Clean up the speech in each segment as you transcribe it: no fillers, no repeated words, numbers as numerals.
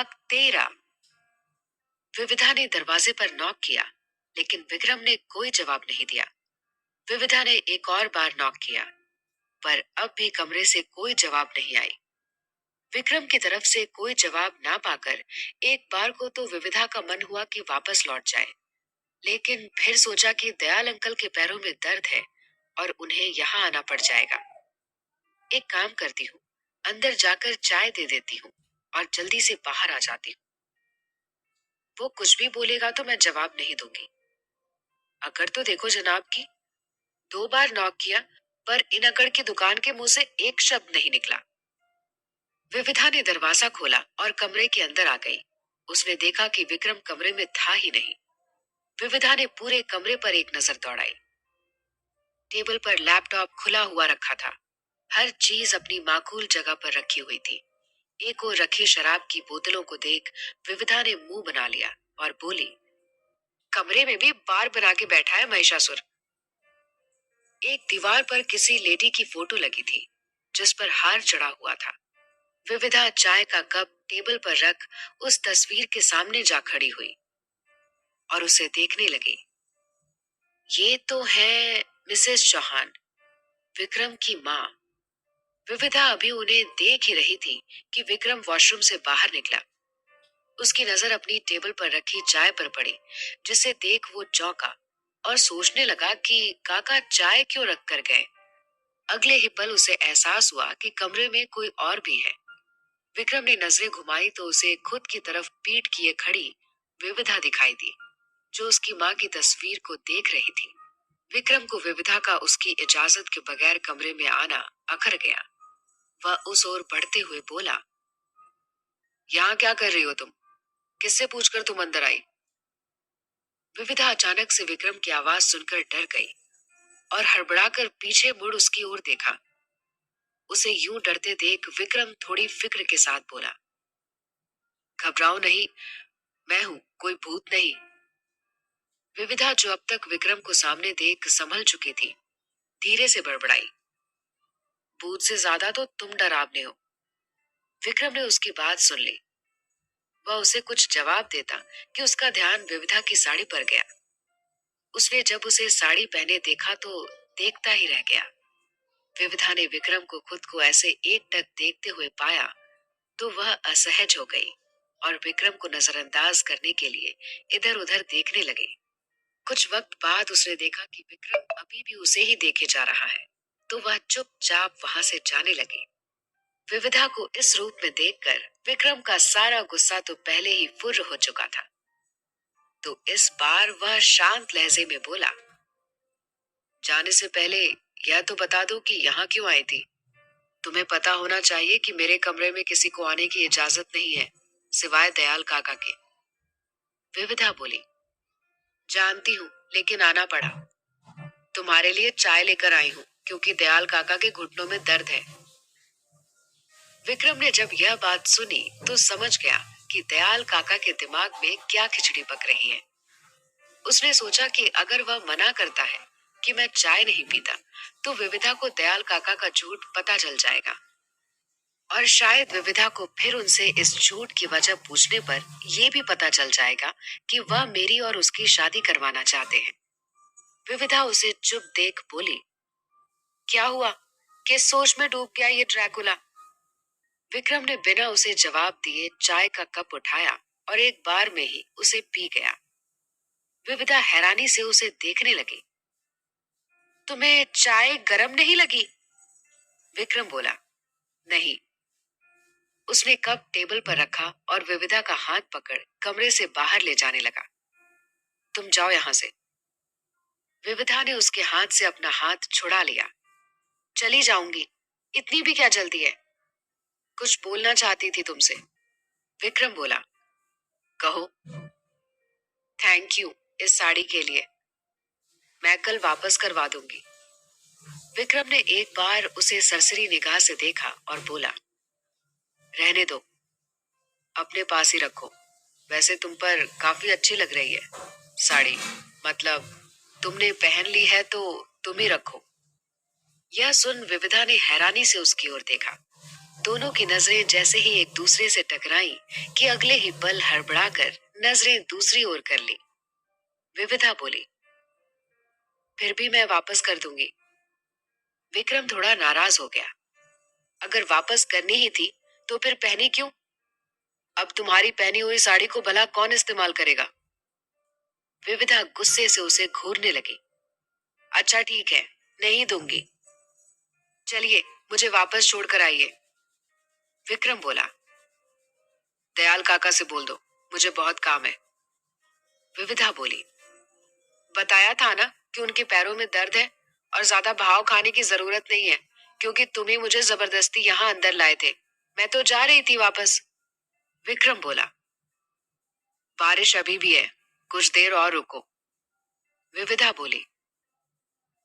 भाग 13। विविधा ने दरवाजे पर नॉक किया, लेकिन विक्रम ने कोई जवाब नहीं दिया। विविधा ने एक और बार नॉक किया, पर अब भी कमरे से कोई जवाब नहीं आई। विक्रम की तरफ से कोई जवाब ना पाकर एक बार को तो विविधा का मन हुआ कि वापस लौट जाए, लेकिन फिर सोचा कि दयाल अंकल के पैरों में दर्द है और उन्हें यहाँ आना पड़ जाएगा। एक काम करती हूँ, अंदर जाकर चाय दे देती हूँ और जल्दी से बाहर आ जाती हूँ। वो कुछ भी बोलेगा तो मैं जवाब नहीं दूंगी। अकड़ तो देखो जनाब की, 2 बार नॉक किया, पर इन अकड़ की दुकान के मुंह से एक शब्द नहीं निकला। विविधा ने दरवाजा खोला और कमरे के अंदर आ गई। उसने देखा कि विक्रम कमरे में था ही नहीं। विविधा ने पूरे कमरे पर एक नजर दौड़ाई। टेबल पर लैपटॉप खुला हुआ रखा था। हर चीज अपनी माकूल जगह पर रखी हुई थी। एक ओर रखी शराब की बोतलों को देख विविधा ने मुंह बना लिया और बोली, कमरे में भी बार बना के बैठा है महिषासुर। एक दीवार पर किसी लेडी की फोटो लगी थी, जिस पर हार चढ़ा हुआ था। विविधा चाय का कप टेबल पर रख उस तस्वीर के सामने जा खड़ी हुई और उसे देखने लगी। ये तो है मिसेस चौहान, विक्रम की माँ। विविधा अभी उन्हें देख ही रही थी कि विक्रम वॉशरूम से बाहर निकला। उसकी नजर अपनी टेबल पर रखी चाय पर पड़ी, जिसे देख वो चौंका और सोचने लगा कि काका चाय क्यों रख कर गए। अगले ही पल उसे एहसास हुआ कि कमरे में कोई और भी है। विक्रम ने नजरें घुमाई तो उसे खुद की तरफ पीठ किए खड़ी विविधा दिखाई दी, जो उसकी माँ की तस्वीर को देख रही थी। विक्रम को विविधा का उसकी इजाजत के बगैर कमरे में आना अखर गया। वह उस ओर बढ़ते हुए बोला, यहाँ क्या कर रही हो तुम? किससे पूछकर तुम अंदर आई? विविधा अचानक से विक्रम की आवाज सुनकर डर गई और हड़बड़ाकर पीछे मुड़ उसकी ओर देखा। उसे यूं डरते देख विक्रम थोड़ी फिक्र के साथ बोला, घबराओ नहीं, मैं हूं, कोई भूत नहीं। विविधा, जो अब तक विक्रम को सामने देख संभल चुकी थी, धीरे से बड़बड़ाई, भूत से ज्यादा तो तुम डरावने हो। विक्रम ने उसकी बात सुन ली। वह उसे कुछ जवाब देता कि उसका ध्यान विविधा की साड़ी पर गया। उसने जब उसे साड़ी पहने देखा तो देखता ही रह गया। विविधा ने विक्रम को खुद को ऐसे एकटक देखते हुए पाया तो वह असहज हो गई और विक्रम को नजरअंदाज करने के लिए इधर उधर देखने लगी। कुछ वक्त बाद उसने देखा कि विक्रम अभी भी उसे ही देखे जा रहा है, तो वह चुपचाप वहां से जाने लगी। विविधा को इस रूप में देखकर विक्रम का सारा गुस्सा तो पहले ही फुर्र हो चुका था, तो इस बार वह शांत लहजे में बोला, जाने से पहले यह तो बता दो कि यहाँ क्यों आई थी? तुम्हें पता होना चाहिए कि मेरे कमरे में किसी को आने की इजाजत नहीं है, सिवाय दयाल काका के। विविधा बोली, जानती हूँ, लेकिन आना पड़ा। तुम्हारे लिए चाय लेकर आई हूँ, क्योंकि दयाल काका के घुटनों में दर्द है। विक्रम ने जब यह बात सुनी तो समझ गया कि दयाल काका के दिमाग में क्या खिचड़ी पक रही है। उसने सोचा कि अगर वह मना करता है कि मैं चाय नहीं पीता, तो विविधा को दयाल काका का झूठ पता चल जाएगा और शायद विविधा को फिर उनसे इस झूठ की वजह पूछने पर यह भी पता चल जाएगा कि वह मेरी और उसकी शादी करवाना चाहते हैं। विविधा उसे चुप देख बोली, क्या हुआ? किस सोच में डूब गया ये ड्रैकुला? विक्रम ने बिना उसे जवाब दिए चाय का कप उठाया और एक बार में ही उसे पी गया। विविधा हैरानी से उसे देखने लगी। तुम्हें चाय गरम नहीं लगी? विक्रम बोला, नहीं। उसने कप टेबल पर रखा और विविधा का हाथ पकड़ कमरे से बाहर ले जाने लगा। तुम जाओ यहां से। विविधा ने उसके हाथ से अपना हाथ छुड़ा लिया। चली जाऊंगी, इतनी भी क्या जल्दी है? कुछ बोलना चाहती थी तुमसे। विक्रम बोला, कहो। थैंक यू इस साड़ी के लिए, मैं कल वापस करवा दूंगी। विक्रम ने एक बार उसे सरसरी निगाह से देखा और बोला, रहने दो, अपने पास ही रखो। वैसे तुम पर काफी अच्छी लग रही है साड़ी, मतलब तुमने पहन ली है तो तुम ही रखो। यह सुन विविधा ने हैरानी से उसकी ओर देखा। दोनों की नजरें जैसे ही एक दूसरे से टकराई कि अगले ही पल हड़बड़ाकर नजरें दूसरी ओर कर ली। विविधा बोली, फिर भी मैं वापस कर दूंगी। विक्रम थोड़ा नाराज हो गया। अगर वापस करनी ही थी तो फिर पहनी क्यों? अब तुम्हारी पहनी हुई साड़ी को भला कौन इस्तेमाल करेगा? विविधा गुस्से से उसे घूरने लगी। अच्छा ठीक है, नहीं दूंगी। चलिए, मुझे वापस छोड़कर आइए। विक्रम बोला, दयाल काका से बोल दो, मुझे बहुत काम है। विविधा बोली, बताया था ना कि उनके पैरों में दर्द है और ज्यादा भाव खाने की जरूरत नहीं है, क्योंकि तुम ही मुझे जबरदस्ती यहाँ अंदर लाए थे। मैं तो जा रही थी वापस। विक्रम बोला, बारिश अभी भी है, कुछ देर और रुको। विविधा बोली,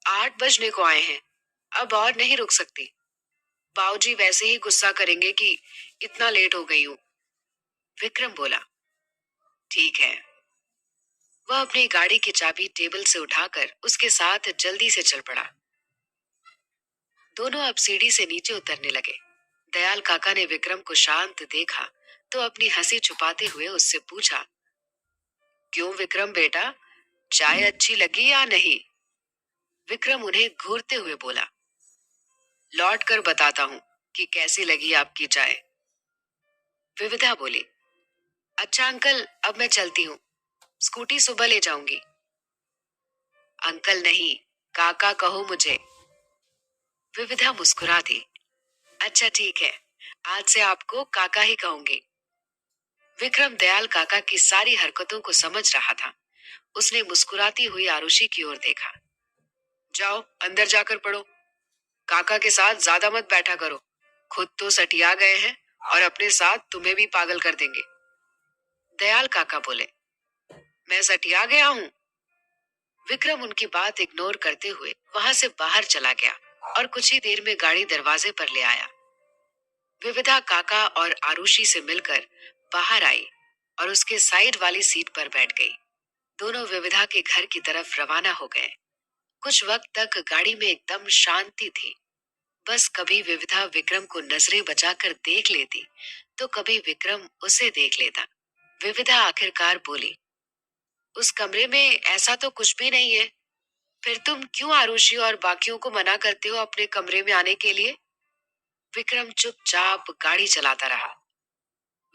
8 बजने को आए हैं, अब और नहीं रुक सकती। बाबूजी वैसे ही गुस्सा करेंगे कि इतना लेट हो गई हूँ। विक्रम बोला, ठीक है। वह अपनी गाड़ी की चाबी टेबल से उठाकर उसके साथ जल्दी से चल पड़ा। दोनों अब सीढ़ी से नीचे उतरने लगे। दयाल काका ने विक्रम को शांत देखा तो अपनी हंसी छुपाते हुए उससे पूछा, क्यों विक्रम बेटा, चाय अच्छी लगी या नहीं? विक्रम उन्हें घूरते हुए बोला, लौट कर बताता हूँ कि कैसी लगी आपकी चाय। विविधा बोली, अच्छा अंकल, अब मैं चलती हूँ, स्कूटी सुबह ले जाऊंगी। अंकल नहीं, काका कहो मुझे। विविधा मुस्कुरा दी। अच्छा ठीक है, आज से आपको काका ही कहूंगी। विक्रम दयाल काका की सारी हरकतों को समझ रहा था। उसने मुस्कुराती हुई आरुषि की ओर देखा। जाओ अंदर जाकर पढ़ो, काका के साथ ज्यादा मत बैठा करो, खुद तो सटिया गए हैं और अपने साथ तुम्हें भी पागल कर देंगे। दयाल काका बोले, मैं सटिया गया हूँ? विक्रम उनकी बात इग्नोर करते हुए वहां से बाहर चला गया और कुछ ही देर में गाड़ी दरवाजे पर ले आया। विविधा काका और आरुषि से मिलकर बाहर आई और उसके साइड वाली सीट पर बैठ गई। दोनों विविधा के घर की तरफ रवाना हो गए। कुछ वक्त तक गाड़ी में एकदम शांति थी। बस कभी विविधा विक्रम को नजरें बचाकर देख लेती तो कभी विक्रम उसे देख लेता। विविधा आखिरकार बोली, उस कमरे में ऐसा तो कुछ भी नहीं है, फिर तुम क्यों आरुषि और बाकियों को मना करते हो अपने कमरे में आने के लिए? विक्रम चुपचाप गाड़ी चलाता रहा।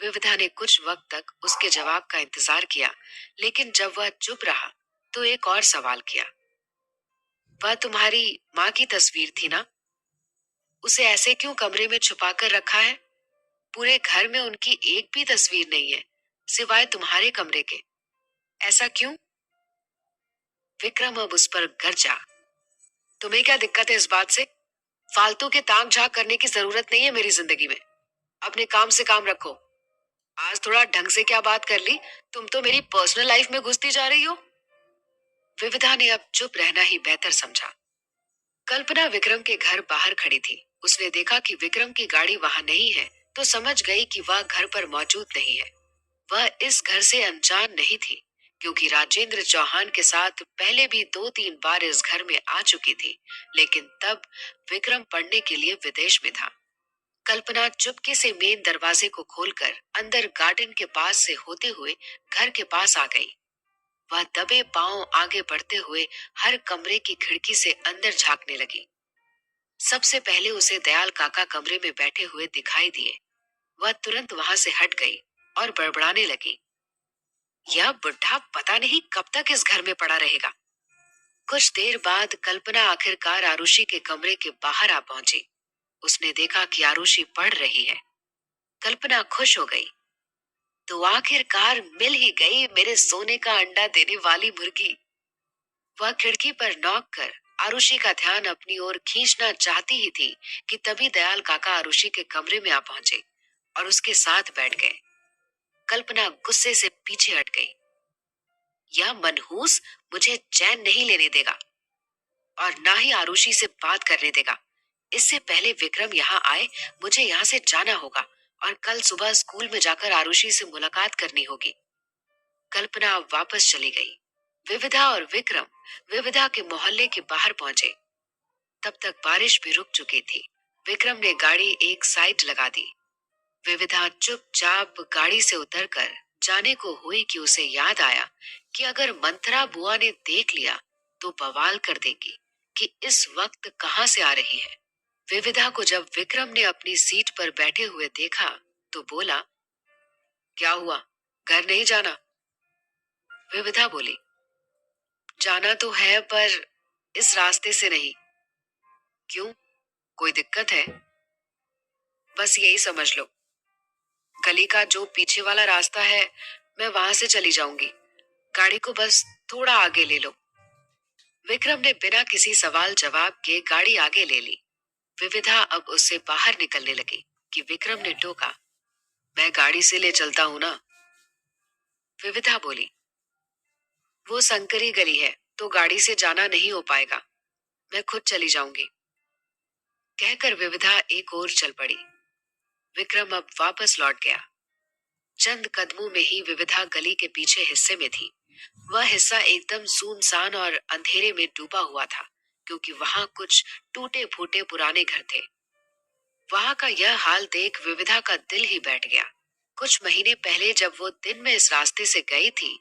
विविधा ने कुछ वक्त तक उसके जवाब का इंतजार किया, लेकिन जब वह चुप रहा तो एक और सवाल किया, वह तुम्हारी माँ की तस्वीर थी ना? उसे ऐसे क्यों कमरे में छुपा कर रखा है? पूरे घर में उनकी एक भी तस्वीर नहीं है, सिवाय तुम्हारे कमरे के। ऐसा क्यों? विक्रम अब उस पर गरजा। तुम्हें क्या दिक्कत है इस बात से? फालतू के ताक झाक करने की जरूरत नहीं है मेरी जिंदगी में। अपने काम से काम रखो। आज थोड़ा ढंग से क्या बात कर ली, तुम तो मेरी पर्सनल लाइफ में घुसती जा रही हो। विविधा ने अब चुप रहना ही बेहतर समझा। कल्पना विक्रम के घर बाहर खड़ी थी। उसने देखा कि विक्रम की गाड़ी वहां नहीं है तो समझ गई कि वह घर पर मौजूद नहीं है। वह इस घर से अनजान नहीं थी, क्योंकि राजेंद्र चौहान के साथ पहले भी 2-3 बार इस घर में आ चुकी थी, लेकिन तब विक्रम पढ़ने के लिए विदेश में था। कल्पना चुपके से मेन दरवाजे को खोलकर अंदर गार्डन के पास से होते हुए घर के पास आ गई। वह दबे पांव आगे बढ़ते हुए हर कमरे की खिड़की से अंदर झांकने लगी। सबसे पहले उसे दयाल काका कमरे में बैठे हुए दिखाई दिए। वह तुरंत वहां से हट गई और बड़बड़ाने लगी, यह बुढ़ा पता नहीं कब तक इस घर में पड़ा रहेगा। कुछ देर बाद कल्पना आखिरकार आरुषि के कमरे के बाहर आ पहुंची। उसने देखा कि आरुषि पढ़ रही है। कल्पना खुश हो गई, तो आखिरकार मिल ही गई मेरे सोने का अंडा देने वाली मुर्गी। वह खिड़की पर नॉक कर आरुषि का ध्यान अपनी ओर खींचना चाहती ही थी कि तभी दयाल काका आरुषि के कमरे में आ पहुंचे और उसके साथ बैठ गए। कल्पना गुस्से से पीछे हट गई। यह मनहूस मुझे चैन नहीं लेने देगा और ना ही आरुषि से बात करने देगा। इससे पहले विक्रम यहाँ आए, मुझे यहाँ से जाना होगा और कल सुबह स्कूल में जाकर आरुषि से मुलाकात करनी होगी। कल्पना वापस चली गई। विविधा और विक्रम विविधा के मोहल्ले के बाहर पहुंचे। तब तक बारिश भी रुक चुकी थी। विक्रम ने गाड़ी एक साइड लगा दी। विविधा चुपचाप गाड़ी से उतरकर जाने को हुई कि उसे याद आया कि अगर मंथरा बुआ ने देख लिया तो बवाल कर देगी कि इस वक्त कहां से आ रही है। विविधा को जब विक्रम ने अपनी सीट पर बैठे हुए देखा तो बोला, क्या हुआ, घर नहीं जाना? विविधा बोली, जाना तो है पर इस रास्ते से नहीं। क्यों, कोई दिक्कत है? बस यही समझ लो, गली का जो पीछे वाला रास्ता है मैं वहां से चली जाऊंगी, गाड़ी को बस थोड़ा आगे ले लो। विक्रम ने बिना किसी सवाल जवाब के गाड़ी आगे ले ली। विविधा अब उससे बाहर निकलने लगी कि विक्रम ने टोका, मैं गाड़ी से ले चलता हूं ना। विविधा बोली, वो संकरी गली है तो गाड़ी से जाना नहीं हो पाएगा, मैं खुद चली जाऊंगी। कहकर विविधा एक ओर चल पड़ी। विक्रम अब वापस लौट गया। चंद कदमों में ही विविधा गली के पीछे हिस्से में थी। वह हिस्सा एकदम सुनसान और अंधेरे में डूबा हुआ था, क्योंकि वहां कुछ टूटे फूटे पुराने घर थे। वहां का यह हाल देख विविधा का दिल ही बैठ गया। कुछ महीने पहले जब वो दिन में इस रास्ते से गई थी,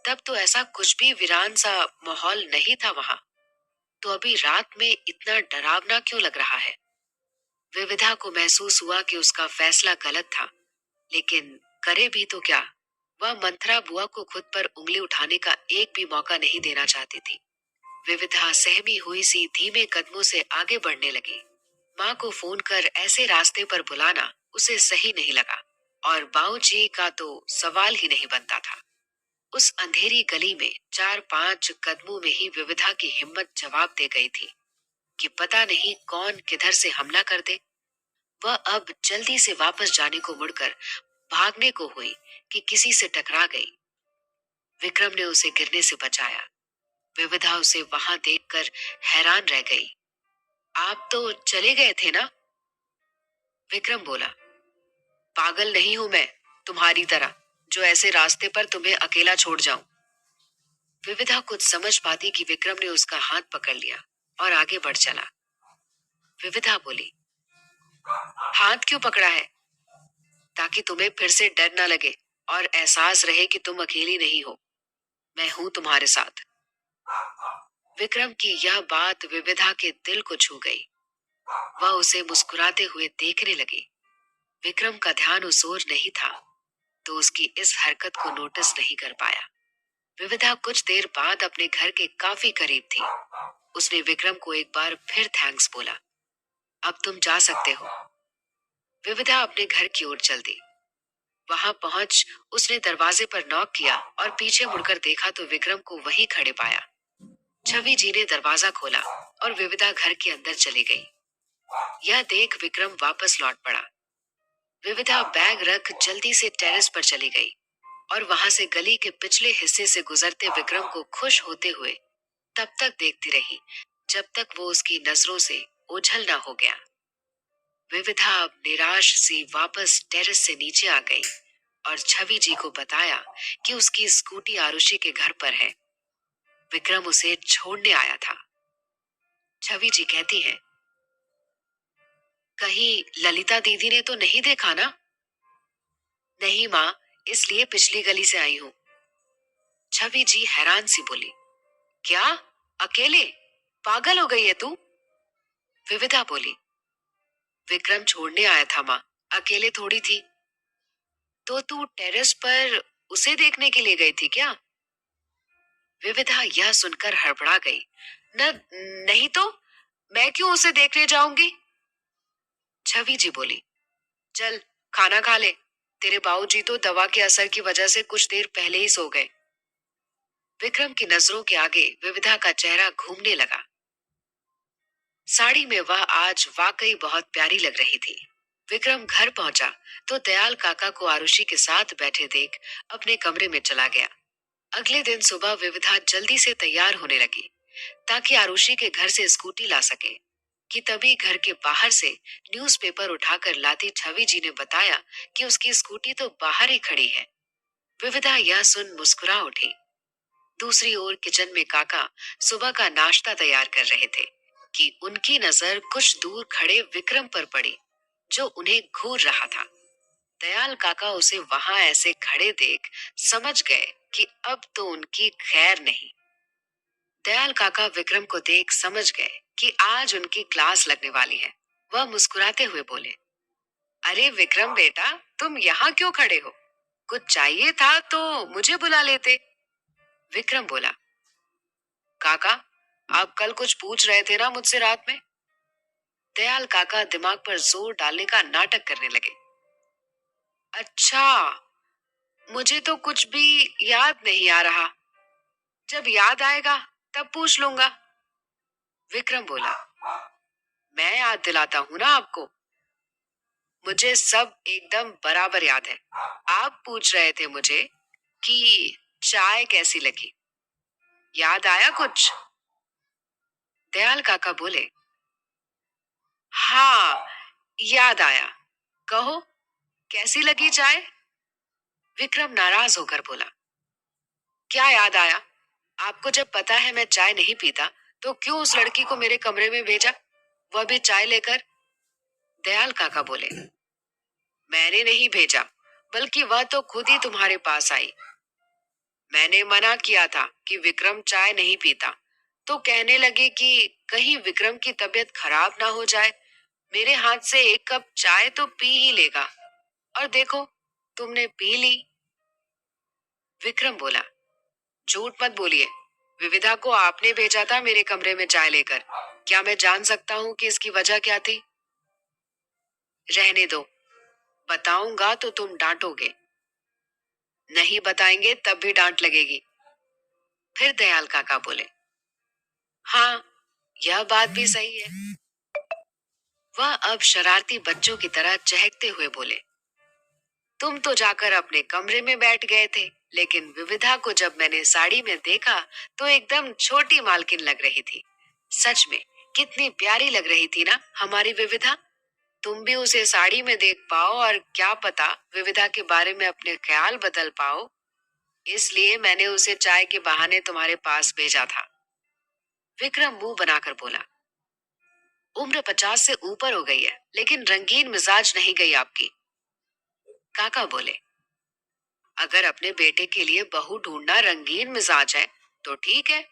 तब तो ऐसा कुछ भी वीरान सा माहौल नहीं था वहां। तो अभी रात में इतना डरावना क्यों लग रहा है? विविधा को महसूस हुआ कि उसका फैसला गलत था, लेकिन करे भी तो क्या? वह मंथरा बुआ को खुद पर उंगली उठाने का एक भी मौका नहीं देना चाहती थी। विविधा सहमी हुई सी धीमे कदमों से आगे बढ़ने लगी। माँ को फोन कर ऐसे रास्ते पर बुलाना उसे सही नहीं लगा, और बाऊजी का तो सवाल ही नहीं बनता था। उस अंधेरी गली में 4-5 कदमों में ही विविधा की हिम्मत जवाब दे गई थी कि पता नहीं कौन किधर से हमला कर दे। वह अब जल्दी से वापस जाने को मुड़कर भागने को हुई कि किसी से टकरा गई। विक्रम ने उसे गिरने से बचाया। विविधा उसे वहां देखकर हैरान रह गई। आप तो चले गए थे ना? विक्रम बोला, पागल नहीं हूं मैं तुम्हारी तरह, जो ऐसे रास्ते पर तुम्हें अकेला छोड़ जाऊं। विविधा कुछ समझ पाती कि विक्रम ने उसका हाथ पकड़ लिया और आगे बढ़ चला। विविधा बोली, हाथ क्यों पकड़ा है? ताकि तुम्हें फिर से डर ना लगे और एहसास रहे कि तुम अकेली नहीं हो, मैं हूं तुम्हारे साथ। विक्रम की यह बात विविधा के दिल को छू गई। वह उसे मुस्कुराते हुए देखने लगी। विक्रम का ध्यान उस ओर नहीं था, तो उसकी इस हरकत को नोटिस नहीं कर पाया। विविधा कुछ देर बाद अपने घर के काफी करीब थी। उसने विक्रम को एक बार फिर थैंक्स बोला। अब तुम जा सकते हो। विविधा अपने घर की ओर चल दी। वहां पहुंच उसने दरवाजे पर नॉक किया और पीछे मुड़कर देखा तो विक्रम को वहीं खड़े पाया। छवि जी ने दरवाजा खोला और विविधा घर के अंदर चली गई। यह देख विक्रम वापस लौट पड़ा। विविधा बैग रख जल्दी से टेरेस पर चली गई और वहां से गली के पिछले हिस्से से गुजरते विक्रम को खुश होते हुए तब तक देखती रही जब तक वो उसकी नजरों से ओझल ना हो गया। विविधा अब निराश सी वापस टेरेस से नीचे आ गई और छवि जी को बताया कि उसकी स्कूटी आरुषि के घर पर है। विक्रम उसे छोड़ने आया था। छवि जी कहती है, कहीं ललिता दीदी ने तो नहीं देखा ना? नहीं माँ, इसलिए पिछली गली से आई हूँ। छवि जी हैरान सी बोली, क्या, अकेले? पागल हो गई है तू? विविधा बोली, विक्रम छोड़ने आया था माँ, अकेले थोड़ी थी। तो तू टेरेस पर उसे देखने के लिए गई थी क्या? विविधा यह सुनकर हड़बड़ा गई। न, नहीं तो मैं क्यों उसे देखने जाऊंगी? छवि जी बोली, चल खाना खा ले, तेरे बाबूजी तो दवा के असर की वजह से कुछ देर पहले ही सो गए। विक्रम की नजरों के आगे विविधा का चेहरा घूमने लगा। साड़ी में वह आज वाकई बहुत प्यारी लग रही थी। विक्रम घर पहुंचा तो दयाल काका को आरुषि के साथ बैठे देख अपने कमरे में चला गया। अगले दिन सुबह विविधा जल्दी से तैयार होने लगी ताकि आरुषि के घर से स्कूटी ला सके, कि तभी घर के बाहर से न्यूज़पेपर उठाकर लाती छवि जी ने बताया कि उसकी स्कूटी तो बाहर ही खड़ी है। विविधा यह सुन मुस्कुरा उठी। दूसरी ओर किचन में काका सुबह का नाश्ता तैयार कर रहे थे। कि उनकी नजर कुछ दूर खड़े विक्रम पर पड़ी, जो उन्हें घूर रहा था। दयाल काका उसे वहां ऐसे खड़े देख समझ गए कि अब तो उनकी खैर नहीं। दयाल काका विक्रम को देख समझ गए कि आज उनकी क्लास लगने वाली है। वह मुस्कुराते हुए बोले, अरे विक्रम बेटा, तुम यहाँ क्यों खड़े हो? कुछ चाहिए था तो मुझे बुला लेते। विक्रम बोला, काका, आप कल कुछ पूछ रहे थे ना मुझसे रात में? दयाल काका दिमाग पर जोर डालने का नाटक करने लगे। अच्छा, मुझे तो कुछ भी याद नहीं आ रहा। जब याद आएगा तब पूछ लूंगा। विक्रम बोला, मैं याद दिलाता हूं ना आपको। मुझे सब एकदम बराबर याद है। आप पूछ रहे थे मुझे कि चाय कैसी लगी। याद आया कुछ? दयाल काका बोले, हाँ, याद आया। कहो, कैसी लगी चाय? विक्रम नाराज होकर बोला, क्या याद आया? आपको जब पता है मैं चाय नहीं पीता, तो क्यों उस लड़की को मेरे कमरे में भेजा, वह भी चाय लेकर? दयाल काका बोले, मैंने नहीं भेजा, बल्कि वह तो खुद ही तुम्हारे पास आई। मैंने मना किया था कि विक्रम चाय नहीं पीता, तो कहने लगे कि कहीं विक्रम की तबीयत खराब ना हो जाए, मेरे हाथ से एक कप चाय तो पी ही लेगा। और देखो, तुमने पी ली। विक्रम बोला, झूठ मत बोलिए। विविधा को आपने भेजा था मेरे कमरे में चाय लेकर। क्या मैं जान सकता हूँ कि इसकी वजह क्या थी? रहने दो, बताऊंगा तो तुम डांटोगे। नहीं बताएंगे तब भी डांट लगेगी। फिर दयाल काका बोले, हाँ, यह बात भी सही है। वह अब शरारती बच्चों की तरह चहकते हुए बोले, तुम तो जाकर अपने कमरे में बैठ गए थे, लेकिन विविधा को जब मैंने साड़ी में देखा तो एकदम छोटी मालकिन लग रही थी। सच में कितनी प्यारी लग रही थी ना हमारी विविधा। तुम भी उसे साड़ी में देख पाओ और क्या पता विविधा के बारे में अपने ख्याल बदल पाओ। इसलिए मैंने उसे चाय के बहाने तुम्हारे पास भेजा था। विक्रम मुंह बनाकर बोला, उम्र 50 से ऊपर हो गई है, लेकिन रंगीन मिजाज नहीं गई आपकी। काका बोले, अगर अपने बेटे के लिए बहू ढूंढना रंगीन मिजाज है तो ठीक है,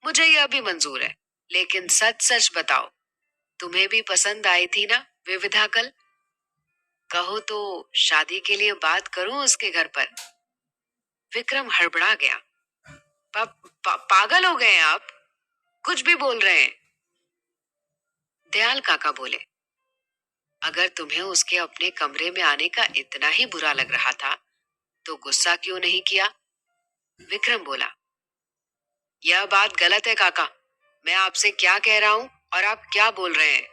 मुझे यह भी मंजूर है। लेकिन सच सच बताओ, तुम्हें भी पसंद आई थी ना विविधा कल? कहो तो शादी के लिए बात करूं उसके घर पर? विक्रम हड़बड़ा गया। पागल हो गए हैं आप? कुछ भी बोल रहे हैं। दयाल काका बोले, अगर तुम्हें उसके अपने कमरे में आने का इतना ही बुरा लग रहा था तो गुस्सा क्यों नहीं किया? विक्रम बोला, यह बात गलत है काका। मैं आपसे क्या कह रहा हूँ और आप क्या बोल रहे हैं?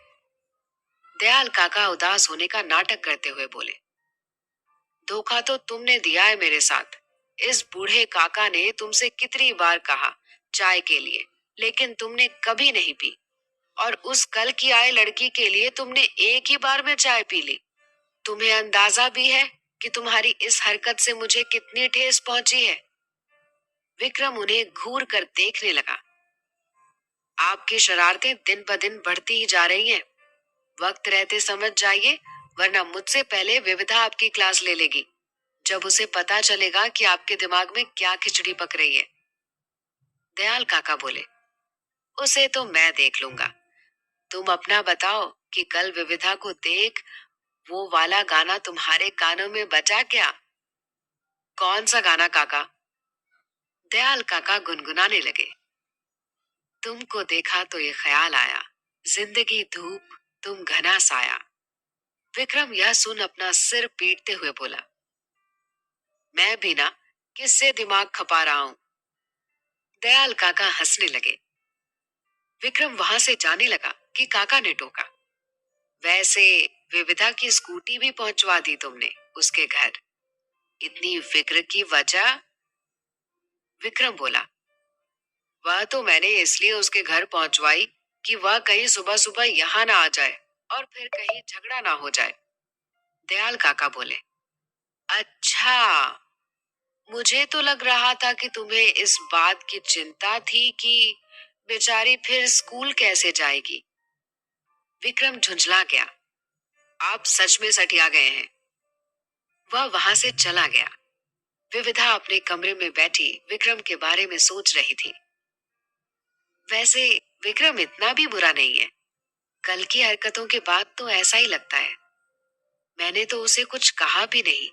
दयाल काका उदास होने का नाटक करते हुए बोले, धोखा तो तुमने दिया है मेरे साथ। इस बूढ़े काका ने तुमसे कितनी बार कहा चाय के लिए, लेकिन तुमने कभी नहीं पी। और उस कल की आए लड़की के लिए तुमने एक ही बार में चाय पी ली। तुम्हें अंदाजा भी है कि तुम्हारी इस हरकत से मुझे कितनी ठेस पहुंची है? विक्रम उन्हें घूर कर देखने लगा। आपकी शरारतें दिन ब दिन बढ़ती ही जा रही हैं। वक्त रहते समझ जाइए, वरना मुझसे पहले विविधा आपकी क्लास ले लेगी, जब उसे पता चलेगा कि आपके दिमाग में क्या खिचड़ी पक रही है। दयाल काका बोले, उसे तो मैं देख लूंगा। तुम अपना बताओ कि कल विविधा को देख वो वाला गाना तुम्हारे कानों में बजा क्या? कौन सा गाना काका? दयाल काका गुनगुनाने लगे, तुमको देखा तो ये ख्याल आया, जिंदगी धूप तुम घना साया। विक्रम यह सुन अपना सिर पीटते हुए बोला, मैं भी ना किससे दिमाग खपा रहा हूं। दयाल काका हंसने लगे। विक्रम वहां से जाने लगा कि काका ने टोका, वैसे विविधा की स्कूटी भी पहुंचवा दी तुमने उसके घर, इतनी फिक्र की वजह? विक्रम बोला, वह तो मैंने इसलिए उसके घर पहुंचवाई कि वह कहीं सुबह सुबह यहाँ ना आ जाए और फिर कहीं झगड़ा ना हो जाए। दयाल काका बोले, अच्छा, मुझे तो लग रहा था कि तुम्हें इस बात की चिंता थी कि बेचारी फिर स्कूल कैसे जाएगी। विक्रम झुंझला गया। आप सच में सठिया गए हैं। वह वहां से चला गया। विविधा अपने कमरे में बैठी विक्रम के बारे में सोच रही थी। वैसे विक्रम इतना भी बुरा नहीं है। कल की हरकतों के बाद तो ऐसा ही लगता है। मैंने तो उसे कुछ कहा भी नहीं,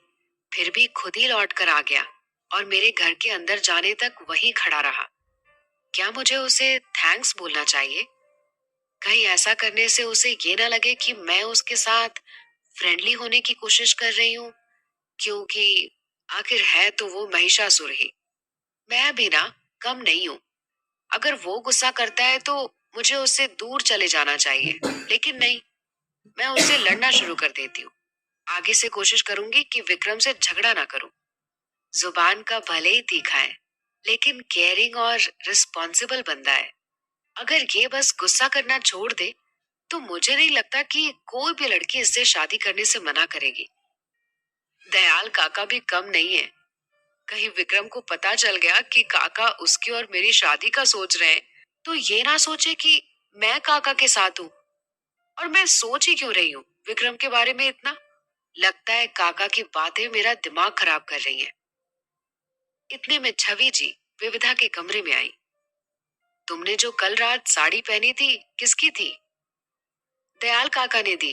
फिर भी खुद ही लौट कर आ गया और मेरे घर के अंदर जाने तक वहीं खड़ा रहा। क्या मुझे उसे थैंक्स बोलना चाहिए? कहीं ऐसा करने से उसे ये ना लगे कि मैं उसके साथ फ्रेंडली होने की कोशिश कर रही हूँ, क्योंकि आखिर है तो वो महिषासुर ही। मैं भी ना कम नहीं हूँ। अगर वो गुस्सा करता है तो मुझे उससे दूर चले जाना चाहिए, लेकिन नहीं, मैं उससे लड़ना शुरू कर देती हूँ। आगे से कोशिश करूंगी कि विक्रम से झगड़ा ना करूं। जुबान का भले ही तीखा है, लेकिन केयरिंग और रिस्पॉन्सिबल बंदा है। अगर ये बस गुस्सा करना छोड़ दे तो मुझे नहीं लगता कि कोई भी लड़की इससे शादी करने से मना करेगी। दयाल काका भी कम नहीं है। कहीं विक्रम को पता चल गया कि काका उसकी और मेरी शादी का सोच रहे हैं, तो ये ना सोचे कि मैं काका के साथ हूँ। और मैं सोच ही क्यों रही हूँ विक्रम के बारे में इतना। लगता है काका की बातें मेरा दिमाग खराब कर रही हैं। इतने में छवि जी विविधा के कमरे में आई। तुमने जो कल रात साड़ी पहनी थी, किसकी थी? दयाल काका ने दी।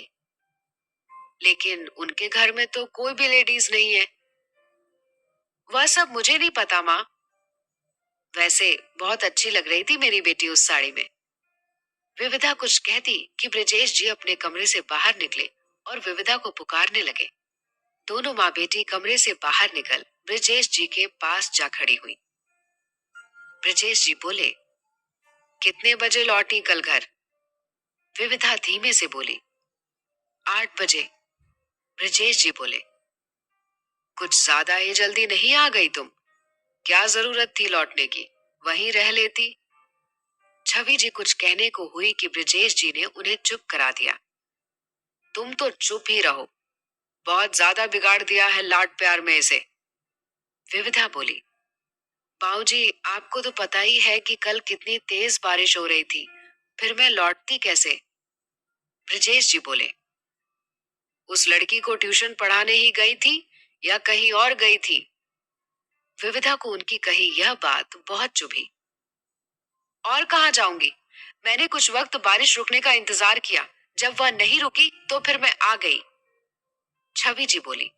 लेकिन उनके घर में तो कोई भी लेडीज नहीं है। वह सब मुझे नहीं पता माँ। वैसे बहुत अच्छी लग रही थी मेरी बेटी उस साड़ी में। विविधा कुछ कहती कि ब्रजेश जी अपने कमरे से बाहर निकले और विविधा को पुकारने लगे। दोनों माँ बेटी कमरे से बाहर निकल ब्रजेश जी के पास जा खड़ी हुई। ब्रजेश जी बोले, कितने बजे लौटी कल घर? विविधा धीमे से बोली, 8 बजे। ब्रजेश जी बोले, कुछ ज्यादा ही जल्दी नहीं आ गई तुम? क्या जरूरत थी लौटने की, वहीं रह लेती। छवि जी कुछ कहने को हुई कि ब्रजेश जी ने उन्हें चुप करा दिया। तुम तो चुप ही रहो, बहुत ज्यादा बिगाड़ दिया है लाड प्यार में इसे। विविधा बोली, बाऊजी आपको तो पता ही है कि कल कितनी तेज बारिश हो रही थी, फिर मैं लौटती कैसे? ब्रजेश जी बोले, उस लड़की को ट्यूशन पढ़ाने ही गई थी या कहीं और गई थी? विविधा को उनकी कही यह बात बहुत चुभी। और कहाँ जाऊंगी? मैंने कुछ वक्त बारिश रुकने का इंतजार किया, जब वह नहीं रुकी तो फिर मैं आ गई। छवि जी बोली,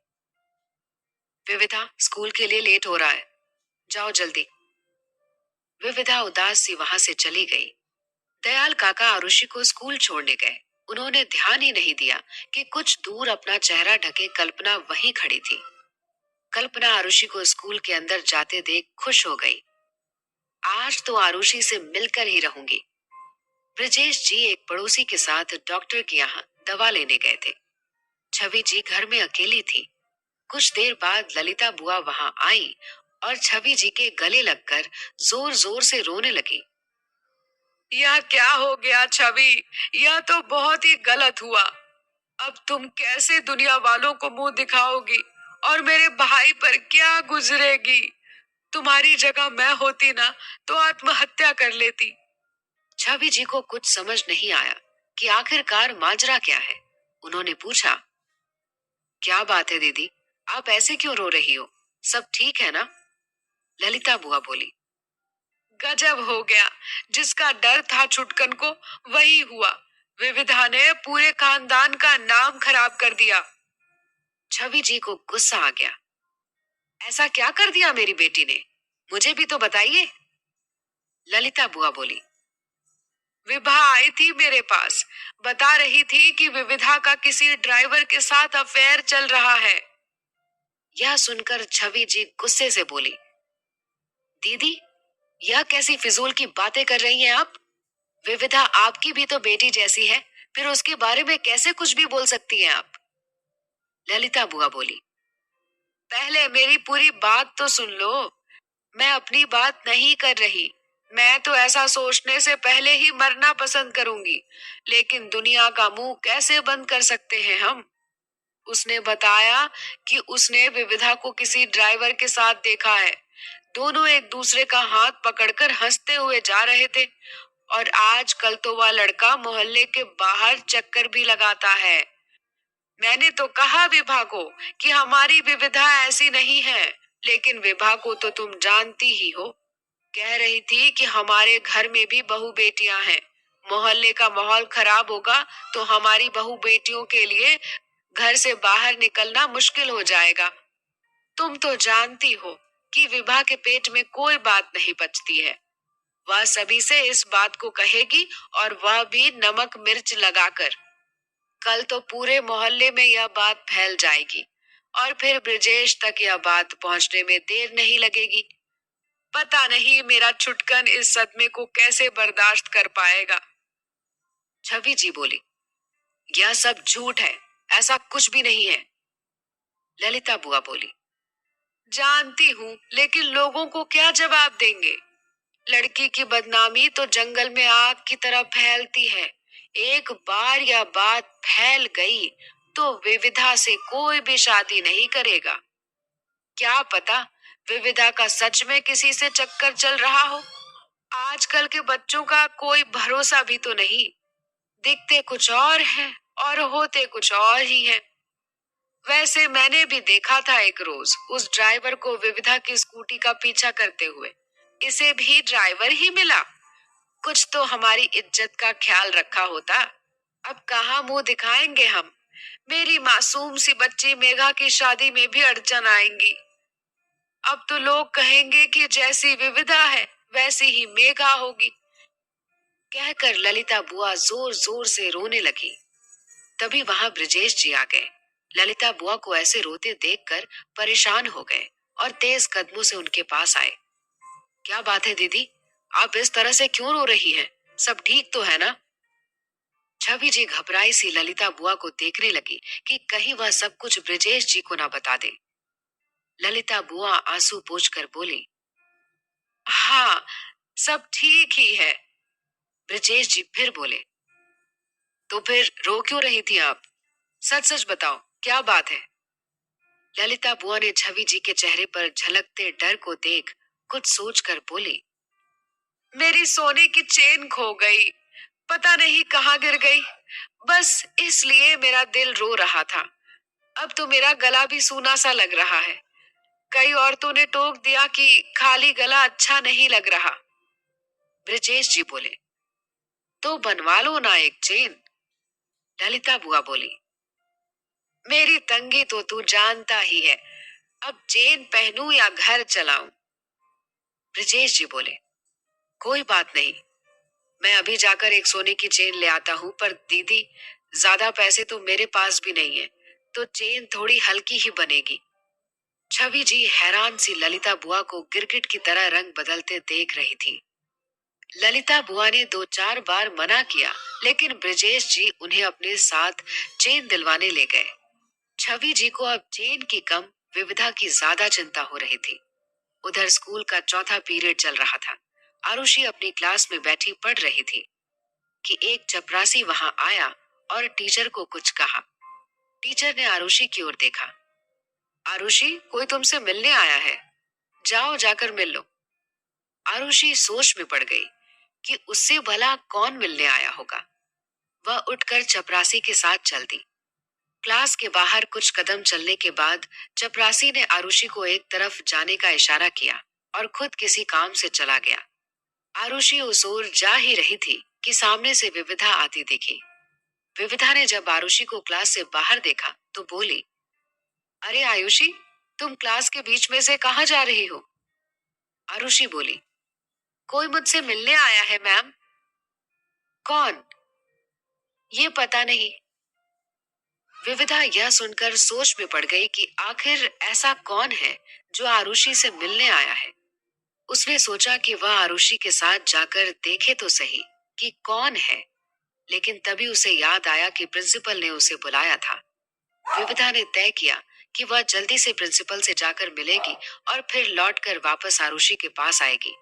विविधा स्कूल के लिए लेट हो रहा है, जाओ जल्दी। विविधा उदास सी वहां से चली गई। दयाल काका आरुषि को स्कूल छोड़ने गए। उन्होंने ध्यान ही नहीं दिया कि कुछ दूर अपना चेहरा ढके कल्पना वहीं खड़ी थी। कल्पना आरुषि को स्कूल के अंदर जाते देख खुश हो गई। आज तो आरुषि से मिलकर ही रहूंगी। ब्रजेश जी एक पड़ोसी के साथ डॉक्टर के यहाँ दवा लेने गए थे। छवि जी घर में अकेली थी। कुछ देर बाद ललिता बुआ वहां आई और छवि जी के गले लगकर जोर जोर से रोने लगी। यह क्या हो गया छवि? यह तो बहुत ही गलत हुआ। अब तुम कैसे दुनिया वालों को मुंह दिखाओगी और मेरे भाई पर क्या गुजरेगी? तुम्हारी जगह मैं होती ना तो आत्महत्या कर लेती। छवि जी को कुछ समझ नहीं आया कि आखिरकार माजरा क्या है। उन्होंने पूछा, क्या बात है दीदी, आप ऐसे क्यों रो रही हो? सब ठीक है ना? ललिता बुआ बोली, गजब हो गया। जिसका डर था छुटकन को वही हुआ। विविधा ने पूरे खानदान का नाम खराब कर दिया। छवि जी को गुस्सा आ गया। ऐसा क्या कर दिया मेरी बेटी ने? मुझे भी तो बताइए। ललिता बुआ बोली, विभा आई थी मेरे पास, बता रही थी कि विविधा का किसी ड्राइवर के साथ अफेयर चल रहा है। यह सुनकर छवि जी गुस्से से बोली, दीदी यह कैसी फिजूल की बातें कर रही हैं आप? विविधा आपकी भी तो बेटी जैसी है, फिर उसके बारे में कैसे कुछ भी बोल सकती हैं आप? ललिता बुआ बोली, पहले मेरी पूरी बात तो सुन लो। मैं अपनी बात नहीं कर रही। मैं तो ऐसा सोचने से पहले ही मरना पसंद करूंगी, लेकिन दुनिया का मुंह कैसे बंद कर सकते हैं हम? उसने बताया कि उसने विविधा को किसी ड्राइवर के साथ देखा है। दोनों एक दूसरे का हाथ पकड़कर हंसते हुए जा रहे थे और आजकल तो वह लड़का मोहल्ले के बाहर चक्कर भी लगाता है। मैंने तो कहा विभा को कि हमारी विविधा ऐसी नहीं है, लेकिन विभा को तो तुम जानती ही हो। कह रही थी कि हमारे घर में भी बहू बेटियां हैं। मोहल्ले का माहौल खराब होगा तो हमारी बहू बेटियों के लिए घर से बाहर निकलना मुश्किल हो जाएगा। तुम तो जानती हो कि विभा के पेट में कोई बात नहीं पचती है। वह सभी से इस बात को कहेगी, और वह भी नमक मिर्च लगाकर। कल तो पूरे मोहल्ले में यह बात फैल जाएगी, और फिर ब्रजेश तक यह बात पहुंचने में देर नहीं लगेगी। पता नहीं मेरा छुटकन इस सदमे को कैसे बर्दाश्त कर पाएगा। छवि जी बोली, यह सब झूठ है, ऐसा कुछ भी नहीं है। ललिता बुआ बोली, जानती हूँ, लेकिन लोगों को क्या जवाब देंगे। लड़की की बदनामी तो जंगल में आग की तरह फैलती है। एक बार यह बात फैल गई तो विविधा से कोई भी शादी नहीं करेगा। क्या पता विविधा का सच में किसी से चक्कर चल रहा हो। आजकल के बच्चों का कोई भरोसा भी तो नहीं। दिखते कुछ और हैं और होते कुछ और ही हैं। वैसे मैंने भी देखा था एक रोज उस ड्राइवर को विविधा की स्कूटी का पीछा करते हुए। इसे भी ड्राइवर ही मिला। कुछ तो हमारी इज्जत का ख्याल रखा होता। अब कहाँ मुंह दिखाएंगे हम। मेरी मासूम सी बच्ची मेघा की शादी में भी अड़चन आएंगी। अब तो लोग कहेंगे कि जैसी विविधा है वैसी ही मेघा होगी। कहकर ललिता बुआ जोर जोर से रोने लगी। तभी वहां ब्रजेश जी आ गए। ललिता बुआ को ऐसे रोते देखकर परेशान हो गए और तेज कदमों से उनके पास आए। क्या बात है दीदी, आप इस तरह से क्यों रो रही हैं? सब ठीक तो है ना? छवि जी घबराई सी ललिता बुआ को देखने लगी कि कहीं वह सब कुछ ब्रजेश जी को ना बता दे। ललिता बुआ आंसू पोंछकर बोली, हाँ, सब ठीक ही है। ब्रजेश जी फिर बोले, तो फिर रो क्यों रही थी आप? सच सच बताओ, क्या बात है? ललिता बुआ ने छवि जी के चेहरे पर झलकते डर को देख कुछ सोचकर बोली, मेरी सोने की चेन खो गई। पता नहीं कहाँ गिर गई। बस इसलिए मेरा दिल रो रहा था। अब तो मेरा गला भी सूना सा लग रहा है। कई औरतों ने टोक दिया कि खाली गला अच्छा नहीं लग रहा। ब्रजेश जी बोले, तो बनवा लो ना एक चेन। ललिता बुआ बोली, मेरी तंगी तो तू जानता ही है। अब चेन पहनूं या घर चलाऊं? ब्रजेश जी बोले, कोई बात नहीं, मैं अभी जाकर एक सोने की चेन ले आता हूँ। पर दीदी, ज्यादा पैसे तो मेरे पास भी नहीं है, तो चेन थोड़ी हल्की ही बनेगी। छवि जी हैरान सी ललिता बुआ को गिरगिट की तरह रंग बदलते देख रही थी। ललिता बुआ ने दो चार बार मना किया, लेकिन ब्रजेश जी उन्हें अपने साथ चेन दिलवाने ले गए। छवि जी को अब चेन की कम, विविधा की ज्यादा चिंता हो रही थी। उधर स्कूल का चौथा पीरियड चल रहा था। आरुषि अपनी क्लास में बैठी पढ़ रही थी कि एक चपरासी वहां आया और टीचर को कुछ कहा। टीचर ने आरुषि की ओर देखा। आरुषि, कोई तुमसे मिलने आया है, जाओ जाकर मिल लो। आरुषि सोच में पड़ गई कि उससे भला कौन मिलने आया होगा। वह उठकर चपरासी के साथ चल दी। क्लास के बाहर कुछ कदम चलने के बाद चपरासी ने आरुषि को एक तरफ जाने का इशारा किया और खुद किसी काम से चला गया। आरुषि उस ओर जा ही रही थी कि सामने से विविधा आती दिखी। विविधा ने जब आरुषि को क्लास से बाहर देखा तो बोली, अरे आयुषी, तुम क्लास के बीच में से कहाँ जा रही हो? आरुषि बोली, कोई मुझसे मिलने आया है मैम। कौन? ये पता नहीं। विविधा यह सुनकर सोच में पड़ गई कि आखिर ऐसा कौन है जो आरुषि से मिलने आया है। उसने सोचा कि वह आरुषि के साथ जाकर देखे तो सही कि कौन है, लेकिन तभी उसे याद आया कि प्रिंसिपल ने उसे बुलाया था। विविधा ने तय किया कि वह जल्दी से प्रिंसिपल से जाकर मिलेगी और फिर लौटकर वापस आरुषि के पास आएगी।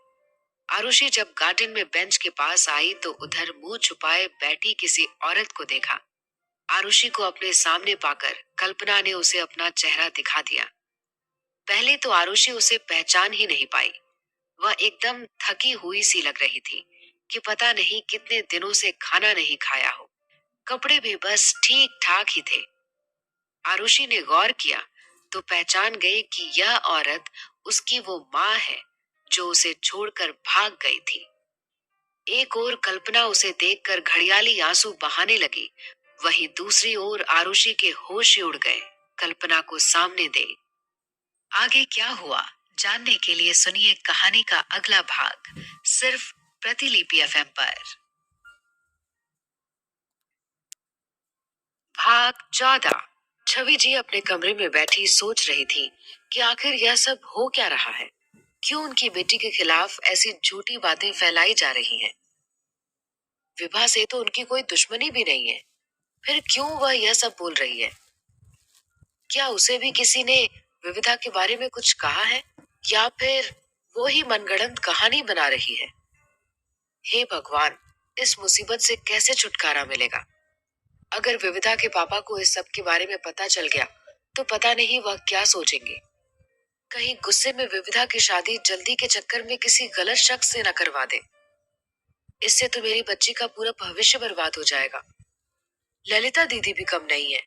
आरुषि जब गार्डन में बेंच के पास आई तो उधर मुंह छुपाए बैठी किसी औरत को देखा। आरुषि को अपने सामने पाकर कल्पना ने उसे अपना चेहरा दिखा दिया। पहले तो आरुषि उसे पहचान ही नहीं पाई। वह एकदम थकी हुई सी लग रही थी। कि पता नहीं कितने दिनों से खाना नहीं खाया हो। कपड़े भी बस ठीक ठाक ही थे। आरुषि ने गौर किया तो पहचान गई कि यह औरत उसकी वो माँ है जो उसे छोड़कर भाग गई थी। एक ओर कल्पना उसे देखकर घड़ियाली आंसू बहाने लगी, वहीं दूसरी ओर आरुषि के होश ही उड़ गए। कल्पना को सामने दे आगे क्या हुआ जानने के लिए सुनिए कहानी का अगला भाग, सिर्फ प्रतिलिपि एफएम पर। भाग 14। छवि जी अपने कमरे में बैठी सोच रही थी कि आखिर यह सब हो क्या रहा है। क्यों उनकी बेटी के खिलाफ ऐसी झूठी बातें फैलाई जा रही हैं? विभा से तो उनकी कोई दुश्मनी भी नहीं है, फिर क्यों वह यह सब बोल रही है? क्या उसे भी किसी ने विविधा के बारे में कुछ कहा है, या फिर वो ही मनगढ़ंत कहानी बना रही है? हे भगवान, इस मुसीबत से कैसे छुटकारा मिलेगा? अगर विविधा के पापा को इस सब के बारे में पता चल गया तो पता नहीं वह क्या सोचेंगे। कहीं गुस्से में विविधा की शादी जल्दी के चक्कर में किसी गलत शख्स से न करवा दे। इससे तो मेरी बच्ची का पूरा भविष्य बर्बाद हो जाएगा। ललिता दीदी भी कम नहीं है,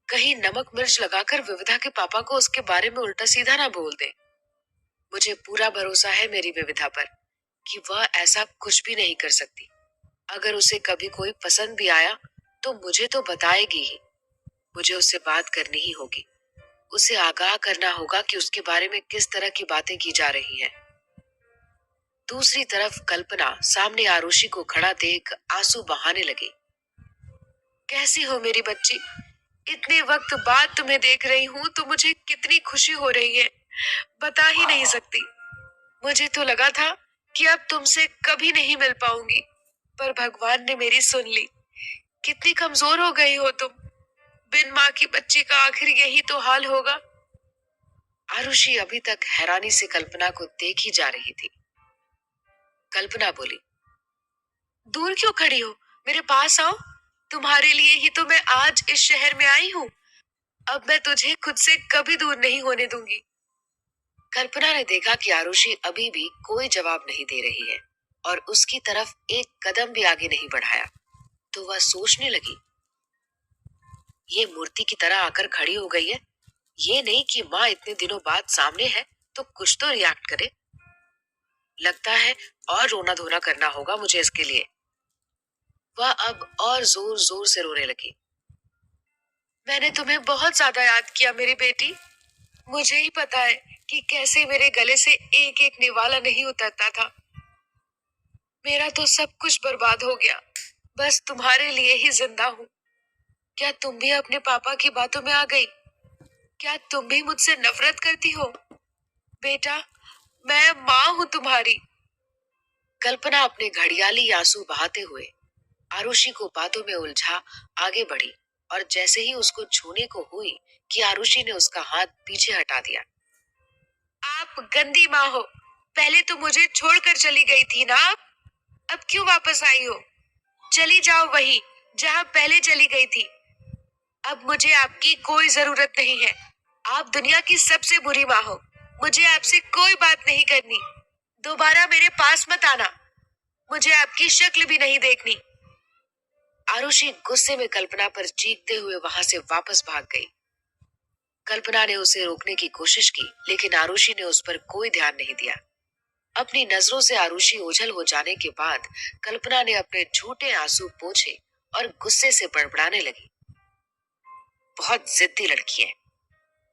कहीं नमक मिर्च लगाकर विविधा के पापा को उसके बारे में उल्टा सीधा ना बोल दे। मुझे पूरा भरोसा है मेरी विविधा पर कि वह ऐसा कुछ भी नहीं कर सकती। अगर उसे कभी कोई पसंद भी आया तो मुझे तो बताएगी ही। मुझे उससे बात करनी ही होगी, उसे आगाह करना होगा कि उसके बारे में किस तरह की बातें की जा रही हैं। दूसरी तरफ कल्पना सामने आरुषि को खड़ा देख आंसू बहाने लगी। कैसी हो मेरी बच्ची? इतने वक्त बाद तुम्हें देख रही हूँ तो मुझे कितनी खुशी हो रही है, बता ही नहीं सकती। मुझे तो लगा था कि अब तुमसे कभी नहीं मिल पाऊंगी, पर भगवान ने मेरी सुन ली। कितनी कमजोर हो गई हो तुम। बिन माँ की बच्ची का आखिर यही तो हाल होगा। आरुषि अभी तक हैरानी से कल्पना को देख ही जा रही थी। कल्पना बोली, दूर क्यों खड़ी हो, मेरे पास आओ। तुम्हारे लिए ही तो मैं आज इस शहर में आई हूँ। अब मैं तुझे खुद से कभी दूर नहीं होने दूंगी। कल्पना ने देखा कि आरुषि अभी भी कोई जवाब नहीं दे रही है और उसकी तरफ एक कदम भी आगे नहीं बढ़ाया, तो वह सोचने लगी, ये मूर्ति की तरह आकर खड़ी हो गई है। ये नहीं कि माँ इतने दिनों बाद सामने है तो कुछ तो रिएक्ट करे। लगता है और रोना धोना करना होगा मुझे इसके लिए। वह अब और जोर जोर से रोने लगी। मैंने तुम्हें बहुत ज्यादा याद किया मेरी बेटी। मुझे ही पता है कि कैसे मेरे गले से एक एक निवाला नहीं उतरता था। मेरा तो सब कुछ बर्बाद हो गया, बस तुम्हारे लिए ही जिंदा हूँ। क्या तुम भी अपने पापा की बातों में आ गई? क्या तुम भी मुझसे नफरत करती हो? बेटा, मैं माँ हूँ तुम्हारी। कल्पना अपने घड़ियाली आंसू बहाते हुए आरुषि को बातों में उलझा आगे बढ़ी, और जैसे ही उसको छूने को हुई कि आरुषि ने उसका हाथ पीछे हटा दिया। आप गंदी माँ हो। पहले तो मुझे छोड़कर चली गई थी ना, अब क्यों वापस आई हो? चली जाओ वहीं जहाँ पहले चली गई थी। अब मुझे आपकी कोई जरूरत नहीं है। आप दुनिया की सबसे बुरी माँ हो। मुझे आपसे कोई बात नहीं करनी। दोबारा मेरे पास मत आना। मुझे आपकी शक्ल भी नहीं देखनी। आरुषि गुस्से में कल्पना पर चीखते हुए वहां से वापस भाग गई। कल्पना ने उसे रोकने की कोशिश की, लेकिन आरुषि ने उस पर कोई ध्यान नहीं दिया। अपनी नजरों से आरुषि ओझल हो जाने के बाद कल्पना ने अपने झूठे आंसू पोंछे और गुस्से से बड़बड़ाने लगी। बहुत जिद्दी लड़की है,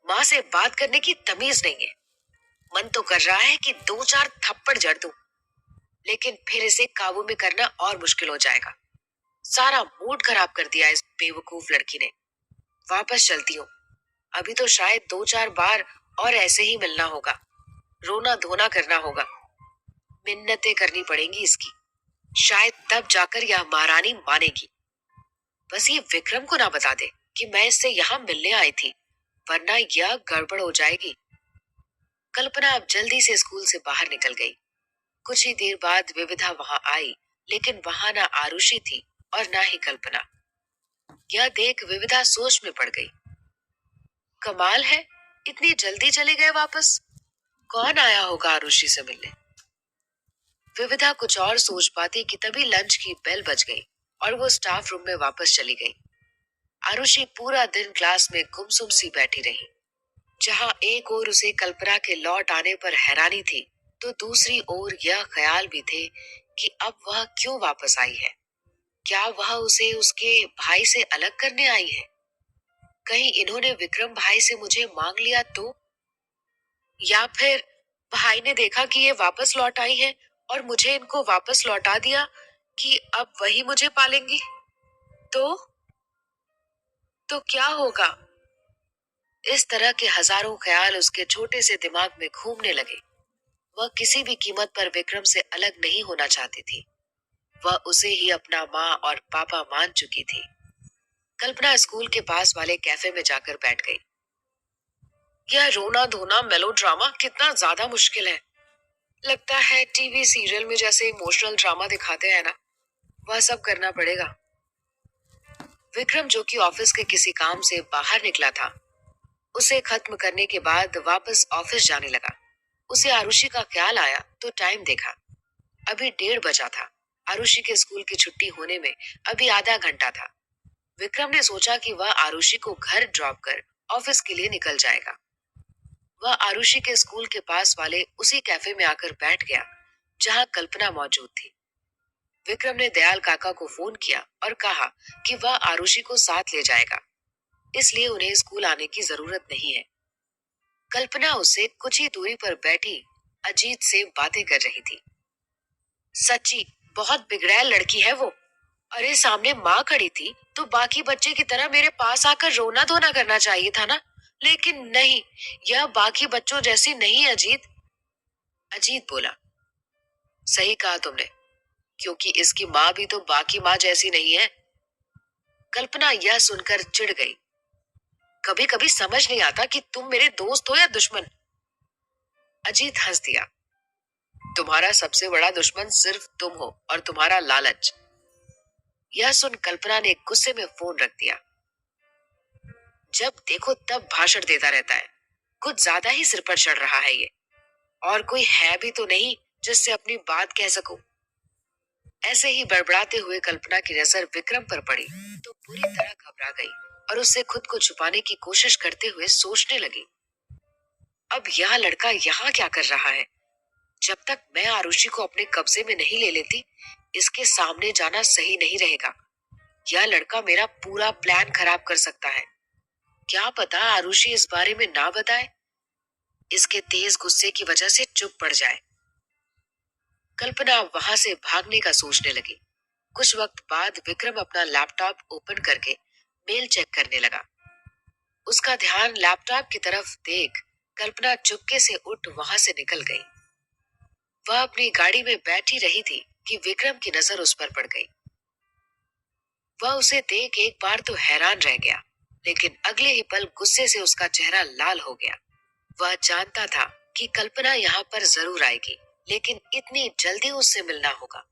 माँ से बात करने की तमीज नहीं है। मन तो कर रहा है कि दो चार थप्पड़ जड़ दूं, लेकिन फिर इसे काबू में करना और मुश्किल हो जाएगा। सारा मूड खराब कर दिया इस बेवकूफ लड़की ने। वापस चलती हूँ। अभी तो शायद दो चार बार और ऐसे ही मिलना होगा, रोना धोना करना होगा, मिन्नतें करनी पड़ेंगी इसकी। शायद तब जाकर यह महारानी मानेगी। बस ये विक्रम को ना बता दे कि मैं इससे यहाँ मिलने आई थी, वरना यह गड़बड़ हो जाएगी। कल्पना अब जल्दी से स्कूल से बाहर निकल गई। कुछ ही देर बाद विविधा वहां आई, लेकिन वहां ना आरुषि थी और ना ही कल्पना। यह देख विविधा सोच में पड़ गई। कमाल है, इतनी जल्दी चले गए वापस। कौन आया होगा आरुषि से मिलने? विविधा कुछ और सोच पाती कि तभी लंच की बेल बज गई और वो स्टाफ रूम में वापस चली गई। आरुषि पूरा दिन क्लास में गुमसुम सी बैठी रही। जहां एक ओर उसे कल्पना के लौट आने पर हैरानी थी, तो दूसरी ओर यह ख्याल भी थे कि अब वह क्यों वापस आई है। क्या वह उसे उसके भाई से अलग करने आई है? कहीं इन्होंने विक्रम भाई से मुझे मांग लिया तो? या फिर भाई ने देखा कि ये वापस लौट आई है और मुझे इनको वापस लौटा दिया कि अब वही मुझे पालेंगी? तो क्या होगा? इस तरह के हजारों ख्याल उसके छोटे से दिमाग में घूमने लगे। वह किसी भी कीमत पर विक्रम से अलग नहीं होना चाहती थी। वह उसे ही अपना माँ और पापा मान चुकी थी। कल्पना स्कूल के पास वाले कैफे में जाकर बैठ गई। यह रोना धोना मेलोड्रामा कितना ज्यादा मुश्किल है। लगता है टीवी सीरियल में जैसे इमोशनल ड्रामा दिखाते हैं ना, वह सब करना पड़ेगा। विक्रम, जो कि ऑफिस के किसी काम से बाहर निकला था, उसे खत्म करने के बाद वापस ऑफिस जाने लगा। उसे आरुषि का ख्याल आया तो टाइम देखा। अभी 1:30 बजा था। आरुषि के स्कूल की छुट्टी होने में अभी आधा घंटा था। विक्रम ने सोचा कि वह आरुषि को घर ड्रॉप कर ऑफिस के लिए निकल जाएगा। वह आरुषि के स्कूल के पास वाले उसी कैफे में आकर बैठ गया जहां कल्पना मौजूद थी। विक्रम ने दयाल काका को फोन किया और कहा कि वह आरुषि को साथ ले जाएगा, इसलिए उन्हें स्कूल आने की जरूरत नहीं है। कल्पना उससे कुछ ही दूरी पर बैठी अजीत से बातें कर रही थी। सच्ची बहुत बिगड़ैल लड़की है वो। अरे सामने माँ खड़ी थी तो बाकी बच्चे की तरह मेरे पास आकर रोना धोना करना चाहिए था ना, लेकिन नहीं, यह बाकी बच्चों जैसी नहीं है अजीत। अजीत बोला, सही कहा तुमने, क्योंकि इसकी माँ भी तो बाकी माँ जैसी नहीं है। कल्पना यह सुनकर चिढ़ गई। कभी कभी समझ नहीं आता कि तुम मेरे दोस्त हो या दुश्मन। अजीत हंस दिया। तुम्हारा सबसे बड़ा दुश्मन सिर्फ तुम हो और तुम्हारा लालच। यह सुन कल्पना ने गुस्से में फोन रख दिया। जब देखो तब भाषण देता रहता है, कुछ ज्यादा ही सिर पर चढ़ रहा है ये। और कोई है भी तो नहीं जिससे अपनी बात कह सकूं। ऐसे ही बड़बड़ाते हुए कल्पना की नजर विक्रम पर पड़ी तो पूरी तरह घबरा गई और उससे खुद को छुपाने की कोशिश करते हुए सोचने लगी, अब यह लड़का यहाँ क्या कर रहा है? जब तक मैं आरुषि को अपने कब्जे में नहीं ले लेती, इसके सामने जाना सही नहीं रहेगा। यह लड़का मेरा पूरा प्लान खराब कर सकता है। क्या पता आरुषि इस बारे में ना बताए, इसके तेज गुस्से की वजह से चुप पड़ जाए। कल्पना वहां से भागने का सोचने लगी। कुछ वक्त बाद विक्रम अपना लैपटॉप ओपन करके मेल चेक करने लगा। उसका ध्यान लैपटॉप की तरफ देख कल्पना चुपके से उठ वहां से निकल गई। वह अपनी गाड़ी में बैठी रही थी कि विक्रम की नजर उस पर पड़ गई। वह उसे देख एक बार तो हैरान रह गया, लेकिन अगले ही पल गुस्से से उसका चेहरा लाल हो गया। वह जानता था कि कल्पना यहाँ पर जरूर आएगी, लेकिन इतनी जल्दी उससे मिलना होगा,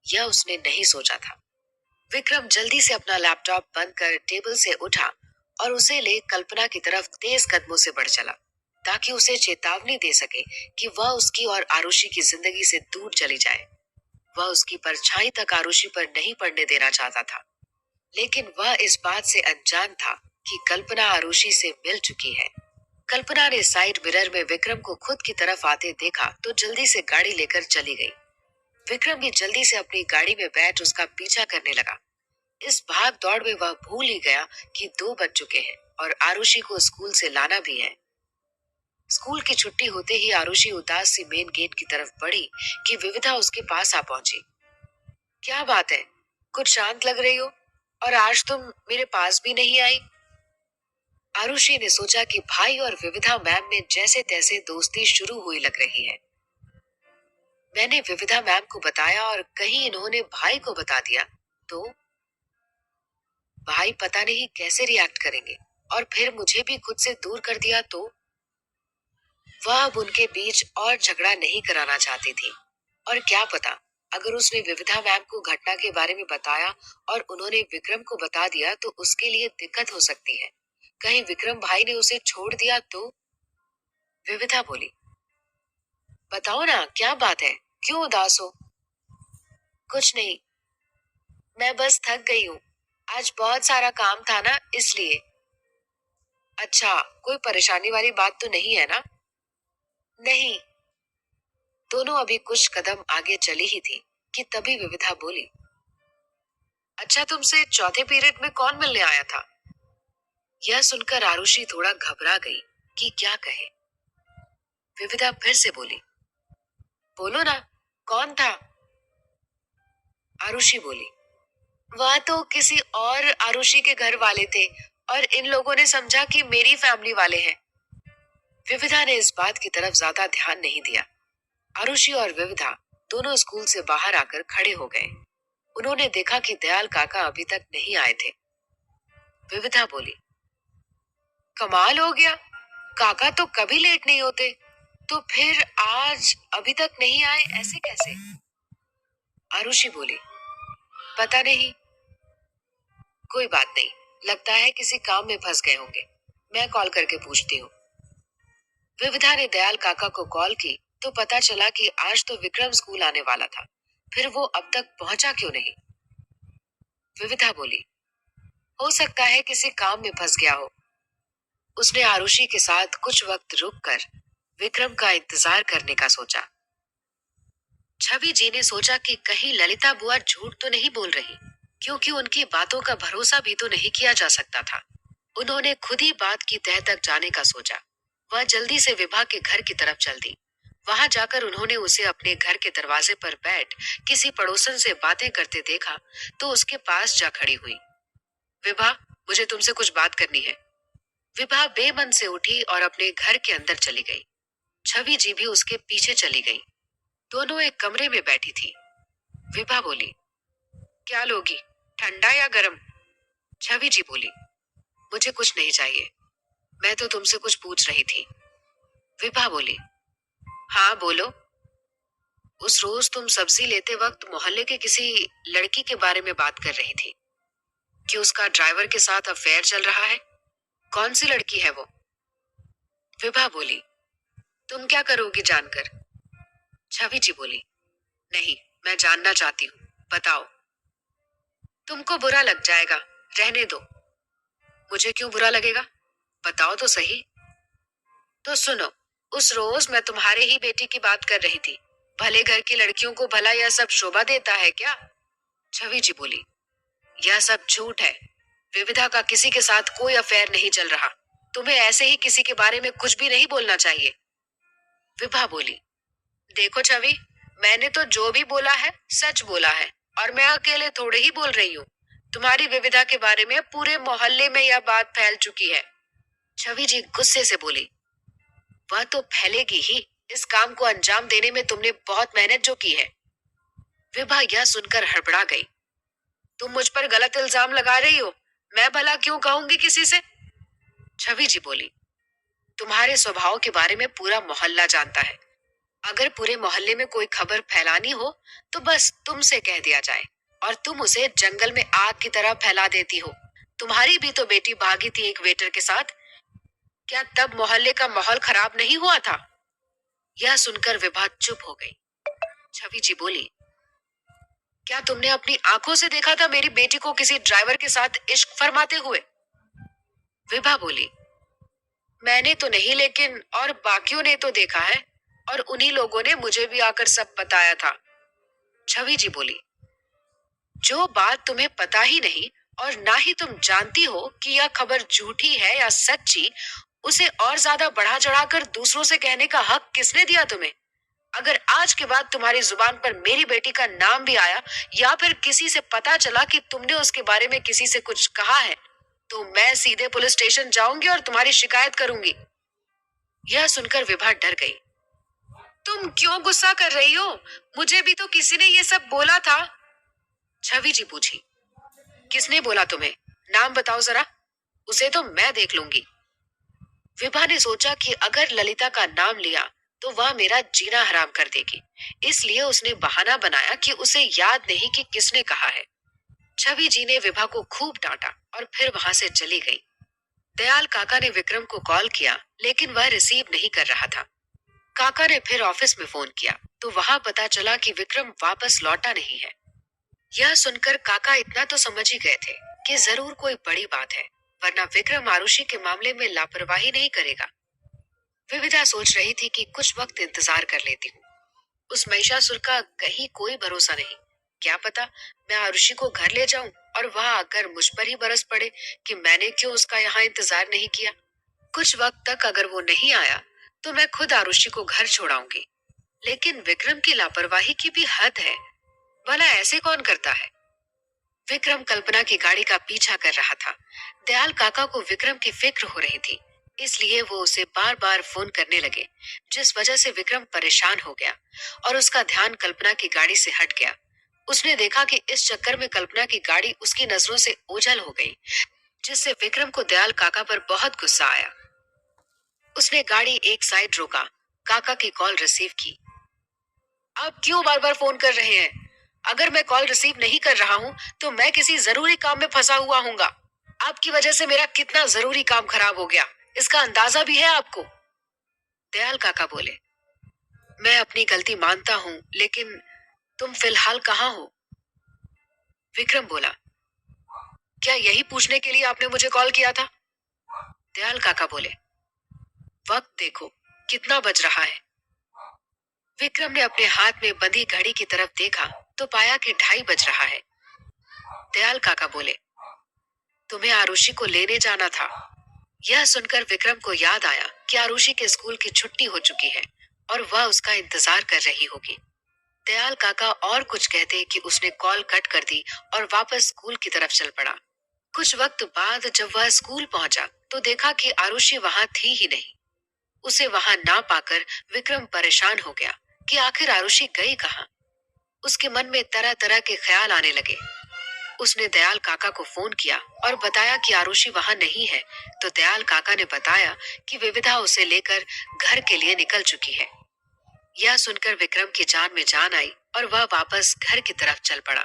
यह उसने नहीं सोचा था। विक्रम जल्दी से अपना लैपटॉप बंद कर टेबल से उठा और उसे ले कल्पना की तरफ तेज कदमों से बढ़ चला, ताकि उसे चेतावनी दे सके कि वह उसकी और आरुषि की जिंदगी से दूर चली जाए। वह उसकी परछाई तक आरुषि पर नहीं पड़ने देना चाहता था, लेकिन वह इस बात से अनजान था कि कल्पना आरुषि से मिल चुकी है। कल्पना ने साइड मिरर में विक्रम को खुद की तरफ आते देखा तो जल्दी से गाड़ी लेकर चली गई। विक्रम भी जल्दी से अपनी गाड़ी में बैठ उसका पीछा करने लगा। इस भाग दौड़ में वह भूल ही गया कि 2 बज चुके हैं और आरुषि को स्कूल से लाना भी है। स्कूल की छुट्टी होते ही आरुषि उदास सी मेन गेट की तरफ बढ़ी कि विविधा उसके पास आ पहुंची। क्या बात है, कुछ शांत लग रही हो, और आज तुम मेरे पास भी नहीं आई? आरुषि ने सोचा कि भाई और विविधा मैम में जैसे तैसे दोस्ती शुरू हुई लग रही है। मैंने विविधा मैम को बताया और कहीं इन्होंने भाई को बता दिया तो भाई पता नहीं कैसे रिएक्ट करेंगे, और फिर मुझे भी खुद से दूर कर दिया तो? वह अब उनके बीच और झगड़ा नहीं कराना चाहती थी। और क्या पता, अगर उसने विविधा मैम को घटना के बारे में बताया और उन्होंने विक्रम को बता दिया तो उसके लिए दिक्कत हो सकती है। कहीं विक्रम भाई ने उसे छोड़ दिया तो? विविधा बोली, बताओ ना क्या बात है, क्यों उदास हो? कुछ नहीं, मैं बस थक गई हूँ। आज बहुत सारा काम था ना, इसलिए। अच्छा, कोई परेशानी वाली बात तो नहीं है ना? नहीं। दोनों अभी कुछ कदम आगे चली ही थी कि तभी विविधा बोली, अच्छा, तुमसे चौथे पीरियड में कौन मिलने आया था? यह सुनकर आरुषि थोड़ा घबरा गई कि क्या कहे। विविधा फिर से बोली, बोलो ना, कौन था? आरुषि बोली, वह तो किसी और आरुषि के घर वाले थे और इन लोगों ने समझा कि मेरी फैमिली वाले हैं। विविधा ने इस बात की तरफ ज्यादा ध्यान नहीं दिया। आरुषि और विविधा दोनों स्कूल से बाहर आकर खड़े हो गए। उन्होंने देखा कि दयाल काका अभी तक नहीं आए थे। विविधा बोली, कमाल हो गया, काका तो कभी लेट नहीं होते, तो फिर आज अभी तक नहीं आए, ऐसे कैसे? आरुषि बोली, पता नहीं, कोई बात नहीं, लगता है किसी काम में फंस गए होंगे, मैं कॉल करके पूछती हूँ। विविधा ने दयाल काका को कॉल की तो पता चला कि आज तो विक्रम स्कूल आने वाला था, फिर वो अब तक पहुंचा क्यों नहीं? विविधा बोली, हो सकता है किसी काम में फंस गया हो। उसने आरुषि के साथ कुछ वक्त रुककर विक्रम का इंतजार करने का सोचा। छवि जी ने सोचा कि कहीं ललिता बुआ झूठ तो नहीं बोल रही, क्योंकि उनकी बातों का भरोसा भी तो नहीं किया जा सकता था। उन्होंने खुद ही बात की तह तक जाने का सोचा। वह जल्दी से विभा के घर की तरफ चल दी। वहां जाकर उन्होंने उसे अपने घर के दरवाजे पर बैठ किसी पड़ोसन से बातें करते देखा तो उसके पास जा खड़ी हुई। विभा, मुझे तुमसे कुछ बात करनी है। विभा बेमन से उठी और अपने घर के अंदर चली गई। छवि जी भी उसके पीछे चली गई। दोनों एक कमरे में बैठी थी। विभा बोली, क्या लोगी, ठंडा या गरम? छवि जी बोली, मुझे कुछ नहीं चाहिए, मैं तो तुमसे कुछ पूछ रही थी। विभा बोली, हाँ बोलो। उस रोज तुम सब्जी लेते वक्त मोहल्ले के किसी लड़की के बारे में बात कर रही थी कि उसका ड्राइवर के साथ अफेयर चल रहा है। कौन सी लड़की है वो? विभा बोली, तुम क्या करोगी जानकर? छवि जी बोली, नहीं, मैं जानना चाहती हूँ, बताओ। तुमको बुरा लग जाएगा, रहने दो। मुझे क्यों बुरा लगेगा, बताओ तो सही। तो सुनो, उस रोज मैं तुम्हारे ही बेटी की बात कर रही थी। भले घर की लड़कियों को भला यह सब शोभा देता है क्या? छवि जी बोली, यह सब झूठ है। विविधा का किसी के साथ कोई अफेयर नहीं चल रहा। तुम्हें ऐसे ही किसी के बारे में कुछ भी नहीं बोलना चाहिए। विभा बोली, देखो छवि, मैंने तो जो भी बोला है सच बोला है, और मैं अकेले थोड़े ही बोल रही हूँ। तुम्हारी विविधा के बारे में पूरे मोहल्ले में यह बात फैल चुकी है। छवि जी गुस्से से बोली, वह तो फैलेगी ही, इस काम को अंजाम देने में तुमने बहुत मेहनत जो की है। विभा यह सुनकर हड़बड़ा गई, तुम मुझ पर गलत इल्जाम लगा रही हो, मैं भला क्यों कहूंगी किसी से? छवि जी बोली, तुम्हारे स्वभाव के बारे में पूरा मोहल्ला जानता है। अगर पूरे मोहल्ले में कोई खबर फैलानी हो तो बस तुमसे कह दिया जाए, और तुम उसे जंगल में आग की तरह फैला देती हो। तुम्हारी भी तो बेटी भागी थी एक वेटर के साथ, क्या तब मोहल्ले का माहौल खराब नहीं हुआ था? यह सुनकर विभा चुप हो गई। छवि जी बोली, क्या तुमने अपनी आंखों से देखा था मेरी बेटी को किसी ड्राइवर के साथ इश्क फरमाते हुए? विभा बोली, मैंने तो नहीं, लेकिन और बाकियों ने तो देखा है, और उन्हीं लोगों ने मुझे भी आकर सब बताया था। छवि जी बोली, जो बात तुम्हें पता ही नहीं और ना ही तुम जानती हो कि यह खबर झूठी है या सच्ची, उसे और ज्यादा बढ़ा चढ़ाकर दूसरों से कहने का हक किसने दिया तुम्हें? अगर आज के बाद तुम्हारी जुबान पर मेरी बेटी का नाम भी आया या फिर किसी से पता चला कि तुमने उसके बारे में किसी से कुछ कहा है, तो मैं सीधे पुलिस स्टेशन जाऊंगी और तुम्हारी शिकायत करूंगी। यह सुनकर विभा डर गई। तुम क्यों गुस्सा कर रही हो? मुझे भी तो किसी ने ये सब बोला था। छवि जी पूछी, किसने बोला तुम्हें? नाम बताओ जरा, उसे तो मैं देख लूंगी। विभा ने सोचा कि अगर ललिता का नाम लिया तो वह मेरा जीना हराम कर देगी, इसलिए उसने बहाना बनाया कि उसे याद नहीं कि किसने कहा है। छवि जी ने विभा को खूब डांटा और फिर वहां से चली गई। दयाल काका ने विक्रम को कॉल किया, लेकिन वह रिसीव नहीं कर रहा था। काका ने फिर ऑफिस में फोन किया तो वहां पता चला कि विक्रम वापस लौटा नहीं है। यह सुनकर काका इतना तो समझ ही गए थे कि जरूर कोई बड़ी बात है, वरना विक्रम आरुषि के मामले में लापरवाही नहीं करेगा। विविधा सोच रही थी कि कुछ वक्त इंतजार कर लेती हूँ। उस महिषासुर का कहीं कोई भरोसा नहीं। क्या पता मैं आरुषि को घर ले जाऊं और वह आकर मुझ पर ही बरस पड़े कि मैंने क्यों उसका यहाँ इंतजार नहीं किया। कुछ वक्त तक अगर वो नहीं आया तो मैं खुद आरुषि को घर छोड़ाऊंगी। लेकिन विक्रम की लापरवाही की भी हद है। भला ऐसे कौन करता है। विक्रम कल्पना की गाड़ी का पीछा कर रहा था। दयाल काका को विक्रम की फिक्र हो रही थी, इसलिए वो उसे बार बार फोन करने लगे, जिस वजह से विक्रम परेशान हो गया और उसका ध्यान कल्पना की गाड़ी से हट गया। उसने देखा कि इस चक्कर में कल्पना की गाड़ी उसकी नजरों से ओझल हो गई, जिससे विक्रम को दयाल काका पर बहुत गुस्सा आया। उसने गाड़ी एक साइड रोका, काका की कॉल रिसीव की। आप क्यों बार बार फोन कर रहे हैं? अगर मैं कॉल रिसीव नहीं कर रहा हूँ तो मैं किसी जरूरी काम में फंसा हुआ हूँगा। आपकी वजह से मेरा कितना जरूरी काम खराब हो गया, इसका अंदाजा भी है आपको? दयाल काका बोले। मैं अपनी गलती मानता हूँ, लेकिन तुम फिलहाल कहाँ हो? विक्रम बोला। क्या यही पूछने के लिए आपने मुझे कॉल किया था? दयाल काका बोले। वक्त देखो, कितना बज रहा है? विक्रम ने अपने हाथ में बंधी घड़ी की तरफ देखा तो पाया कि 2:30 बज रहा है। दयाल काका बोले, तुम्हें आरुषि को लेने जाना था। यह सुनकर विक्रम को याद आया कि आरुषि के स्कूल की छुट्टी हो चुकी है और वह उसका इंतजार कर रही होगी। दयाल काका और कुछ कहते कि उसने कॉल कट कर दी और वापस स्कूल की तरफ चल पड़ा। कुछ वक्त बाद जब वह स्कूल पहुंचा तो देखा कि आरुषि वहां थी ही नहीं। उसे वहां ना पाकर विक्रम परेशान हो गया कि आखिर आरुषि गई कहाँ। उसके मन में तरह तरह के ख्याल आने लगे। उसने दयाल काका को फोन किया और बताया कि आरुषि वहां नहीं है, तो दयाल काका ने बताया कि विविधा उसे लेकर घर के लिए निकल चुकी है। यह सुनकर विक्रम की जान में जान आई और वह वापस घर की तरफ चल पड़ा।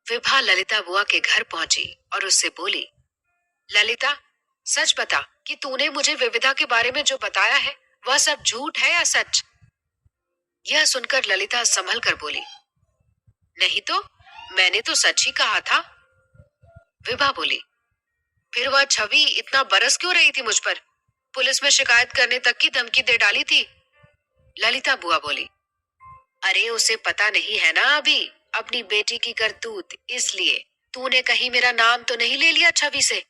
विभा ललिता बुआ के घर पहुंची और उससे बोली, ललिता, सच बता कि तूने मुझे विविधा के बारे में जो बताया है वह सब झूठ है या सच? यह सुनकर ललिता संभल कर बोली, नहीं तो मैंने तो सच ही कहा था। विभा बोली, फिर वह छवि इतना बरस क्यों रही थी मुझ पर? पुलिस में शिकायत करने तक की धमकी दे डाली थी। ललिता बुआ बोली, अरे उसे पता नहीं है ना अभी अपनी बेटी की करतूत, इसलिए तूने कहीं मेरा नाम तो नहीं ले लिया छवि से?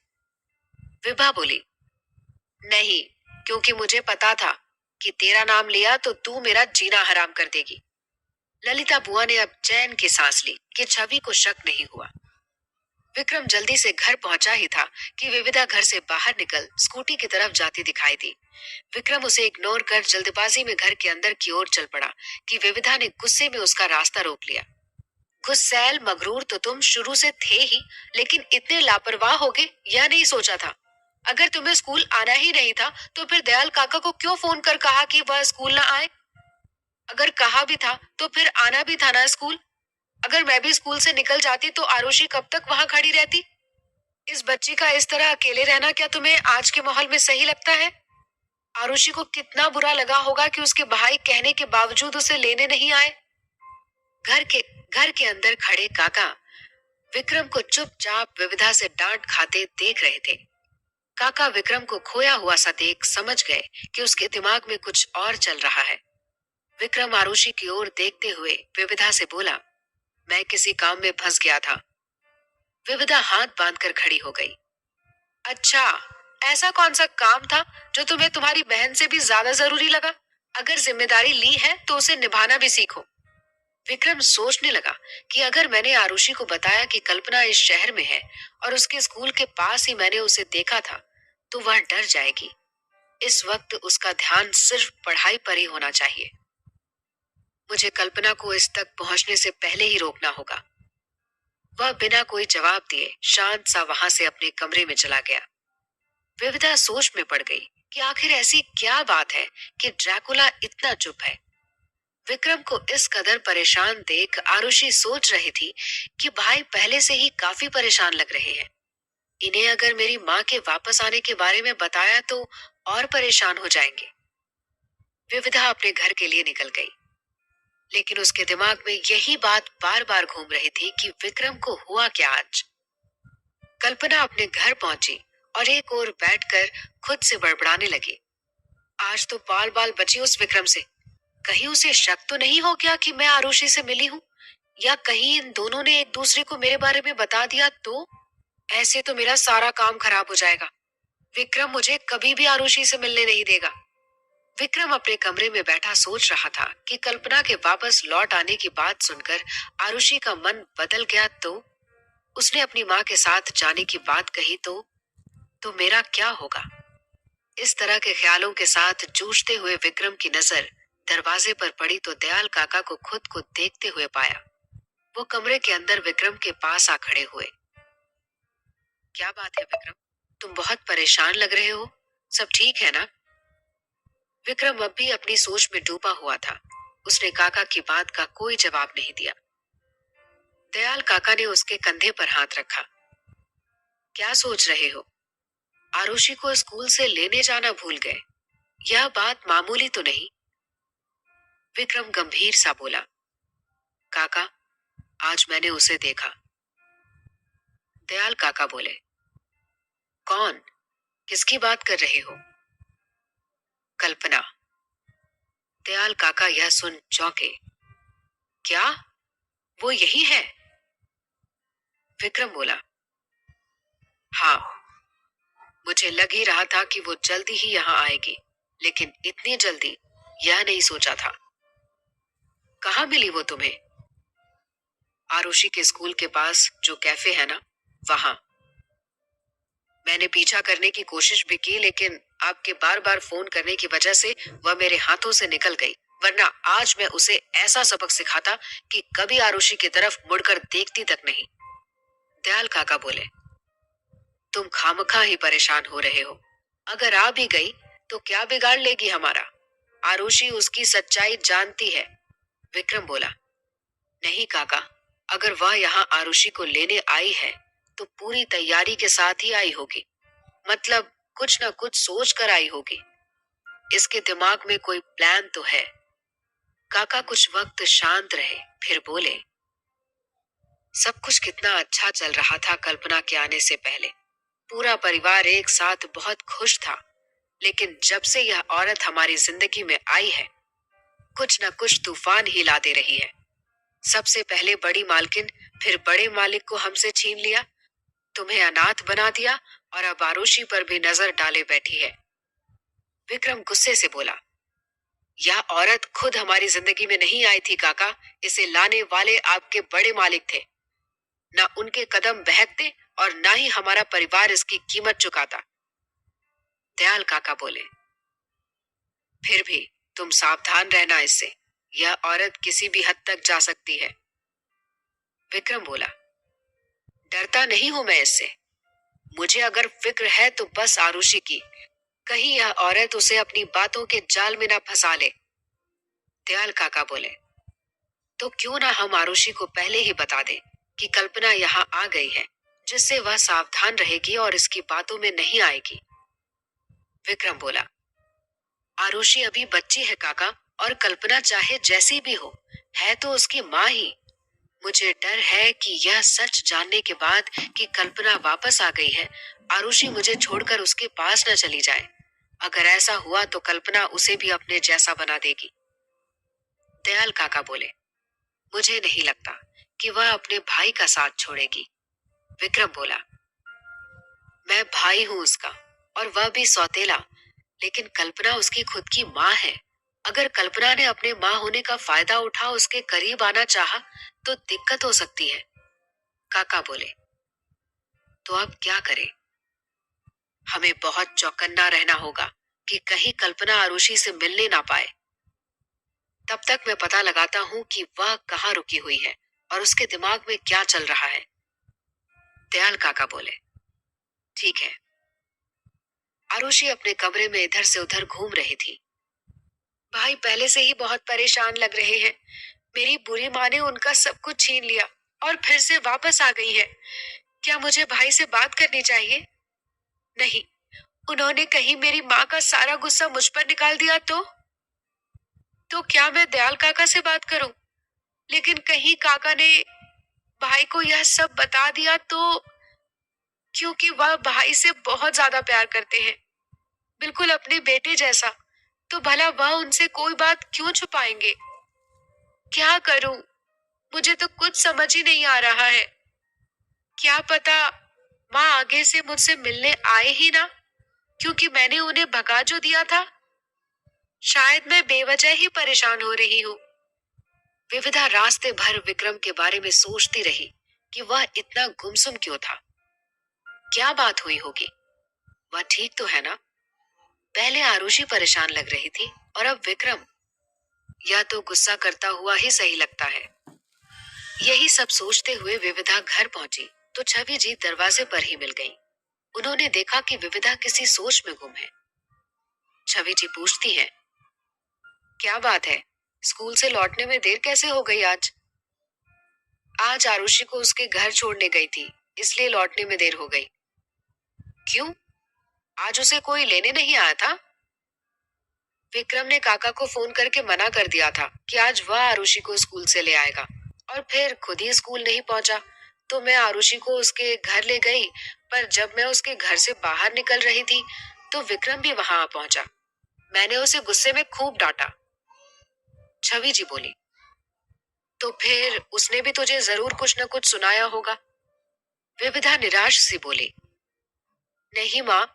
विभा बोली, नहीं, क्योंकि मुझे पता था कि तेरा नाम लिया तो तू मेरा जीना हराम कर देगी। ललिता बुआ ने अब चैन की सांस ली कि छवि को शक नहीं हुआ। विक्रम जल्दी से घर पहुंचा ही था कि विविधा घर से बाहर निकल स्कूटी की तरफ जाती दिखाई दी। विक्रम उसे इग्नोर कर जल्दबाजी में घर के अंदर की ओर चल पड़ा कि विविधा ने गुस्से में उसका रास्ता रोक लिया। गुस्सैल मगरूर तो तुम शुरू से थे ही, लेकिन इतने लापरवाह होगे यह नहीं सोचा था। अगर तुम्हें स्कूल आना ही नहीं था तो फिर दयाल काका को क्यों फोन कर कहा कि वह स्कूल ना आए? अगर कहा भी था तो फिर आना भी था ना स्कूल। अगर मैं भी स्कूल से निकल जाती तो आरुषि कब तक वहां खड़ी रहती? इस बच्ची का इस तरह अकेले रहना क्या तुम्हें आज के माहौल में सही लगता है? आरुषि को कितना बुरा लगा होगा कि उसके भाई कहने के बावजूद उसे लेने नहीं आए। घर के घर के अंदर खड़े काका विक्रम को चुपचाप विविधा से डांट खाते देख रहे थे। काका विक्रम को खोया हुआ सा देख समझ गए कि उसके दिमाग में कुछ और चल रहा है। विक्रम आरुषि की ओर देखते हुए विविधा से बोला, मैं किसी काम में फंस गया था। विविधा हाथ बांधकर खड़ी हो गई। अच्छा, ऐसा कौन सा काम था जो तुम्हें तुम्हारी बहन से भी ज्यादा जरूरी लगा? अगर जिम्मेदारी ली है तो उसे निभाना भी सीखो। विक्रम सोचने लगा कि अगर मैंने आरुषि को बताया कि कल्पना इस शहर में है और उसके स्कूल के पास ही मैंने उसे देखा था, तो वह डर जाएगी। इस वक्त उसका ध्यान सिर्फ पढ़ाई पर ही होना चाहिए। मुझे कल्पना को इस तक पहुंचने से पहले ही रोकना होगा। वह बिना कोई जवाब दिए शांत सा वहां से अपने कमरे में चला गया। विविधा सोच में पड़ गई कि आखिर ऐसी क्या बात है कि ड्रैकुला इतना चुप है। विक्रम को इस कदर परेशान देख आरुषि सोच रही थी कि भाई पहले से ही काफी परेशान लग रहे हैं। इन्हें अगर मेरी माँ के वापस आने के बारे में बताया तो और परेशान हो जाएंगे। विविधा अपने घर के लिए निकल गई। लेकिन उसके दिमाग में यही बात बार बार घूम रही थी कि विक्रम को हुआ क्या आज। कल्पना अपने घर पहुंची और एक ओर बैठकर खुद से बड़बड़ाने लगी। आज तो बाल बाल बची उस विक्रम से। कहीं उसे शक तो नहीं हो गया कि मैं आरुषि से मिली हूँ, या कहीं इन दोनों ने एक दूसरे को मेरे बारे में बता दिया तो। ऐसे तो मेरा सारा काम खराब हो जाएगा। विक्रम मुझे कभी भी आरुषि से मिलने नहीं देगा। विक्रम अपने कमरे में बैठा सोच रहा था कि कल्पना के वापस लौट आने की बात सुनकर आरुषि का मन बदल गया तो, उसने अपनी माँ के साथ जाने की बात कही तो मेरा क्या होगा। इस तरह के ख्यालों के साथ जूझते हुए विक्रम की नजर दरवाजे पर पड़ी तो दयाल काका को खुद को देखते हुए पाया। वो कमरे के अंदर विक्रम के पास आ खड़े हुए। क्या बात है विक्रम, तुम बहुत परेशान लग रहे हो। सब ठीक है ना? विक्रम अब भी अपनी सोच में डूबा हुआ था। उसने काका की बात का कोई जवाब नहीं दिया। दयाल काका ने उसके कंधे पर हाथ रखा। क्या सोच रहे हो? आरुषि को स्कूल से लेने जाना भूल गए? यह बात मामूली तो नहीं? विक्रम गंभीर सा बोला। काका, आज मैंने उसे देखा। दयाल काका बोले। कौन? किसकी बात कर रहे हो? कल्पना। दयाल काका यह सुन चौंके। क्या वो यही है? विक्रम बोला। हाँ, मुझे लग ही रहा था कि वो जल्दी ही यहाँ आएगी, लेकिन इतनी जल्दी यह नहीं सोचा था। कहाँ मिली वो तुम्हें? आरुषि के स्कूल के पास जो कैफे है ना, वहां। मैंने पीछा करने की कोशिश भी की, लेकिन आपके बार बार फोन करने की वजह से वह मेरे हाथों से निकल गई। वरना आज मैं उसे ऐसा सबक सिखाता कि कभी आरुषि की तरफ मुड़कर देखती तक नहीं। दयाल काका बोले। तुम खामखा ही परेशान हो रहे हो। अगर आ भी गई तो क्या बिगाड़ लेगी हमारा? आरुषि उसकी सच्चाई जानती है। विक्रम बोला। नहीं काका, अगर वह यहाँ आरुषि को लेने आई है तो पूरी तैयारी के साथ ही आई होगी। मतलब कुछ न कुछ सोच कर आई होगी। इसके दिमाग में कोई प्लान तो है। काका कुछ वक्त शांत रहे, फिर बोले। सब कुछ कितना अच्छा चल रहा था कल्पना के आने से पहले। पूरा परिवार एक साथ बहुत खुश था। लेकिन जब से यह औरत हमारी जिंदगी में आई है, कुछ न कुछ तूफान ही ला दे रही है। सबसे पहले बड़ी मालकिन, फिर बड़े मालिक को हमसे छीन लिया, तुम्हें अनाथ बना दिया और अब आरुषि पर भी नजर डाले बैठी है। विक्रम गुस्से से बोला। यह औरत खुद हमारी जिंदगी में नहीं आई थी काका। इसे लाने वाले आपके बड़े मालिक थे। ना उनके कदम बहकते और ना ही हमारा परिवार इसकी कीमत चुकाता। दयाल काका बोले। फिर भी तुम सावधान रहना इससे। यह औरत किसी भी हद तक जा सकती है। विक्रम बोला। डरता नहीं हूं मैं इससे। मुझे अगर फिक्र है तो बस आरुषि की। कहीं यह औरत उसे अपनी बातों के जाल में ना फंसा ले। दयाल काका बोले। तो क्यों ना हम आरुषि को पहले ही बता दें कि कल्पना यहाँ आ गई है, जिससे वह सावधान रहेगी और इसकी बातों में नहीं आएगी। विक्रम बोला। आरुषि अभी बच्ची है काका, और कल्पना चाहे जैसी भी हो, है तो उसकी माँ ही। मुझे डर है कि यह सच जानने के बाद कि कल्पना वापस आ गई है, आरुषि मुझे छोड़कर उसके पास न चली जाए। अगर ऐसा हुआ तो कल्पना उसे भी अपने जैसा बना देगी। दयाल काका बोले। मुझे नहीं लगता कि वह अपने भाई का साथ छोड़ेगी। विक्रम बोला। मैं भाई हूं उसका, और वह भी सौतेला। लेकिन कल्पना उसकी खुद की माँ है। अगर कल्पना ने अपने माँ होने का फायदा उठा उसके करीब आना चाहा तो दिक्कत हो सकती है। काका बोले। तो अब क्या करें? हमें बहुत चौकन्ना रहना होगा कि कहीं कल्पना आरुषि से मिलने ना पाए। तब तक मैं पता लगाता हूँ कि वह कहाँ रुकी हुई है और उसके दिमाग में क्या चल रहा है। दयाल काका बोले। ठीक है। आरुषि अपने कमरे में इधर से उधर घूम रही थी। भाई पहले से ही बहुत परेशान लग रहे हैं। मेरी बुरी माँ ने उनका सब कुछ छीन लिया और फिर से वापस आ गई है। क्या मुझे भाई से बात करनी चाहिए? नहीं, उन्होंने कहीं मेरी माँ का सारा गुस्सा मुझ पर निकाल दिया तो? तो क्या मैं दयाल काका से बात करूं? लेकिन कहीं काका ने भाई को यह सब बता दिया तो? क्योंकि वह भाई से बहुत ज्यादा प्यार करते हैं, बिल्कुल अपने बेटे जैसा। तो भला वह उनसे कोई बात क्यों छुपाएंगे? क्या करूं? मुझे तो कुछ समझ ही नहीं आ रहा है। क्या पता माँ आगे से मुझसे मिलने आए ही ना, क्योंकि मैंने उन्हें भगा जो दिया था। शायद मैं बेवजह ही परेशान हो रही हूँ। विविधा रास्ते भर विक्रम के बारे में सोचती रही कि वह इतना गुमसुम क्यों था। क्या बात हुई होगी? वह ठीक तो है ना? पहले आरुषि परेशान लग रही थी और अब विक्रम। यह तो गुस्सा करता हुआ ही सही लगता है। यही सब सोचते हुए विविधा घर पहुंची तो छवि जी दरवाजे पर ही मिल गई। उन्होंने देखा कि विविधा किसी सोच में गुम है। छवि जी पूछती है, क्या बात है? स्कूल से लौटने में देर कैसे हो गई आज? आज आरुषि को उसके घर छोड़ने गई थी, इसलिए लौटने में देर हो गई। क्यों? आज उसे कोई लेने नहीं आया था? विक्रम ने काका को फोन करके मना कर दिया था कि आज वह आरुषि को स्कूल से ले आएगा, और फिर खुद ही स्कूल नहीं पहुंचा। तो मैं आरुषि को उसके घर ले गई, पर जब मैं उसके घर से बाहर निकल रही थी तो विक्रम भी वहां आ पहुंचा। मैंने उसे गुस्से में खूब डांटा। छवि जी बोली, तो फिर उसने भी तुझे जरूर कुछ न कुछ सुनाया होगा। विविधा निराश सी बोली, नहीं माँ,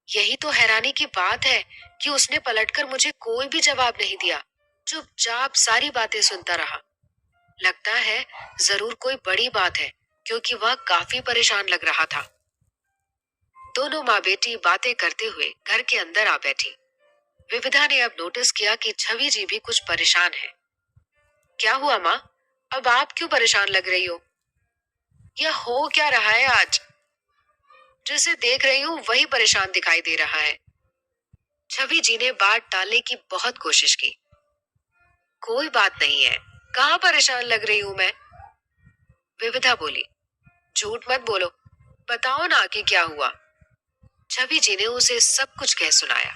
यही तो हैरानी की बात है कि उसने पलटकर मुझे कोई भी जवाब नहीं दिया। चुपचाप सारी बातें सुनता रहा। लगता है जरूर कोई बड़ी बात है, क्योंकि वह काफी परेशान लग रहा था। दोनों माँ बेटी बातें करते हुए घर के अंदर आ बैठी। विविधा ने अब नोटिस किया कि छवि जी भी कुछ परेशान है। क्या हुआ माँ? अब आप क्यों परेशान लग रही हो? यह हो क्या रहा है आज? जिसे देख रही हूँ वही परेशान दिखाई दे रहा है। छवि जी ने बात टालने की बहुत कोशिश की। कोई बात नहीं है, कहाँ परेशान लग रही हूँ मैं? विविधा बोली, झूठ मत बोलो, बताओ ना कि क्या हुआ। छवि जी ने उसे सब कुछ कह सुनाया।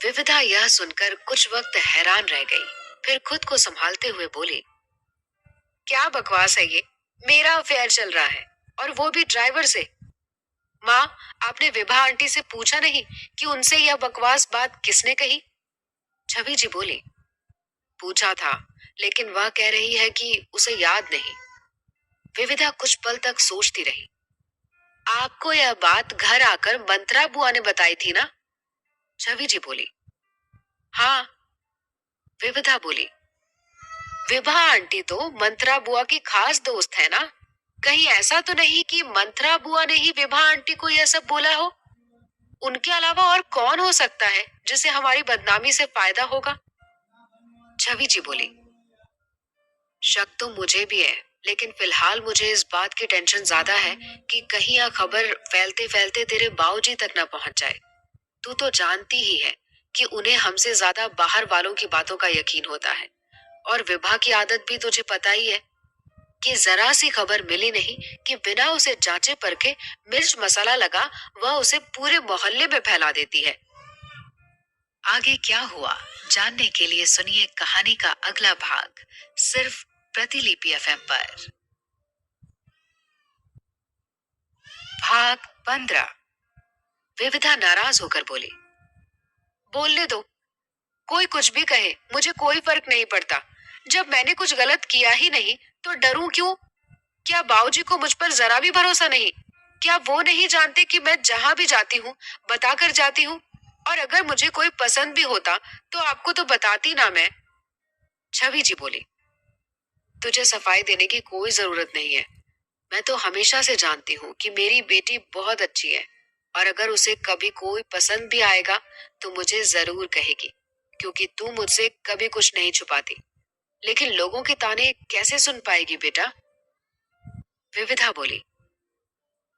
विविधा यह सुनकर कुछ वक्त हैरान रह गई, फिर खुद को संभालते हुए बोली, क्या बकवास है ये? मेरा अफेयर चल रहा है, और वो भी ड्राइवर से। माँ, आपने विभा आंटी से पूछा नहीं कि उनसे यह बकवास बात किसने कही? छवि जी बोली, पूछा था, लेकिन वह कह रही है कि उसे याद नहीं। विविधा कुछ पल तक सोचती रही। आपको यह बात घर आकर मंत्रा बुआ ने बताई थी ना? छवि जी बोली, हाँ। विविधा बोली, विभा आंटी तो मंत्रा बुआ की खास दोस्त है ना? कहीं ऐसा तो नहीं कि मंत्रा बुआ ने ही विभा आंटी को यह सब बोला हो? उनके अलावा और कौन हो सकता है जिसे हमारी बदनामी से फायदा होगा? छवि जी बोली, शक तो मुझे भी है, लेकिन फिलहाल मुझे इस बात की टेंशन ज्यादा है कि कहीं यह खबर फैलते फैलते तेरे बाबूजी तक न पहुंच जाए। तू तो जानती ही है कि उन्हें हमसे ज्यादा बाहर वालों की बातों का यकीन होता है, और विभा की आदत भी तुझे पता ही है कि जरा सी खबर मिली नहीं कि बिना उसे जांचे परखे मिर्च मसाला लगा वह उसे पूरे मोहल्ले में फैला देती है। आगे क्या हुआ जानने के लिए सुनिए कहानी का अगला भाग, सिर्फ प्रतिलिपि एफएम पर। भाग 15। विविधा नाराज होकर बोली, बोलने दो, कोई कुछ भी कहे, मुझे कोई फर्क नहीं पड़ता। जब मैंने कुछ गलत किया ही नहीं तो डरूं क्यों? क्या बाबूजी को मुझ पर जरा भी भरोसा नहीं? क्या वो नहीं जानते कि मैं जहां भी जाती हूँ बताकर जाती हूँ? और अगर मुझे कोई पसंद भी होता तो आपको तो बताती ना मैं। छवि जी बोली, तुझे सफाई देने की कोई जरूरत नहीं है। मैं तो हमेशा से जानती हूँ कि मेरी बेटी बहुत अच्छी है, और अगर उसे कभी कोई पसंद भी आएगा तो मुझे जरूर कहेगी, क्योंकि तू मुझसे कभी कुछ नहीं छुपाती। लेकिन लोगों के ताने कैसे सुन पाएगी बेटा? विविधा बोली,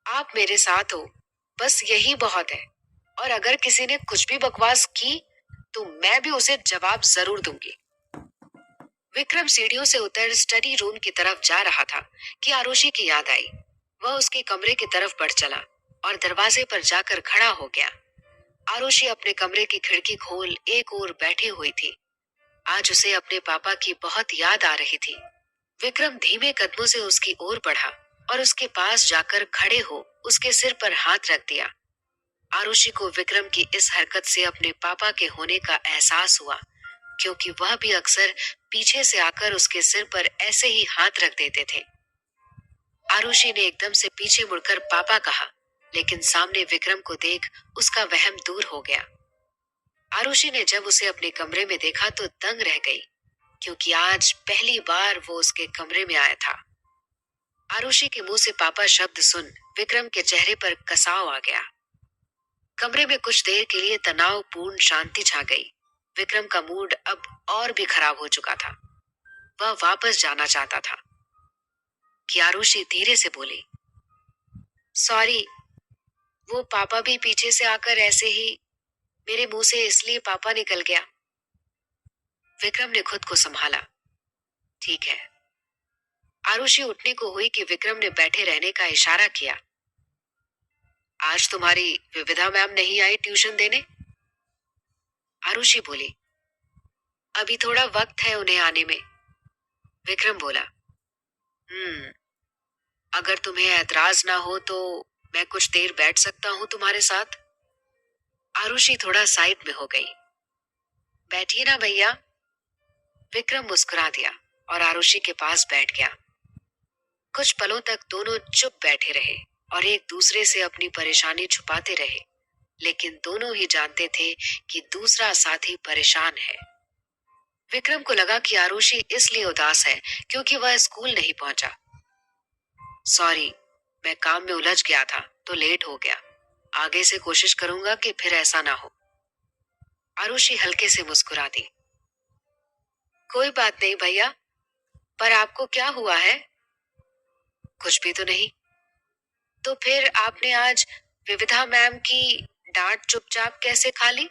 आप मेरे साथ हो, बस यही बहुत है। और अगर किसी ने कुछ भी बकवास की तो मैं भी उसे जवाब जरूर दूंगी। विक्रम सीढ़ियों से उतर स्टडी रूम की तरफ जा रहा था कि आरुषि की याद आई। वह उसके कमरे की तरफ बढ़ चला और दरवाजे पर जाकर खड़ा हो गया। आरुषि अपने कमरे की खिड़की खोल एक ओर बैठी हुई थी। आज उसे अपने पापा की बहुत याद आ रही थी। विक्रम धीमे कदमों से उसकी ओर बढ़ा और उसके पास जाकर खड़े हो उसके सिर पर हाथ रख दिया। आरुषि को विक्रम की इस हरकत से अपने पापा के होने का एहसास हुआ, क्योंकि वह भी अक्सर पीछे से आकर उसके सिर पर ऐसे ही हाथ रख देते थे। आरुषि ने एकदम से पीछे मुड़कर पापा कहा, लेकिन सामने विक्रम को देख उसका वहम दूर हो गया। आरुषि ने जब उसे अपने कमरे में देखा तो दंग रह गई, क्योंकि आज पहली बार वो उसके कमरे में आया था। आरुषि के मुंह से पापा शब्द सुन विक्रम के चेहरे पर कसाव आ गया। कमरे में कुछ देर के लिए तनावपूर्ण शांति छा गई। विक्रम का मूड अब और भी खराब हो चुका था। वह वापस जाना चाहता था कि आरुषि धीरे से बोली, सॉरी, वो पापा भी पीछे से आकर ऐसे ही मेरे मुंह से इसलिए पापा निकल गया। विक्रम ने खुद को संभाला। ठीक है। आरुषि उठने को हुई कि विक्रम ने बैठे रहने का इशारा किया। आज तुम्हारी विविधा मैम नहीं आई ट्यूशन देने? आरुषि बोली, अभी थोड़ा वक्त है उन्हें आने में। विक्रम बोला, अगर तुम्हें ऐतराज ना हो तो मैं कुछ देर बैठ सकता हूं तुम्हारे साथ। आरुषि थोड़ा साइड में हो गई। बैठिए ना भैया। विक्रम मुस्कुरा दिया और आरुषि के पास बैठ गया। कुछ पलों तक दोनों चुप बैठे रहे और एक दूसरे से अपनी परेशानी छुपाते रहे, लेकिन दोनों ही जानते थे कि दूसरा साथी परेशान है। विक्रम को लगा कि आरुषि इसलिए उदास है क्योंकि वह स्कूल नहीं पहुंचा। सॉरी, मैं काम में उलझ गया था तो लेट हो गया। आगे से कोशिश करूंगा कि फिर ऐसा ना हो। आरुषि हल्के से मुस्कुरा दी। कोई बात नहीं भैया, पर आपको क्या हुआ है? कुछ भी तो नहीं। तो फिर आपने आज विविधा मैम की डांट चुपचाप कैसे खा ली?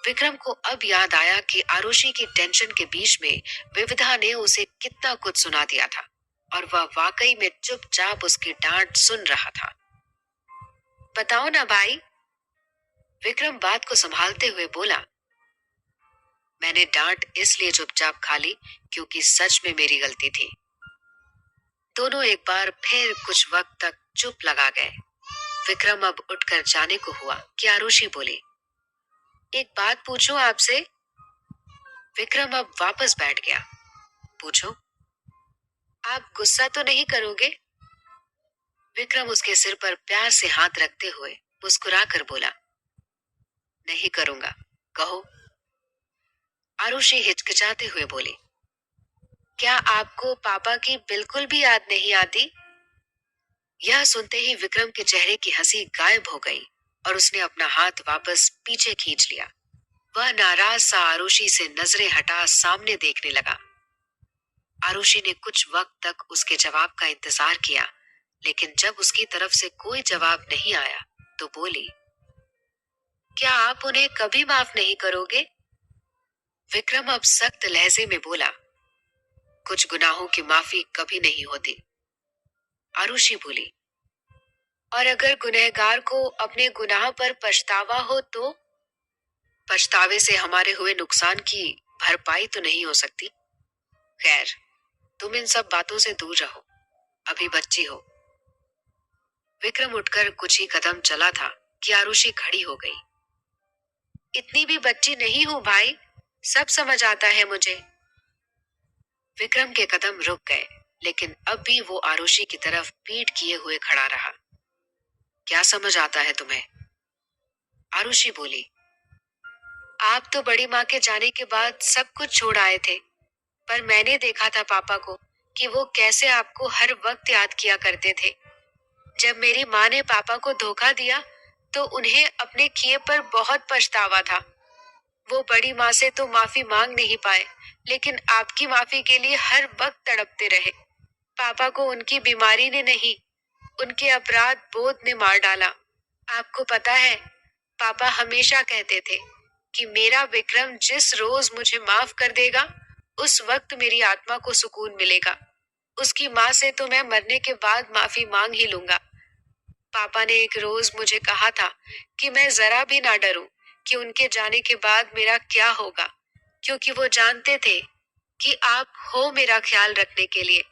विक्रम को अब याद आया कि आरुषि की टेंशन के बीच में विविधा ने उसे कितना कुछ सुना दिया था और वह वाकई में चुपचाप उसकी डांट सुन रहा था। बताओ ना भाई। विक्रम बात को संभालते हुए बोला, मैंने डांट इसलिए चुपचाप खा ली क्योंकि सच में मेरी गलती थी। दोनों एक बार फिर कुछ वक्त तक चुप लगा गए। विक्रम अब उठकर जाने को हुआ कि आरुषि बोली, एक बात पूछूं आपसे? विक्रम अब वापस बैठ गया। पूछो। आप गुस्सा तो नहीं करोगे? विक्रम उसके सिर पर प्यार से हाथ रखते हुए मुस्कुरा कर बोला, नहीं करूंगा, कहो। आरुषि हिचकिचाते हुए बोली, क्या आपको पापा की बिल्कुल भी याद नहीं आती? यह सुनते ही विक्रम के चेहरे की हंसी गायब हो गई और उसने अपना हाथ वापस पीछे खींच लिया। वह नाराज सा आरुषि से नजरें हटा सामने देखने लगा। आरुषि ने कुछ वक्त तक उसके जवाब का इंतजार किया, लेकिन जब उसकी तरफ से कोई जवाब नहीं आया तो बोली, क्या आप उन्हें कभी माफ नहीं करोगे? विक्रम अब सख्त लहजे में बोला, कुछ गुनाहों की माफी कभी नहीं होती। आरुषि बोली, और अगर गुनहगार को अपने गुनाह पर पछतावा हो तो? पछतावे से हमारे हुए नुकसान की भरपाई तो नहीं हो सकती। खैर, तुम इन सब बातों से दूर रहो, अभी बच्ची हो। विक्रम उठकर कुछ ही कदम चला था कि आरुषि खड़ी हो गई। इतनी भी बच्ची नहीं हूं भाई, सब समझ आता है मुझे। विक्रम के कदम रुक गए, लेकिन अब भी वो आरुषि की तरफ पीठ किए हुए खड़ा रहा। क्या समझ आता है तुम्हें? आरुषि बोली, आप तो बड़ी माँ के जाने के बाद सब कुछ छोड़ आए थे, पर मैंने देखा था पापा को कि वो कैसे आपको हर वक्त याद किया करते थे। जब मेरी माँ ने पापा को धोखा दिया तो उन्हें अपने किए पर बहुत पछतावा था। वो बड़ी माँ से तो माफी मांग नहीं पाए, लेकिन आपकी माफी के लिए हर वक्त तड़पते रहे। पापा को उनकी बीमारी ने नहीं, उनके अपराध बोध ने मार डाला। आपको पता है, पापा हमेशा कहते थे कि मेरा विक्रम जिस रोज मुझे माफ कर देगा उस वक्त मेरी आत्मा को सुकून मिलेगा। उसकी माँ से तो मैं मरने के बाद माफी मांग ही लूंगा। पापा ने एक रोज मुझे कहा था कि मैं जरा भी ना डरूं कि उनके जाने के बाद मेरा क्या होगा, क्योंकि वो जानते थे कि आप हो मेरा ख्याल रखने के लिए।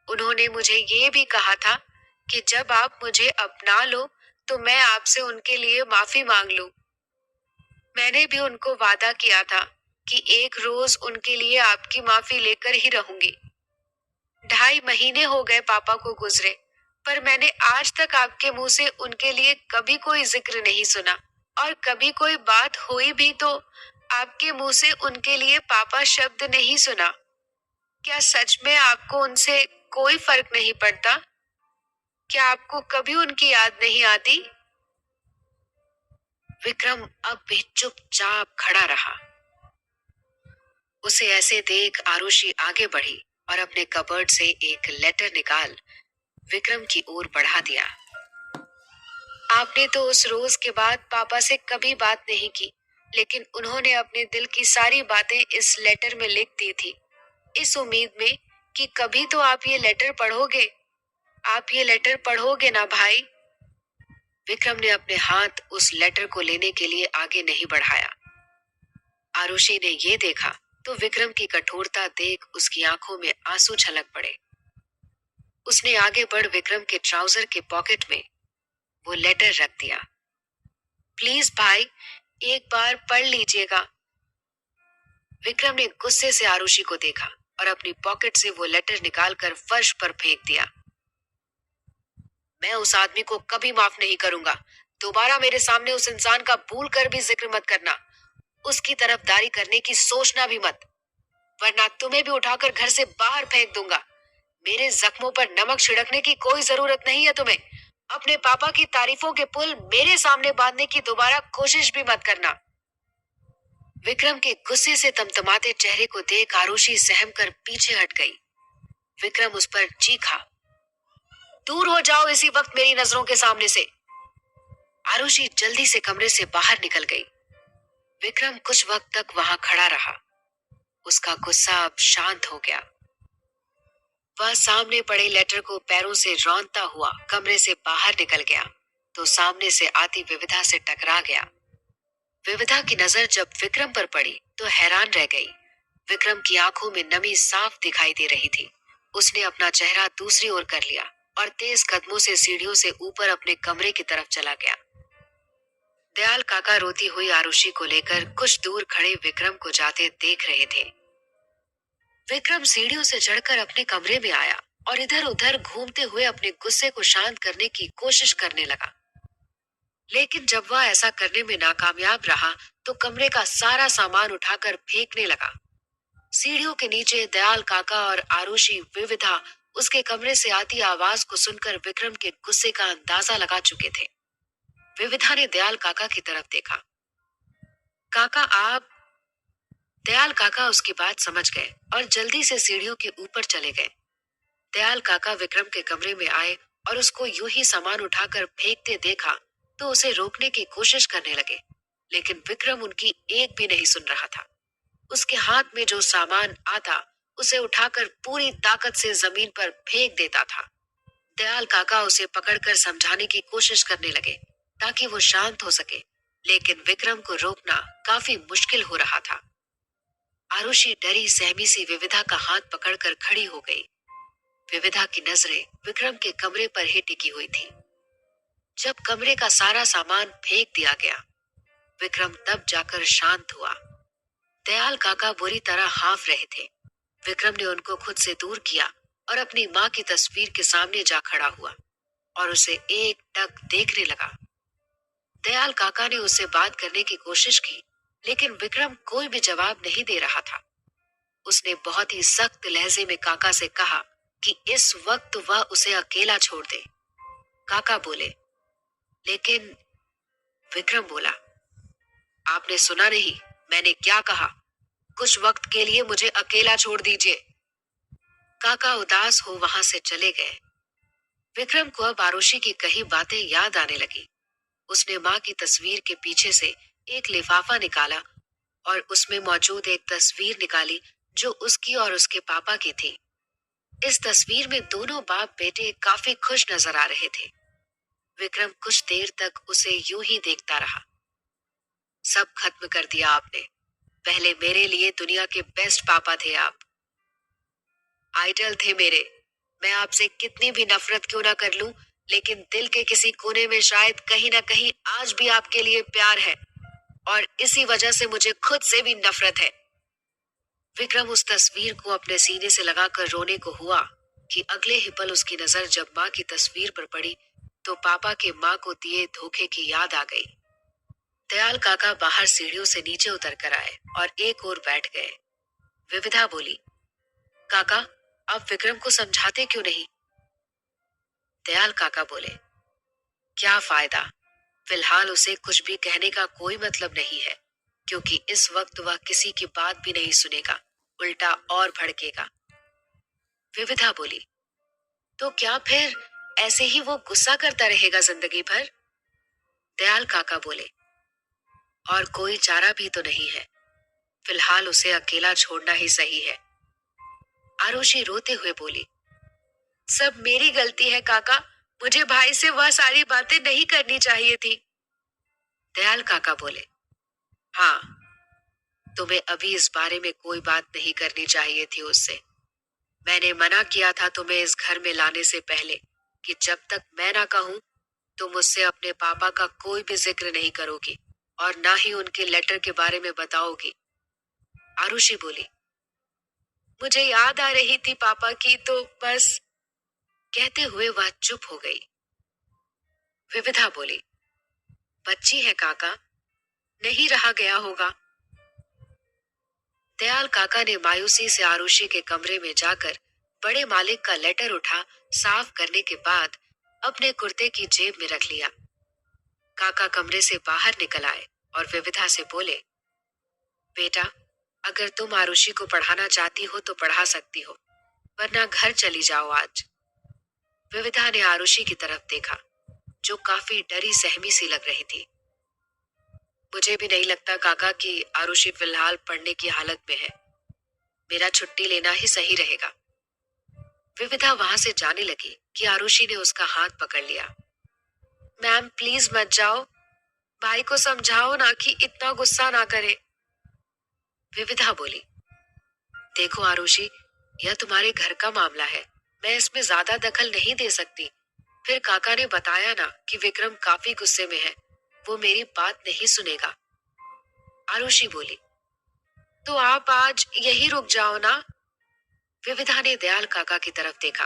उन्होंने मुझे ये भी कहा था कि जब आप मुझे अपना लो तो मैं आपसे उनके लिए माफी मांग लूं। मैंने भी उनको वादा किया था कि एक रोज उनके लिए आपकी माफी लेकर ही रहूंगी। 2.5 महीने हो गए पापा को गुजरे, पर मैंने आज तक आपके मुंह से उनके लिए कभी कोई जिक्र नहीं सुना। और कभी कोई बात हुई भी तो आपके मुंह से उनके लिए पापा शब्द नहीं सुना। क्या सच में आपको उनसे कोई फर्क नहीं पड़ता? क्या आपको कभी उनकी याद नहीं आती? विक्रम अब भी चुपचाप खड़ा रहा। उसे ऐसे देख आरुषि आगे बढ़ी और अपने कबर्ड से एक लेटर निकाल विक्रम की ओर बढ़ा दिया। आपने तो उस रोज के बाद पापा से कभी बात नहीं की, लेकिन उन्होंने अपने दिल की सारी बातें इस लेटर में लिख दी थी, इस उम्मीद में कि कभी तो आप ये लेटर पढ़ोगे। आप ये लेटर पढ़ोगे ना भाई? विक्रम ने अपने हाथ उस लेटर को लेने के लिए आगे नहीं बढ़ाया। आरुषि ने ये देखा तो विक्रम की कठोरता देख उसकी आंखों में आंसू छलक पड़े। उसने आगे बढ़ विक्रम के ट्राउजर के पॉकेट में वो लेटर रख दिया। प्लीज भाई, एक बार पढ़ लीजिएगा। विक्रम ने गुस्से से आरुषि को देखा और अपनी पॉकेट से वो लेटर निकालकर फर्श पर फेंक दिया। मैं उस आदमी को कभी माफ नहीं करूंगा। दोबारा मेरे सामने उस इंसान का भूल कर भी जिक्र मत करना। उसकी तरफदारी करने की सोचना भी मत, वरना तुम्हें भी उठाकर घर से बाहर फेंक दूंगा। मेरे जख्मों पर नमक छिड़कने की कोई जरूरत नहीं है तुम्हें। अपने पापा की तारीफों के पुल मेरे सामने बांधने की दोबारा कोशिश भी मत करना। विक्रम के गुस्से से तमतमाते चेहरे को देख आरुषि सहम कर पीछे हट गई। विक्रम उस पर चीखा, दूर हो जाओ इसी वक्त मेरी नजरों के सामने से। आरुषि जल्दी से कमरे से बाहर निकल गई। विक्रम कुछ वक्त तक वहां खड़ा रहा। उसका गुस्सा अब शांत हो गया। वह सामने पड़े लेटर को पैरों से रौंदता हुआ कमरे से बाहर निकल गया तो सामने से आती विविधा से टकरा गया। विविधा की नजर जब विक्रम पर पड़ी तो हैरान रह गई। विक्रम की आंखों में नमी साफ दिखाई दे रही थी। उसने अपना चेहरा दूसरी ओर कर लिया और तेज कदमों से सीढ़ियों से ऊपर अपने कमरे की तरफ चला गया। दयाल काका रोती हुई आरुषि को लेकर कुछ दूर खड़े विक्रम को जाते देख रहे थे। विक्रम सीढ़ियों से चढ़कर अपने कमरे में आया और इधर उधर घूमते हुए अपने गुस्से को शांत करने की कोशिश करने लगा। लेकिन जब वह ऐसा करने में नाकामयाब रहा तो कमरे का सारा सामान उठाकर फेंकने लगा। सीढ़ियों के नीचे दयाल काका और आरुषि विविधा उसके कमरे से आती आवाज को सुनकर विक्रम के गुस्से का अंदाजा लगा चुके थे। विविधा ने दयाल काका की तरफ देखा। काका आप। दयाल काका उसकी बात समझ गए और जल्दी से सीढ़ियों के ऊपर चले गए। दयाल काका विक्रम के कमरे में आए और उसको यूं ही सामान उठाकर फेंकते देखा तो उसे रोकने की कोशिश करने लगे, लेकिन विक्रम उनकी एक भी नहीं सुन रहा था। उसके हाथ में जो सामान आता उसे उठाकर पूरी ताकत से जमीन पर फेंक देता था। दयाल काका उसे पकड़कर समझाने की कोशिश करने लगे ताकि वो शांत हो सके, लेकिन विक्रम को रोकना काफी मुश्किल हो रहा था। आरुषि डरी सहमी सी विविधा का हाथ पकड़कर खड़ी हो गई। विविधा की नजरें विक्रम के कमरे पर ही टिकी हुई थी। जब कमरे का सारा सामान फेंक दिया गया, विक्रम तब जाकर शांत हुआ। दयाल काका बुरी तरह हाफ रहे थे। विक्रम ने उनको खुद से दूर किया और अपनी माँ की तस्वीर के सामने जा खड़ा हुआ और उसे एक टक देखने लगा। दयाल काका ने उससे बात करने की कोशिश की, लेकिन विक्रम कोई भी जवाब नहीं दे रहा था। उसने बहुत ही सख्त लहजे में काका से कहा कि इस वक्त वह उसे अकेला छोड़ दे। काका बोले, लेकिन विक्रम बोला, आपने सुना नहीं मैंने क्या कहा? कुछ वक्त के लिए मुझे अकेला छोड़ दीजिए। काका उदास हो वहां से चले गए। विक्रम को अब आरुषि की कही बातें याद आने लगी। उसने माँ की तस्वीर के पीछे से एक लिफाफा निकाला और उसमें मौजूद एक तस्वीर निकाली जो उसकी और उसके पापा की थी। इस तस्वीर में दोनों बाप बेटे काफी खुश नजर आ रहे थे। विक्रम कुछ देर तक उसे यूं ही देखता रहा। सब खत्म कर दिया आपने। पहले मेरे लिए दुनिया के बेस्ट पापा थे आप, आइडल थे मेरे। मैं आपसे कितनी भी नफरत क्यों ना कर लूं, लेकिन दिल के किसी कोने में शायद कहीं ना कहीं आज भी आपके लिए प्यार है, और इसी वजह से मुझे खुद से भी नफरत है। विक्रम उस तस्वीर को अपने सीने से लगाकर रोने को हुआ कि अगले ही पल उसकी नजर जब माँ की तस्वीर पर पड़ी तो पापा के माँ को दिए धोखे की याद आ गई। दयाल काका बाहर सीढ़ियों से नीचे उतर कर आए और एक ओर बैठ गए। विविधा बोली, काका, आप विक्रम को समझाते क्यों नहीं? दयाल काका बोले, क्या फायदा, फिलहाल उसे कुछ भी कहने का कोई मतलब नहीं है, क्योंकि इस वक्त वह किसी की बात भी नहीं सुनेगा, उल्टा और भड़केगा। विविधा बोली, तो क्या फिर ऐसे ही वो गुस्सा करता रहेगा जिंदगी भर? दयाल काका बोले, और कोई चारा भी तो नहीं है, फिलहाल उसे अकेला छोड़ना ही सही है। आरुषि रोते हुए बोली, सब मेरी गलती है काका, मुझे भाई से वह सारी बातें नहीं करनी चाहिए थी। दयाल काका बोले, हाँ, तुम्हें अभी इस बारे में कोई बात नहीं करनी चाहिए थी उससे। मैंने मना किया था तुम्हें इस घर में लाने से पहले कि जब तक मैं ना कहूं तुम मुझसे अपने पापा का कोई भी जिक्र नहीं करोगी और ना ही उनके लेटर के बारे में बताओगी। आरुषि बोली, मुझे याद आ रही थी पापा की, तो बस। कहते हुए वह चुप हो गई। विविधा बोली, बच्ची है काका, नहीं रहा गया होगा। दयाल काका ने मायूसी से आरुषि के कमरे में जाकर बड़े मालिक का लेटर उठा साफ करने के बाद अपने कुर्ते की जेब में रख लिया। काका कमरे से बाहर निकल आए और विविधा से बोले, बेटा, अगर तुम आरुषि को पढ़ाना चाहती हो तो पढ़ा सकती हो, वरना घर चली जाओ आज। विविधा ने आरुषि की तरफ देखा, जो काफी डरी सहमी सी लग रही थी। मुझे भी नहीं लगता काका कि आरुषि फिलहाल पढ़ने की हालत में है, मेरा छुट्टी लेना ही सही रहेगा। विविधा वहां से जाने लगी कि आरुषि ने उसका हाथ पकड़ लिया। मैम प्लीज मत जाओ, भाई को समझाओ ना कि इतना गुस्सा ना करे। विविधा बोली, देखो आरुषि, यह तुम्हारे घर का मामला है, मैं इसमें ज्यादा दखल नहीं दे सकती। फिर काका ने बताया ना कि विक्रम काफी गुस्से में है, वो मेरी बात नहीं सुनेगा। आरुषि बोली, तो आप आज यही रुक जाओ ना। विविधा ने दयाल काका की तरफ देखा,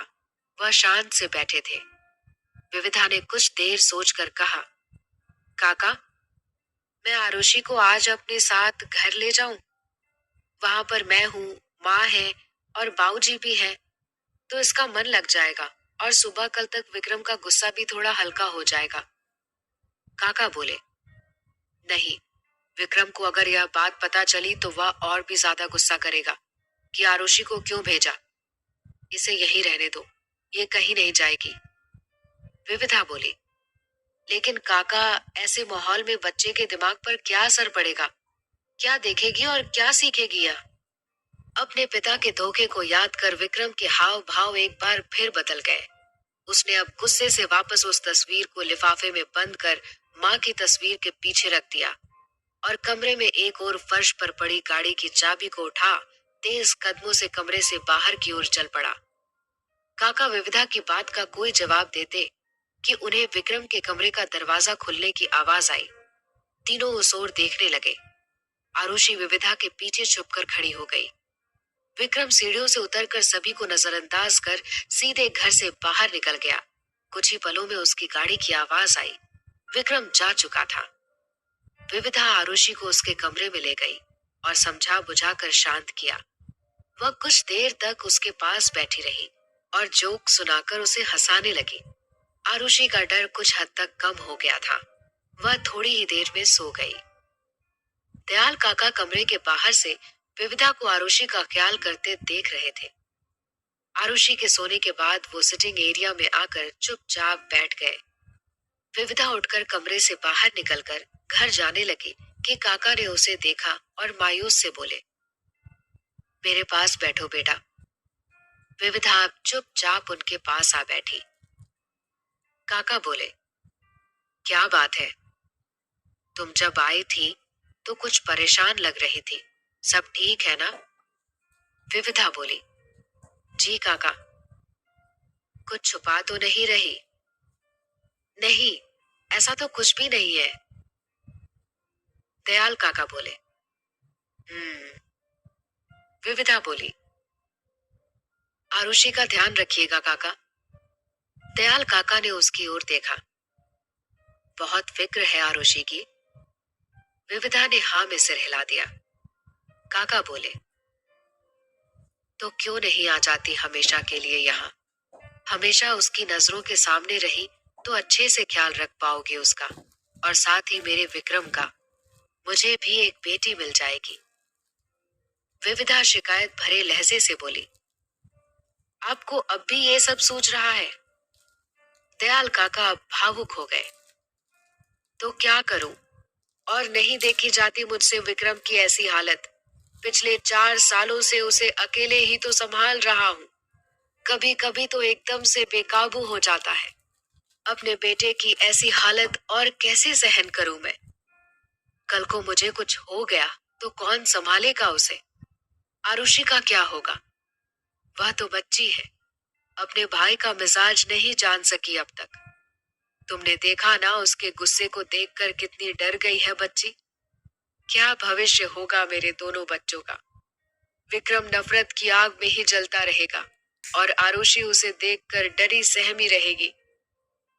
वह शांत से बैठे थे। विविधा ने कुछ देर सोचकर कहा, काका, मैं आरुषि को आज अपने साथ घर ले जाऊं? वहां पर मैं हूँ, माँ है और बाऊजी भी है, तो इसका मन लग जाएगा और सुबह कल तक विक्रम का गुस्सा भी थोड़ा हल्का हो जाएगा। काका बोले, नहीं, विक्रम को अगर यह बात पता चली तो वह और भी ज्यादा गुस्सा करेगा कि आरुषि को क्यों भेजा। इसे यहीं रहने दो, ये कहीं नहीं जाएगी। विविधा बोली, लेकिन काका, ऐसे माहौल में बच्चे के दिमाग पर क्या असर पड़ेगा? क्या देखेगी और क्या सीखेगी यह? अपने पिता के धोखे को याद कर विक्रम के हाव भाव एक बार फिर बदल गए। उसने अब गुस्से से वापस उस तस्वीर को लिफाफे में बंद कर माँ की तस्वीर के पीछे रख दिया और कमरे में एक और फर्श पर पड़ी गाड़ी की चाबी को उठा तेज कदमों से कमरे से बाहर की ओर चल पड़ा। काका विविधा की बात का कोई जवाब देते कि उन्हें विक्रम के कमरे का दरवाजा खुलने की आवाज आई। तीनों उस ओर देखने लगे। आरुषि विविधा के पीछे छुपकर खड़ी हो गई। विक्रम सीढ़ियों से उतरकर सभी को नजरअंदाज कर सीधे घर से बाहर निकल गया। कुछ ही पलों में उसकी गाड़ी की आवाज आई। विक्रम जा चुका था। विविधा आरुषि को उसके कमरे में ले गई और समझा बुझाकर शांत किया। वह कुछ देर तक उसके पास बैठी रही और जोक सुनाकर उसे हंसाने लगी। आरुषि का डर कुछ हद तक कम हो गया था। वह थोड़ी ही देर में सो गई। दयाल काका कमरे के बाहर से विविधा को आरुषि का ख्याल करते देख रहे थे। आरुषि के सोने के बाद वो सिटिंग एरिया में आकर चुपचाप बैठ गए। विविधा उठकर कमरे से बाहर निकलकर घर जाने लगी कि काका ने उसे देखा और मायूस से बोले, मेरे पास बैठो बेटा। विविधा अब चुपचाप उनके पास आ बैठी। काका बोले, क्या बात है? तुम जब आई थी तो कुछ परेशान लग रही थी, सब ठीक है ना? विविधा बोली। जी काका। कुछ छुपा तो नहीं रही? नहीं, ऐसा तो कुछ भी नहीं है। दयाल काका बोले। हम्म। विविधा बोली। आरुषि का ध्यान रखिएगा काका। दयाल काका ने उसकी ओर देखा। बहुत फिक्र है आरुषि की। विविधा ने हाँ में सिर हिला दिया। काका बोले, तो क्यों नहीं आ जाती हमेशा के लिए यहाँ? हमेशा उसकी नजरों के सामने रही तो अच्छे से ख्याल रख पाओगे उसका, और साथ ही मेरे विक्रम का। मुझे भी एक बेटी मिल जाएगी। विविधा शिकायत भरे लहजे से बोली। आपको अब भी ये सब सोच रहा है? दयाल काका अब भावुक हो गए। तो क्या करूं? और नहीं देखी जाती मुझसे विक्रम की ऐसी हालत। पिछले 4 सालों से उसे अकेले ही तो संभाल रहा हूं। कभी कभी तो एकदम से बेकाबू हो जाता है। अपने बेटे की ऐसी हालत और कैसे सहन करूं मैं? कल को मुझे कुछ हो गया तो कौन संभालेगा उसे? आरुषि का क्या होगा? वह तो बच्ची है, अपने भाई का मिजाज नहीं जान सकी अब तक। तुमने देखा ना उसके गुस्से को देखकर कितनी डर गई है बच्ची। क्या भविष्य होगा मेरे दोनों बच्चों का? विक्रम नफरत की आग में ही जलता रहेगा और आरुषि उसे देखकर डरी सहमी रहेगी।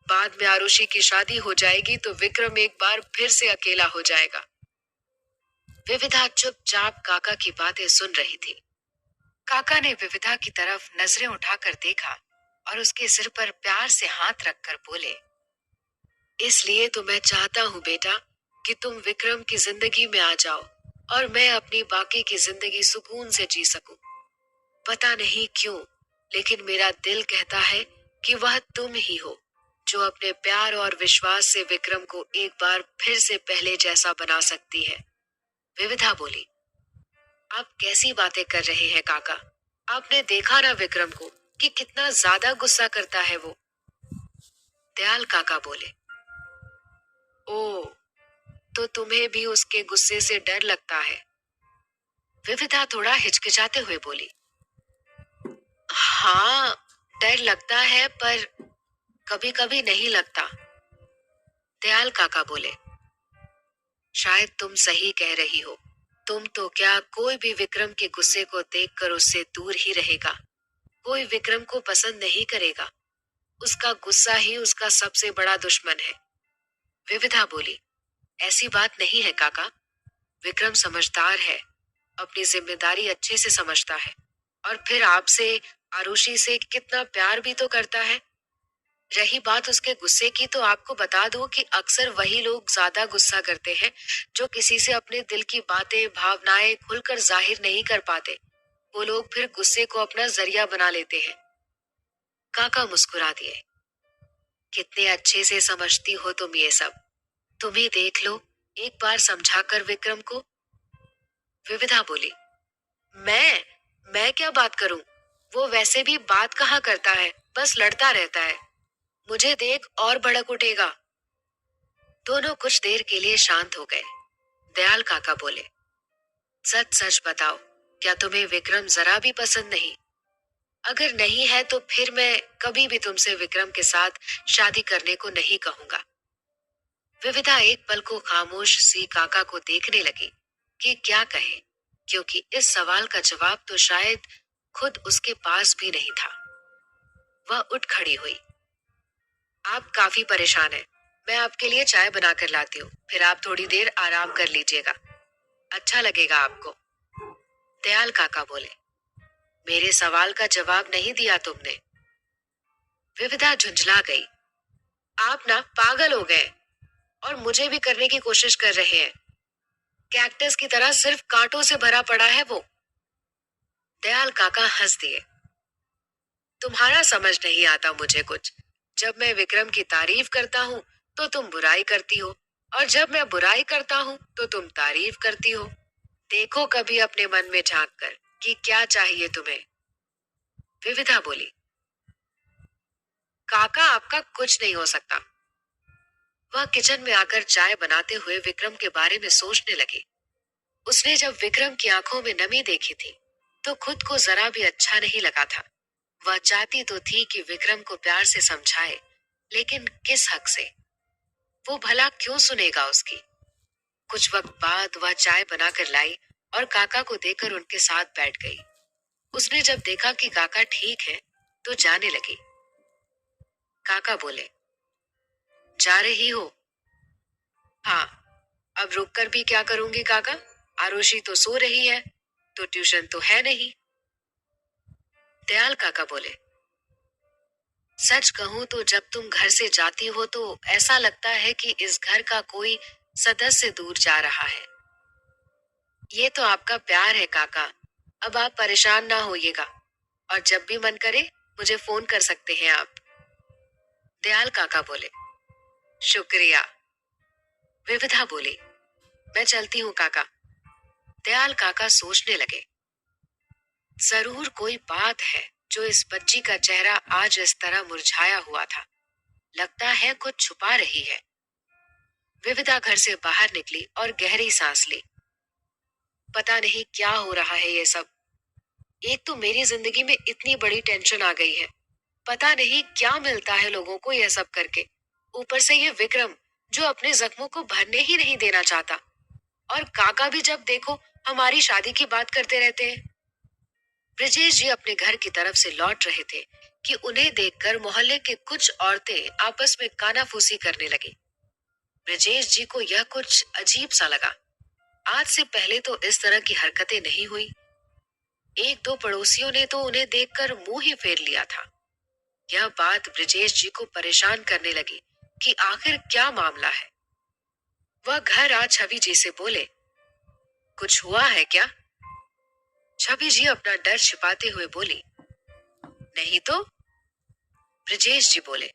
बाद में आरुषि की शादी हो जाएगी तो विक्रम एक बार फिर से अकेला हो जाएगा। विविधा चुपचाप काका की बातें सुन रही थी। काका ने विविधा की तरफ नजरें उठाकर देखा और उसके सिर पर प्यार से हाथ रखकर बोले, इसलिए तो मैं चाहता हूँ बेटा कि तुम विक्रम की जिंदगी में आ जाओ और मैं अपनी बाकी की जिंदगी सुकून से जी सकूं। पता नहीं क्यों, लेकिन मेरा दिल कहता है कि वह तुम ही हो जो अपने प्यार और विश्वास से विक्रम को एक बार फिर से पहले जैसा बना सकती है। विविधा बोली। आप कैसी बातें कर रहे हैं काका? आपने देखा ना विक्रम को कि कितना ज्यादा गुस्सा करता है वो? दयाल काका बोले। ओ, तो तुम्हें भी उसके गुस्से से डर लगता है? विविधा थोड़ा हिचकिचाते हुए बोली। हाँ, डर लगता है पर कभी कभी नहीं लगता। दयाल काका बोले। शायद तुम सही कह रही हो। तुम तो क्या, कोई भी विक्रम के गुस्से को देखकर उससे दूर ही रहेगा। कोई विक्रम को पसंद नहीं करेगा। उसका गुस्सा ही उसका सबसे बड़ा दुश्मन है। विविधा बोली। ऐसी बात नहीं है काका। विक्रम समझदार है, अपनी जिम्मेदारी अच्छे से समझता है, और फिर आपसे, आरुषि से कितना प्यार भी तो करता है। रही बात उसके गुस्से की, तो आपको बता दूं कि अक्सर वही लोग ज्यादा गुस्सा करते हैं जो किसी से अपने दिल की बातें, भावनाएं खुलकर जाहिर नहीं कर पाते। वो लोग फिर गुस्से को अपना जरिया बना लेते हैं। काका मुस्कुरा दिए। कितने अच्छे से समझती हो तुम ये सब। तुम ही देख लो, एक बार समझाकर विक्रम को। विविधा बोली। मैं मैं क्या बात करूं? वो वैसे भी बात कहाँ करता है, बस लड़ता रहता है। मुझे देख और भड़क उठेगा। दोनों कुछ देर के लिए शांत हो गए। दयाल काका बोले, सच सच बताओ, क्या तुम्हें विक्रम जरा भी पसंद नहीं? अगर नहीं है तो फिर मैं कभी भी तुमसे विक्रम के साथ शादी करने को नहीं कहूंगा। विविधा एक पल को खामोश सी काका को देखने लगी कि क्या कहे, क्योंकि इस सवाल का जवाब तो शायद खुद उसके पास भी नहीं था। वह उठ खड़ी हुई। आप काफी परेशान हैं। मैं आपके लिए चाय बनाकर लाती हूँ, फिर आप थोड़ी देर आराम कर लीजिएगा। अच्छा लगेगा आपको। दयाल काका बोले। मेरे सवाल का जवाब नहीं दिया तुमने। विविधा झुंझला गई। आप ना पागल हो गए और मुझे भी करने की कोशिश कर रहे हैं। कैक्टस की तरह सिर्फ कांटों से भरा पड़ा है वो। दयाल काका हंस दिए। तुम्हारा समझ नहीं आता मुझे कुछ। जब मैं विक्रम की तारीफ करता हूँ तो तुम बुराई करती हो, और जब मैं बुराई करता हूँ तो तुम तारीफ करती हो। देखो कभी अपने मन में झांक कर कि क्या चाहिए तुम्हें। विविधा बोली। काका आपका कुछ नहीं हो सकता। वह किचन में आकर चाय बनाते हुए विक्रम के बारे में सोचने लगी। उसने जब विक्रम की आंखों में नमी देखी थी तो खुद को जरा भी अच्छा नहीं लगा था। वह चाहती तो थी कि विक्रम को प्यार से समझाए, लेकिन किस हक से? वो भला क्यों सुनेगा उसकी? कुछ वक्त बाद वह चाय बनाकर लाई और काका को देकर उनके साथ बैठ गई। उसने जब देखा कि काका ठीक है तो जाने लगी। काका बोले, जा रही हो? हाँ। अब रुक कर भी क्या करूंगी काका? आरुषि तो सो रही है, तो ट्यूशन तो है नहीं। दयाल काका बोले, सच कहूं तो जब तुम घर से जाती हो तो ऐसा लगता है कि इस घर का कोई सदस्य दूर जा रहा है। ये तो आपका प्यार है काका। अब आप परेशान ना होइएगा, और जब भी मन करे मुझे फोन कर सकते हैं आप। दयाल काका बोले, शुक्रिया। विविधा बोली, मैं चलती हूँ काका। दयाल काका सोचने लगे, जरूर कोई बात है जो इस बच्ची का चेहरा आज इस तरह मुरझाया हुआ था। लगता है कुछ छुपा रही है। विविधा घर से बाहर निकली और गहरी सांस ली। पता नहीं क्या हो रहा है ये सब। एक तो मेरी जिंदगी में इतनी बड़ी टेंशन आ गई है। पता नहीं क्या मिलता है लोगों को यह सब करके। ऊपर से ये विक्रम जो अपने जख्मों को भरने ही नहीं देना चाहता। और काका भी जब देखो हमारी शादी की बात करते रहते हैं। ब्रजेश जी अपने घर की तरफ से लौट रहे थे कि उन्हें देखकर मोहल्ले के कुछ औरतें आपस में कानाफूसी करने लगी। ब्रजेश जी को यह कुछ अजीब सा लगा। आज से पहले तो इस तरह की हरकतें नहीं हुई। एक दो पड़ोसियों ने तो उन्हें देखकर मुंह ही फेर लिया था। यह बात ब्रजेश जी को परेशान करने लगी कि आखिर क्या मामला है। वह घर आ छवि जी से बोले, कुछ हुआ है क्या? छवि जी अपना डर छिपाते हुए बोली, नहीं तो। ब्रजेश जी बोले,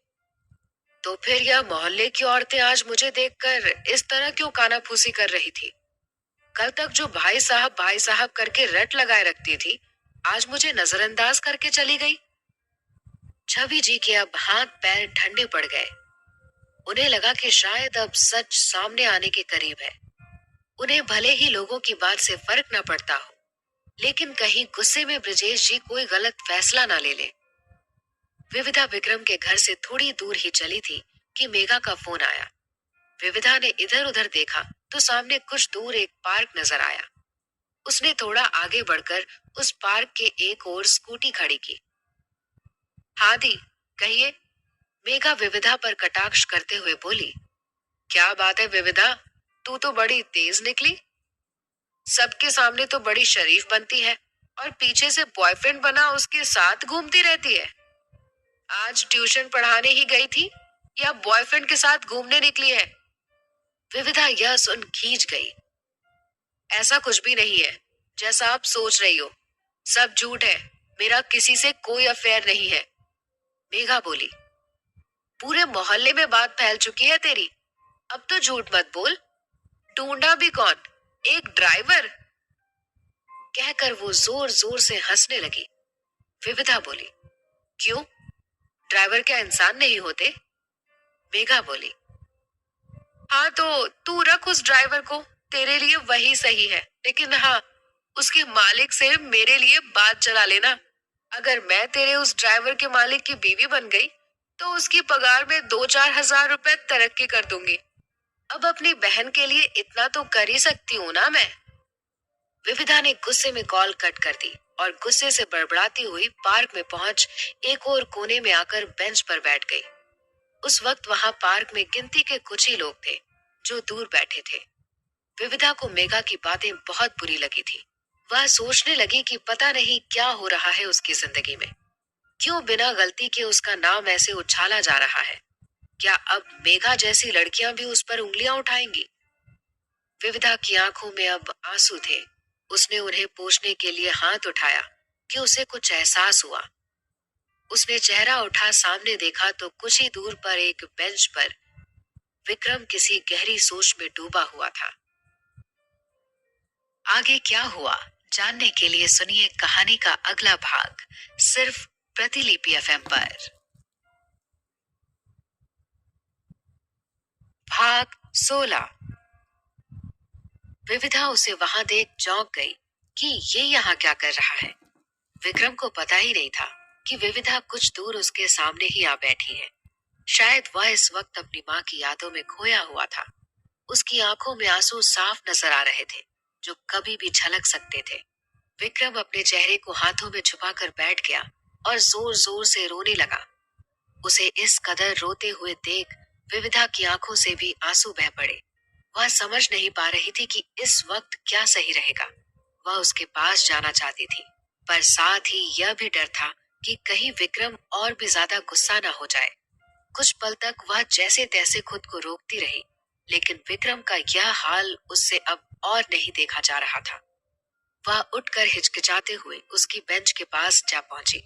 तो फिर यह मोहल्ले की औरतें आज मुझे देखकर इस तरह क्यों कानाफूसी कर रही थी? कल तक जो भाई साहब करके रट लगाए रखती थी, आज मुझे नजरअंदाज करके चली गई। छवि जी के अब हाथ पैर ठंडे पड़ गए। उन्हें लगा कि शायद अब सच सामने आने के करीब है। उन्हें भले ही लोगों की बात से फर्क न पड़ता हो, लेकिन कहीं गुस्से में ब्रजेश जी कोई गलत फैसला ना ले ले। विविधा विक्रम के घर से थोड़ी दूर ही चली थी कि मेघा का फोन आया। विविधा ने इधर उधर देखा तो सामने कुछ दूर एक पार्क नजर आया। उसने थोड़ा आगे बढ़कर उस पार्क के एक ओर स्कूटी खड़ी की। हाँ दी, कहिए। मेघा विविधा पर कटाक्ष करते हुए बोली, क्या बात है विविधा, तू तो बड़ी तेज निकली। सबके सामने तो बड़ी शरीफ बनती है और पीछे से बॉयफ्रेंड बना उसके साथ घूमती रहती है। आज ट्यूशन पढ़ाने ही गई थी या बॉयफ्रेंड के साथ घूमने निकली है? विविधा यह सुन खींच गई। ऐसा कुछ भी नहीं है जैसा आप सोच रही हो। सब झूठ है। मेरा किसी से कोई अफेयर नहीं है। मेघा बोली, पूरे मोहल्ले में बात फैल चुकी है तेरी। अब तो झूठ मत बोल। ढूंढा भी कौन? एक ड्राइवर? कहकर वो जोर जोर से हंसने लगी। विविधा बोली, क्यों? ड्राइवर क्या इंसान नहीं होते? मेघा बोली, हाँ तो तू रख उस ड्राइवर को, तेरे लिए वही सही है। लेकिन हाँ, उसके मालिक से मेरे लिए बात चला लेना। अगर मैं तेरे उस ड्राइवर के मालिक की बीवी बन गई तो उसकी पगार में 2-4 हजार रुपए तरक्की कर दूंगी। अब अपनी बहन के लिए इतना तो कर ही सकती हूँ ना मैं। विविधा ने गुस्से में कॉल कट कर दी और गुस्से से बड़बड़ाती हुई पार्क में पहुंच एक और कोने में आकर बेंच पर बैठ गई। उस वक्त वहां पार्क में गिनती के कुछ ही लोग थे जो दूर बैठे थे। विविधा को मेघा की बातें बहुत बुरी लगी थी। वह सोचने लगी कि पता नहीं क्या हो रहा है उसकी जिंदगी में। क्यों बिना गलती के उसका नाम ऐसे उछाला जा रहा है? क्या अब मेघा जैसी लड़कियां भी उस पर उंगलियां उठाएंगी? विविधा की आंखों में अब आंसू थे। उसने उन्हें पोंछने के लिए हाथ उठाया कि उसे कुछ एहसास हुआ। उसने चेहरा उठा सामने देखा तो कुछ ही दूर पर एक बेंच पर विक्रम किसी गहरी सोच में डूबा हुआ था। आगे क्या हुआ जानने के लिए सुनिए कहानी का अगला भाग सिर्फ प्रतिलिपि एफएम पर। भाग 16। विविधा उसे वहां देख चौंक गई कि ये यहाँ क्या कर रहा है। विक्रम को पता ही नहीं था कि विविधा कुछ दूर उसके सामने ही आ बैठी है। शायद वह इस वक्त अपनी माँ की यादों में खोया हुआ था। उसकी आंखों में आंसू साफ नजर आ रहे थे, जो कभी भी छलक सकते थे। विक्रम अपने चेहरे को हाथों में छुपाकर बैठ गया और जोर जोर से रोने लगा। उसे इस कदर रोते हुए देख विविधा की आंखों से भी आंसू बह पड़े। वह समझ नहीं पा रही थी कि इस वक्त क्या सही रहेगा। वह उसके पास जाना चाहती थी, पर साथ ही यह भी डर था कि कहीं विक्रम और भी ज्यादा गुस्सा ना हो जाए। कुछ पल तक वह जैसे तैसे खुद को रोकती रही, लेकिन विक्रम का यह हाल उससे अब और नहीं देखा जा रहा था। वह उठकर हिचकिचाते हुए उसकी बेंच के पास जा पहुंची।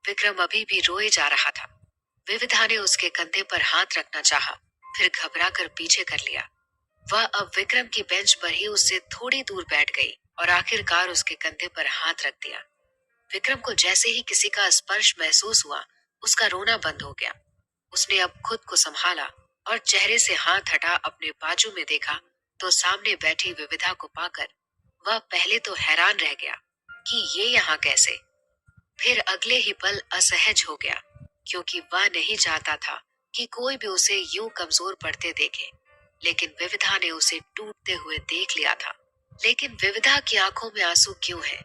विक्रम अभी भी रोए जा रहा था। विविधा ने उसके कंधे पर हाथ रखना चाहा, फिर घबराकर पीछे कर लिया। वह अब विक्रम की बेंच पर ही उससे थोड़ी दूर बैठ गई और आखिरकार उसके कंधे पर हाथ रख दिया। विक्रम को जैसे ही किसी का स्पर्श महसूस हुआ, उसका रोना बंद हो गया। उसने अब खुद को संभाला और चेहरे से हाथ हटा अपने बाजू में देखा तो सामने बैठी विविधा को पाकर वह पहले तो हैरान रह गया कि ये यहाँ कैसे। फिर अगले ही पल असहज हो गया, क्योंकि वह नहीं चाहता था कि कोई भी उसे यूं कमजोर पड़ते देखे। लेकिन विविधा ने उसे टूटते हुए देख लिया था। लेकिन विविधा की आंखों में आंसू क्यों है?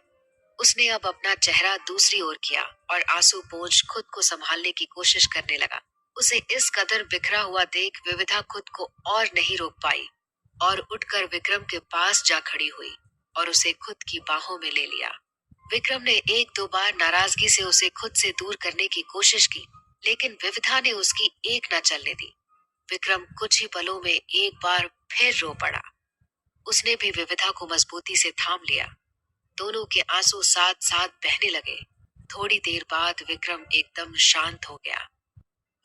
उसने अब अपना चेहरा दूसरी ओर किया और आंसू पोंछ खुद को संभालने की कोशिश करने लगा। उसे इस कदर बिखरा हुआ देख विविधा खुद को और नहीं रोक पाई और उठकर विक्रम के पास जा खड़ी हुई और उसे खुद की बाहों में ले लिया। विक्रम ने एक दो बार नाराजगी से उसे खुद से दूर करने की कोशिश की, लेकिन विविधा ने उसकी एक न चलने दी। विक्रम कुछ ही पलों में एक बार फिर रो पड़ा। उसने भी विविधा को मजबूती से थाम लिया। दोनों के आंसू साथ साथ बहने लगे। थोड़ी देर बाद विक्रम एकदम शांत हो गया।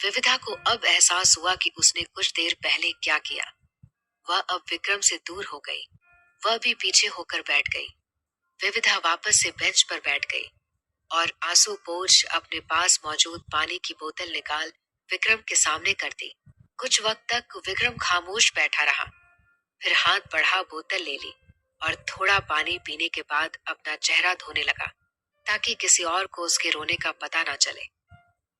विविधा को अब एहसास हुआ कि उसने कुछ देर पहले क्या किया। वह अब विक्रम से दूर हो गई। वह भी पीछे होकर बैठ गई। विविधा वापस से बेंच पर बैठ गई और आंसू पोंछ अपने पास मौजूद पानी की बोतल निकाल विक्रम के सामने कर दी। कुछ वक्त तक विक्रम खामोश बैठा रहा, फिर हाथ बढ़ा बोतल ले ली और थोड़ा पानी पीने के बाद अपना चेहरा धोने लगा, ताकि किसी और को उसके रोने का पता ना चले।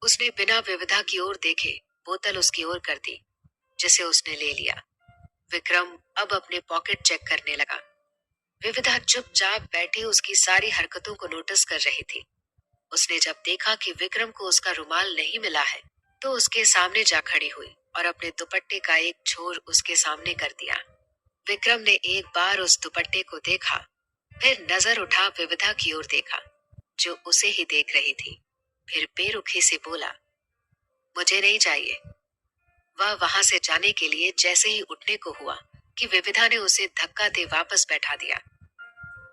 उसने बिना विविधा की ओर देखे बोतल उसकी ओर कर दी, जिसे उसने ले लिया। विक्रम अब अपने पॉकेट चेक करने लगा। विविधा चुपचाप बैठी उसकी सारी हरकतों को नोटिस कर रही थी। उसने जब देखा कि विक्रम को उसका रुमाल नहीं मिला है, तो उसके सामने जा खड़ी हुई और अपने दुपट्टे का एक छोर उसके सामने कर दिया। विक्रम ने एक बार उस दुपट्टे को देखा, फिर नजर उठा विविधा की ओर देखा, जो उसे ही देख रही थी। फिर बेरुखी से बोला, मुझे नहीं चाहिए। वह वहां से जाने के लिए जैसे ही उठने को हुआ कि विविधा ने उसे धक्का दे वापस बैठा दिया।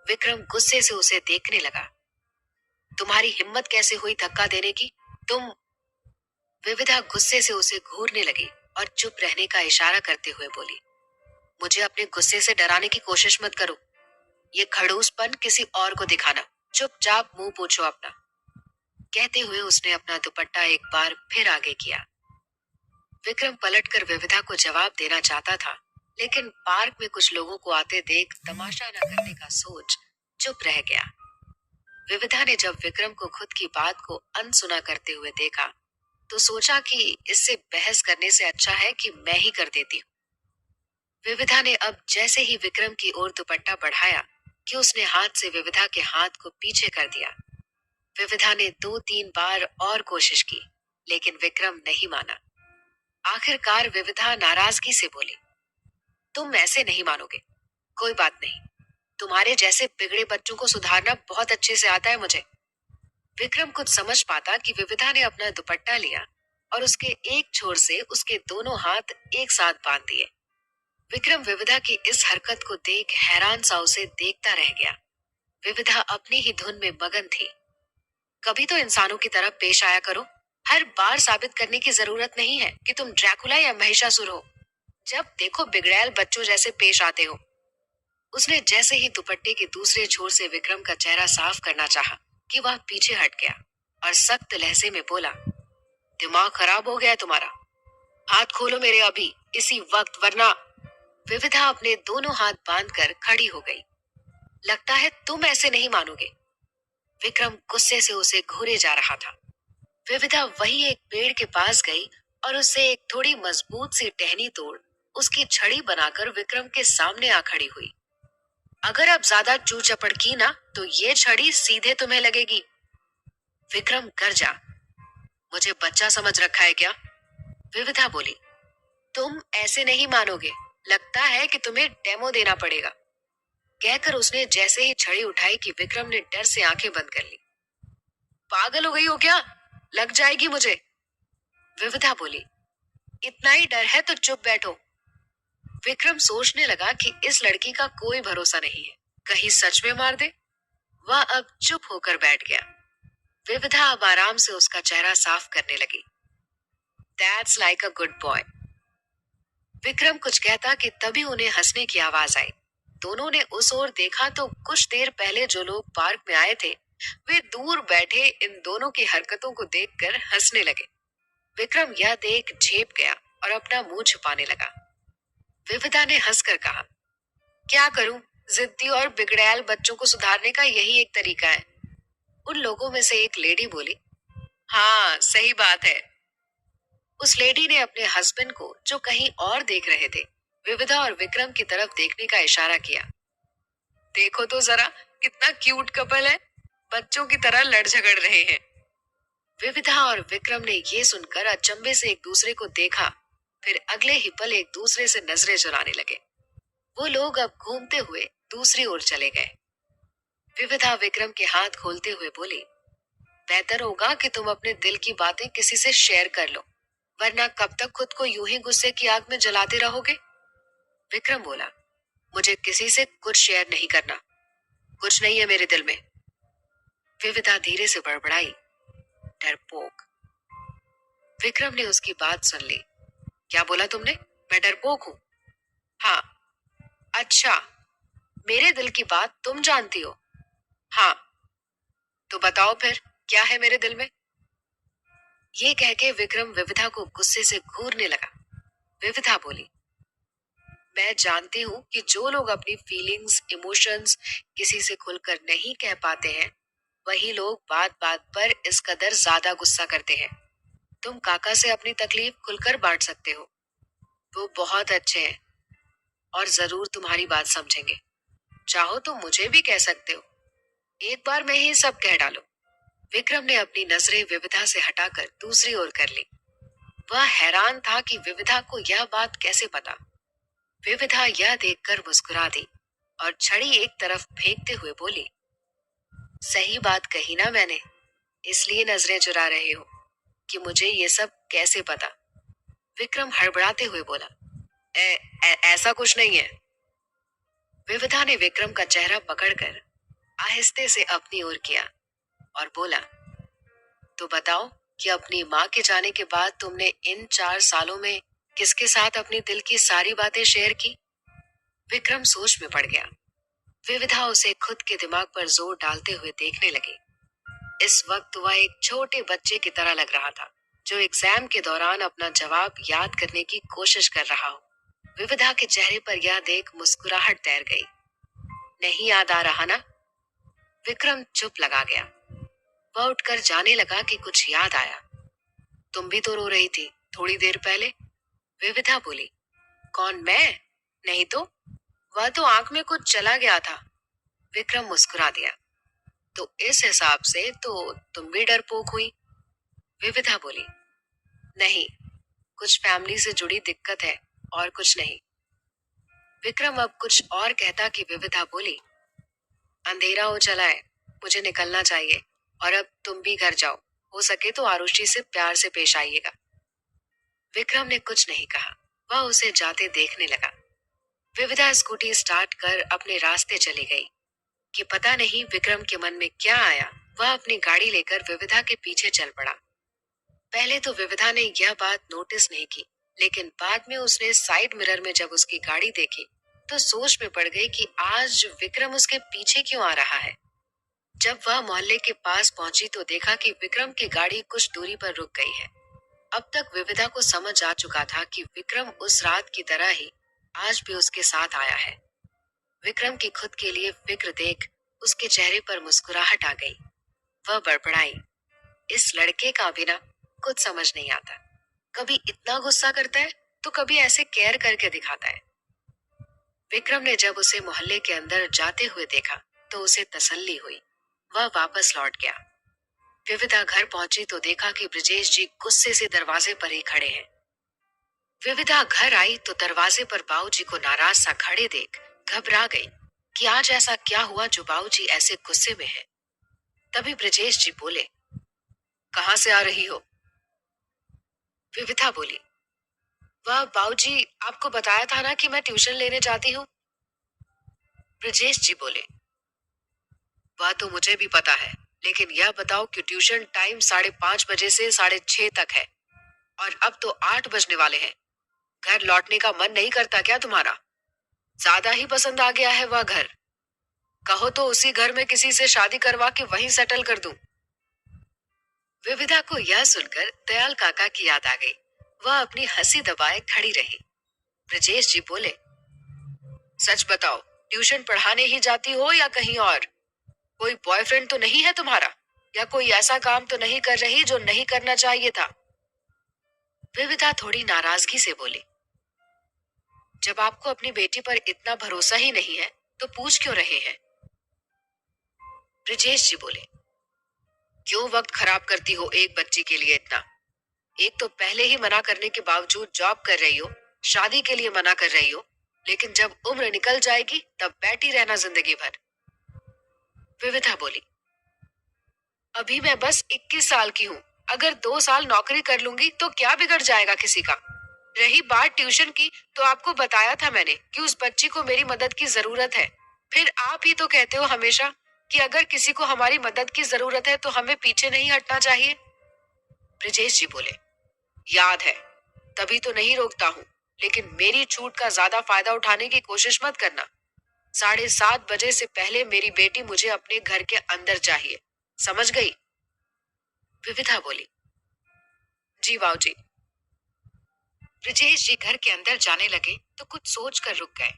विक्रम गुस्से से उसे देखने लगा। तुम्हारी हिम्मत कैसे हुई धक्का देने की? तुम। विविधा गुस्से से उसे घूरने लगी और चुप रहने का इशारा करते हुए बोली, मुझे अपने गुस्से से डराने की कोशिश मत करो। ये खड़ूसपन किसी और को दिखाना। चुपचाप मुंह पोछो अपना। कहते हुए उसने अपना दुपट्टा एक बार फिर आगे किया। विक्रम पलटकर विविधा को जवाब देना चाहता था, लेकिन पार्क में कुछ लोगों को आते देख तमाशा न करने का सोच चुप रह गया। विविधा ने जब विक्रम को खुद की बात को अनसुना करते हुए देखा, तो सोचा कि इससे बहस करने से अच्छा है कि मैं ही कर देती हूँ। विविधा ने अब जैसे ही विक्रम की ओर दुपट्टा बढ़ाया कि उसने हाथ से विविधा के हाथ को पीछे कर दिया। विविधा ने दो तीन बार और कोशिश की, लेकिन विक्रम नहीं माना। आखिरकार विविधा नाराजगी से बोली, तुम ऐसे नहीं मानोगे। कोई बात नहीं, तुम्हारे जैसे बिगड़े बच्चों को सुधारना बहुत अच्छे से आता है मुझे। विक्रम कुछ समझ पाता कि विविधा ने अपना दुपट्टा लिया और उसके एक छोर से उसके दोनों हाथ एक साथ बांध दिए। विक्रम विविधा की इस हरकत को देख हैरान सा उसे देखता रह गया। विविधा अपनी ही धुन में मगन थी। कभी तो इंसानों की तरह पेश आया करो। हर बार साबित करने की जरूरत नहीं है कि तुम ड्रैकुला या महिषासुर हो। जब देखो बिगड़ैल बच्चों जैसे पेश आते हो। उसने जैसे ही दुपट्टे के दूसरे छोर से विक्रम का चेहरा साफ करना चाहा कि वह पीछे हट गया और सख्त लहजे में बोला, दिमाग खराब हो गया है तुम्हारा। हाथ खोलो मेरे अभी, इसी वक्त, वरना। विविधा अपने दोनों हाथ बांधकर खड़ी हो गई। लगता है तुम ऐसे नहीं मानोगे। विक्रम गुस्से से उसे घूरे जा रहा था। विविधा वही एक पेड़ के पास गई और उससे एक थोड़ी मजबूत सी टहनी तोड़ उसकी छड़ी बनाकर विक्रम के सामने आ खड़ी हुई। अगर अब ज्यादा चू चपड़ की ना तो ये छड़ी सीधे तुम्हें लगेगी। विक्रम गरजा। मुझे बच्चा समझ रखा है क्या? विविधा बोली। तुम ऐसे नहीं मानोगे। लगता है कि तुम्हें डेमो देना पड़ेगा। कहकर उसने जैसे ही छड़ी उठाई कि विक्रम ने डर से आंखें बंद कर ली। पागल हो गई हो क्या? लग जाएगी मुझे। विविधा बोली। इतना ही डर है तो चुप बैठो। विक्रम सोचने लगा कि इस लड़की का कोई भरोसा नहीं है, कहीं सच में मार दे। वह अब चुप होकर बैठ गया। विविधा अब आराम से उसका चेहरा साफ करने लगी। That's like a good boy. Vikram कुछ कहता कि तभी उन्हें हंसने की आवाज आई। दोनों ने उस ओर देखा तो कुछ देर पहले जो लोग पार्क में आए थे वे दूर बैठे इन दोनों की हरकतों को देखकर हंसने लगे। विक्रम यह देख झेप गया और अपना मुंह छुपाने लगा। विविधा ने हंसकर कहा, क्या करूं, जिद्दी और बिगड़ैल बच्चों को सुधारने का यही एक तरीका है। उन लोगों में से एक लेडी बोली, हाँ सही बात है। उस लेडी ने अपने हस्बैंड को जो कहीं और देख रहे थे विविधा और विक्रम की तरफ देखने का इशारा किया। देखो तो जरा कितना क्यूट कपल है, बच्चों की तरह लड़ झगड़ रहे हैं। विविधा और विक्रम ने ये सुनकर अचंभे से एक दूसरे को देखा, फिर अगले ही पल एक दूसरे से नजरें चुराने लगे। वो लोग अब घूमते हुए दूसरी ओर चले गए। विविधा विक्रम के हाथ खोलते हुए बोली, बेहतर होगा कि तुम अपने दिल की बातें किसी से शेयर कर लो, वरना कब तक खुद को यूं ही गुस्से की आग में जलाते रहोगे। विक्रम बोला, मुझे किसी से कुछ शेयर नहीं करना, कुछ नहीं है मेरे दिल में। विविधा धीरे से बड़बड़ाई, डरपोक। विक्रम ने उसकी बात सुन ली। क्या बोला तुमने? मैं डरपोक हूँ? हाँ। अच्छा, मेरे दिल की बात तुम जानती हो? हाँ। तो बताओ फिर क्या है मेरे दिल में? ये कह के विक्रम विविधा को गुस्से से घूरने लगा। विविधा बोली, मैं जानती हूँ कि जो लोग अपनी फीलिंग्स, इमोशंस किसी से खुलकर नहीं कह पाते हैं, वही लोग बात बात पर इस कदर ज्यादा गुस्सा करते हैं। तुम काका से अपनी तकलीफ खुलकर बांट सकते हो, वो बहुत अच्छे हैं और जरूर तुम्हारी बात समझेंगे। चाहो तो मुझे भी कह सकते हो, एक बार में ही सब कह डालो। विक्रम ने अपनी नजरें विविधा से हटाकर दूसरी ओर कर ली। वह हैरान था कि विविधा को यह बात कैसे पता। विविधा यह देखकर मुस्कुरा दी और छड़ी एक तरफ फेंकते हुए बोली, सही बात कही ना मैंने, इसलिए नजरें चुरा रहे हो कि मुझे ये सब कैसे पता। विक्रम हड़बड़ाते हुए बोला, ऐसा कुछ नहीं है। विविधा ने विक्रम का चेहरा पकड़कर आहिस्ते से अपनी ओर किया और बोला, तो बताओ कि अपनी माँ के जाने के बाद तुमने इन 4 सालों में किसके साथ अपनी दिल की सारी बातें शेयर की? विक्रम सोच में पड़ गया। विविधा उसे खुद के दिमाग पर जोर डालते हुए देखने लगी। इस वक्त वह एक छोटे बच्चे की तरह लग रहा था, जो एग्जाम के दौरान अपना जवाब याद करने की कोशिश कर रहा हो। विविधा के चेहरे पर यह देख मुस्कुराहट तैर गई। नहीं याद आ रहा ना? विक्रम चुप लगा गया। वह उठकर जाने लगा कि कुछ याद आया। तुम भी तो रो रही थी थोड़ी देर पहले। विविधा बोली, कौन, मैं? नहीं तो, वह तो आंख में कुछ चला गया था। विक्रम मुस्कुरा दिया। तो इस हिसाब से तो तुम भी डरपोक हुई। विविधा बोली, नहीं, कुछ फैमिली से जुड़ी दिक्कत है और कुछ नहीं। विक्रम अब कुछ और कहता कि विविधा बोली, अंधेरा हो चला है, मुझे निकलना चाहिए और अब तुम भी घर जाओ, हो सके तो आरुषि से प्यार से पेश आइएगा। विक्रम ने कुछ नहीं कहा, वह उसे जाते देखने लगा। विविधा स्कूटी स्टार्ट कर अपने रास्ते चली गई कि पता नहीं विक्रम के मन में क्या आया। वह अपनी गाड़ी लेकर विविधा के पीछे चल पड़ा। पहले तो विविधा ने यह बात नोटिस नहीं की, लेकिन बाद में उसने साइड मिरर में जब उसकी गाड़ी देखी तो सोच में पड़ गई कि आज विक्रम उसके पीछे क्यों आ रहा है। जब वह मोहल्ले के पास पहुंची तो देखा कि विक्रम की गाड़ी कुछ दूरी पर रुक गई है। अब तक विविधा को समझ आ चुका था कि विक्रम उस रात की तरह ही आज भी उसके साथ आया है। विक्रम की खुद के लिए फिक्र देख उसके चेहरे पर मुस्कुराहट आ गई। वह बड़बड़ाई, इस लड़के का भी ना कुछ समझ नहीं आता। कभी इतना गुस्सा करता है तो कभी ऐसे केयर करके दिखाता है। विक्रम ने जब उसे मोहल्ले के अंदर जाते हुए देखा तो उसे तसल्ली हुई। वह वापस लौट गया। विविधा घर पहुंची तो देखा कि ब्रजेश जी गुस्से से दरवाजे पर ही खड़े हैं। विविधा घर आई तो दरवाजे पर बाबूजी को नाराज सा खड़े देख घबरा गई कि आज ऐसा क्या हुआ जो बाबूजी ऐसे गुस्से में है। तभी ब्रजेश जी बोले, कहाँ से आ रही हो? विविधा बोली, वह बाबूजी आपको बताया था ना कि मैं ट्यूशन लेने जाती हूँ। ब्रजेश जी बोले, वह तो मुझे भी पता है, लेकिन यह बताओ कि ट्यूशन टाइम 5:30 बजे से 6:30 तक है और अब तो 8 बजने वाले हैं। घर लौटने का मन नहीं करता क्या तुम्हारा? ज्यादा ही पसंद आ गया है वह घर। कहो तो उसी घर में किसी से शादी करवा के वहीं सेटल कर दूं। विविधा को यह सुनकर दयाल काका की याद आ गई। वह अपनी हंसी दबाए खड़ी रही। ब्रजेश जी बोले, सच बताओ, ट्यूशन पढ़ाने ही जाती हो या कहीं और? कोई बॉयफ्रेंड तो नहीं है तुम्हारा? या कोई ऐसा काम तो नहीं कर रही जो नहीं करना चाहिए था? विविधा थोड़ी नाराजगी से बोली, जब आपको अपनी बेटी पर इतना भरोसा ही नहीं है तो पूछ क्यों रहे हैं? ब्रजेश जी बोले, क्यों वक्त खराब करती हो एक बच्ची के लिए इतना? एक तो पहले ही मना करने के बावजूद जॉब कर रही हो, शादी के लिए मना कर रही हो, लेकिन जब उम्र निकल जाएगी तब बैठी रहना जिंदगी भर। विविधा बोली, अभी मैं बस 21 साल की हूँ। अगर 2 साल नौकरी कर लूंगी तो क्या बिगड़ जाएगा किसी का? रही बात ट्यूशन की, तो आपको बताया था मैंने कि उस बच्ची को मेरी मदद की जरूरत है। फिर आप ही तो कहते हो हमेशा कि अगर किसी को हमारी मदद की जरूरत है तो हमें पीछे नहीं हटना चाहिए। ब्रजेश जी बोले, याद है, तभी तो नहीं रोकता हूँ, लेकिन मेरी छूट का ज्यादा फायदा उठाने की कोशिश मत करना। 7:30 बजे से पहले मेरी बेटी मुझे अपने घर के अंदर चाहिए, समझ गई? विविधा बोली, जी बाबूजी। ब्रजेश जी घर के अंदर जाने लगे तो कुछ सोच कर रुक गए।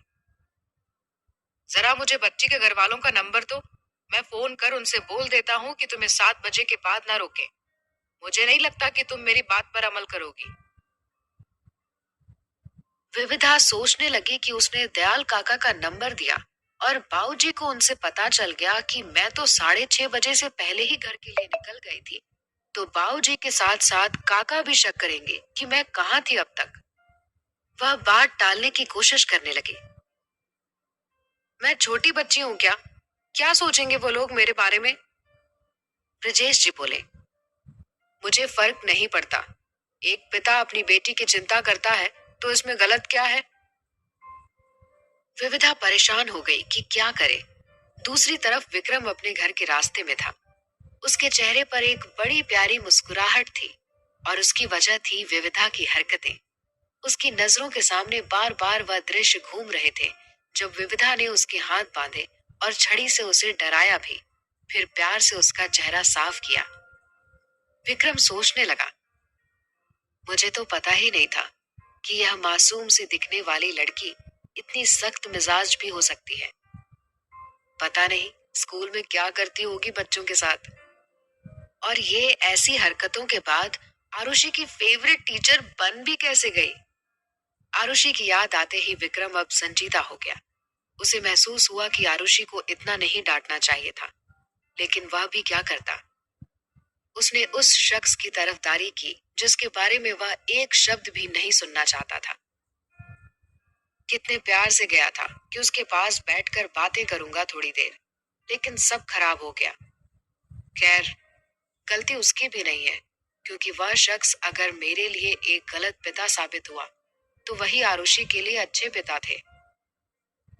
जरा मुझे बच्ची के घर वालों का नंबर दो, मैं फोन कर उनसे बोल देता हूँ कि तुम्हें 7 बजे के बाद ना रोके। मुझे नहीं लगता कि तुम मेरी बात पर अमल करोगी। विविधा सोचने लगी कि उसने दयाल काका का नंबर दिया और बाबूजी को उनसे पता चल गया कि मैं तो 6:30 बजे से पहले ही घर के लिए निकल गई थी, तो बाबूजी के साथ साथ काका भी शक करेंगे कि मैं कहाँ थी अब तक। वह बात टालने की कोशिश करने लगी। मैं छोटी बच्ची हूँ क्या? क्या सोचेंगे वो लोग मेरे बारे में? ब्रजेश जी बोले, मुझे फर्क नहीं पड़ता। एक पिता अपनी बेटी की चिंता करता है तो इसमें गलत क्या है? विविधा परेशान हो गई कि क्या करे। दूसरी तरफ विक्रम अपने घर के रास्ते में था। उसके चेहरे पर एक बड़ी प्यारी मुस्कुराहट थी और उसकी वजह थी विविधा की हरकतें। उसकी नजरों के सामने बार बार वह दृश्य घूम रहे थे जब विविधा ने उसके हाथ बांधे और छड़ी से उसे डराया भी, फिर प्यार से उसका चेहरा साफ किया। विक्रम सोचने लगा, मुझे तो पता ही नहीं था कि यह मासूम सी दिखने वाली लड़की इतनी सख्त मिजाज भी हो सकती है। पता नहीं स्कूल में क्या करती होगी बच्चों के साथ। और ये ऐसी हरकतों के बाद आरुषि की फेवरेट टीचर बन भी कैसे गई? आरुषि की याद आते ही विक्रम अब संजीदा हो गया। उसे महसूस हुआ कि आरुषि को इतना नहीं डांटना चाहिए था, लेकिन वह भी क्या करता। उसने उस शख्स की तरफदारी की जिसके बारे में वह एक शब्द भी नहीं सुनना चाहता था। कितने प्यार से गया था कि उसके पास बैठकर बातें करूंगा थोड़ी देर, लेकिन सब खराब हो गया। खैर, गलती उसकी भी नहीं है, क्योंकि वह शख्स अगर मेरे लिए एक गलत पिता साबित हुआ तो वही आरुषि के लिए अच्छे पिता थे।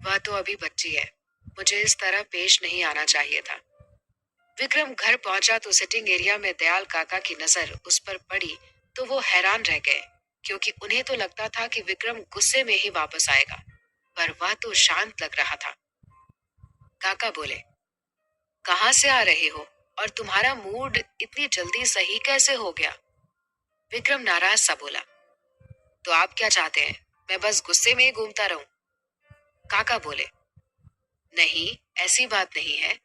वह तो अभी बच्ची है, मुझे इस तरह पेश नहीं आना चाहिए था। विक्रम घर पहुंचा तो सिटिंग एरिया में दयाल काका की नजर उस पर पड़ी तो वो हैरान रह गए, क्योंकि उन्हें तो लगता था कि विक्रम गुस्से में ही वापस आएगा, पर वह तो शांत लग रहा था। काका बोले, कहाँ से आ रहे हो और तुम्हारा मूड इतनी जल्दी सही कैसे हो गया? विक्रम नाराज सा बोला, तो आप क्या चाहते हैं, मैं बस गुस्से में ही घूमता रहूं? काका बोले, नहीं, ऐसी बात नहीं है।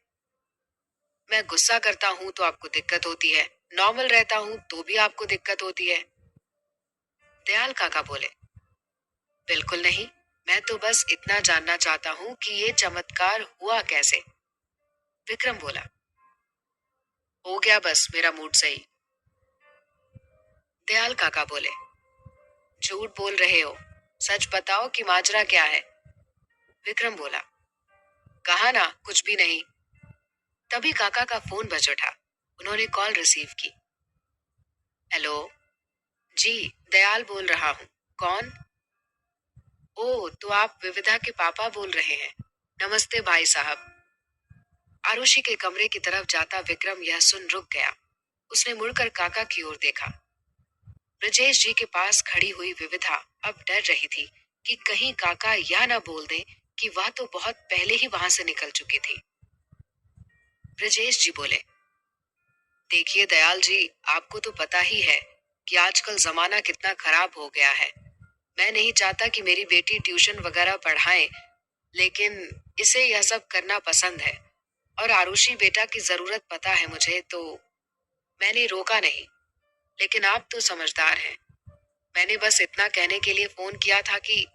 मैं गुस्सा करता हूँ तो आपको दिक्कत होती है, नॉर्मल रहता हूँ तो भी आपको दिक्कत होती है। दयाल काका बोले, बिल्कुल नहीं, मैं तो बस इतना जानना चाहता हूँ कि ये चमत्कार हुआ कैसे। विक्रम बोला, हो गया बस मेरा मूड सही। दयाल काका बोले, झूठ बोल रहे हो, सच बताओ कि माजरा क्या है। विक्रम बोला, कहा ना कुछ भी नहीं। तभी काका का फोन बज उठा। उन्होंने कॉल रिसीव की। हेलो। जी, दयाल बोल रहा हूँ। कौन? ओ, तो आप विविधा के पापा बोल रहे हैं। नमस्ते भाई साहब। आरुषि के कमरे की तरफ जाता विक्रम यह सुन रुक गया। उसने मुड़कर काका की ओर देखा। ब्रजेश जी के पास खड़ी हुई विविधा अब डर रही थी कि कहीं काका यह न बोल दे कि वह तो बहुत पहले ही वहां से निकल चुकी थी। ब्रजेश जी बोले, देखिए दयाल जी, आपको तो पता ही है कि आजकल जमाना कितना खराब हो गया है। मैं नहीं चाहता कि मेरी बेटी ट्यूशन वगैरह पढ़ाए, लेकिन इसे यह सब करना पसंद है और आरुषि बेटा की जरूरत पता है मुझे, तो मैंने रोका नहीं। लेकिन आप तो समझदार हैं। मैंने बस इतना कहने के लिए फोन किया था कि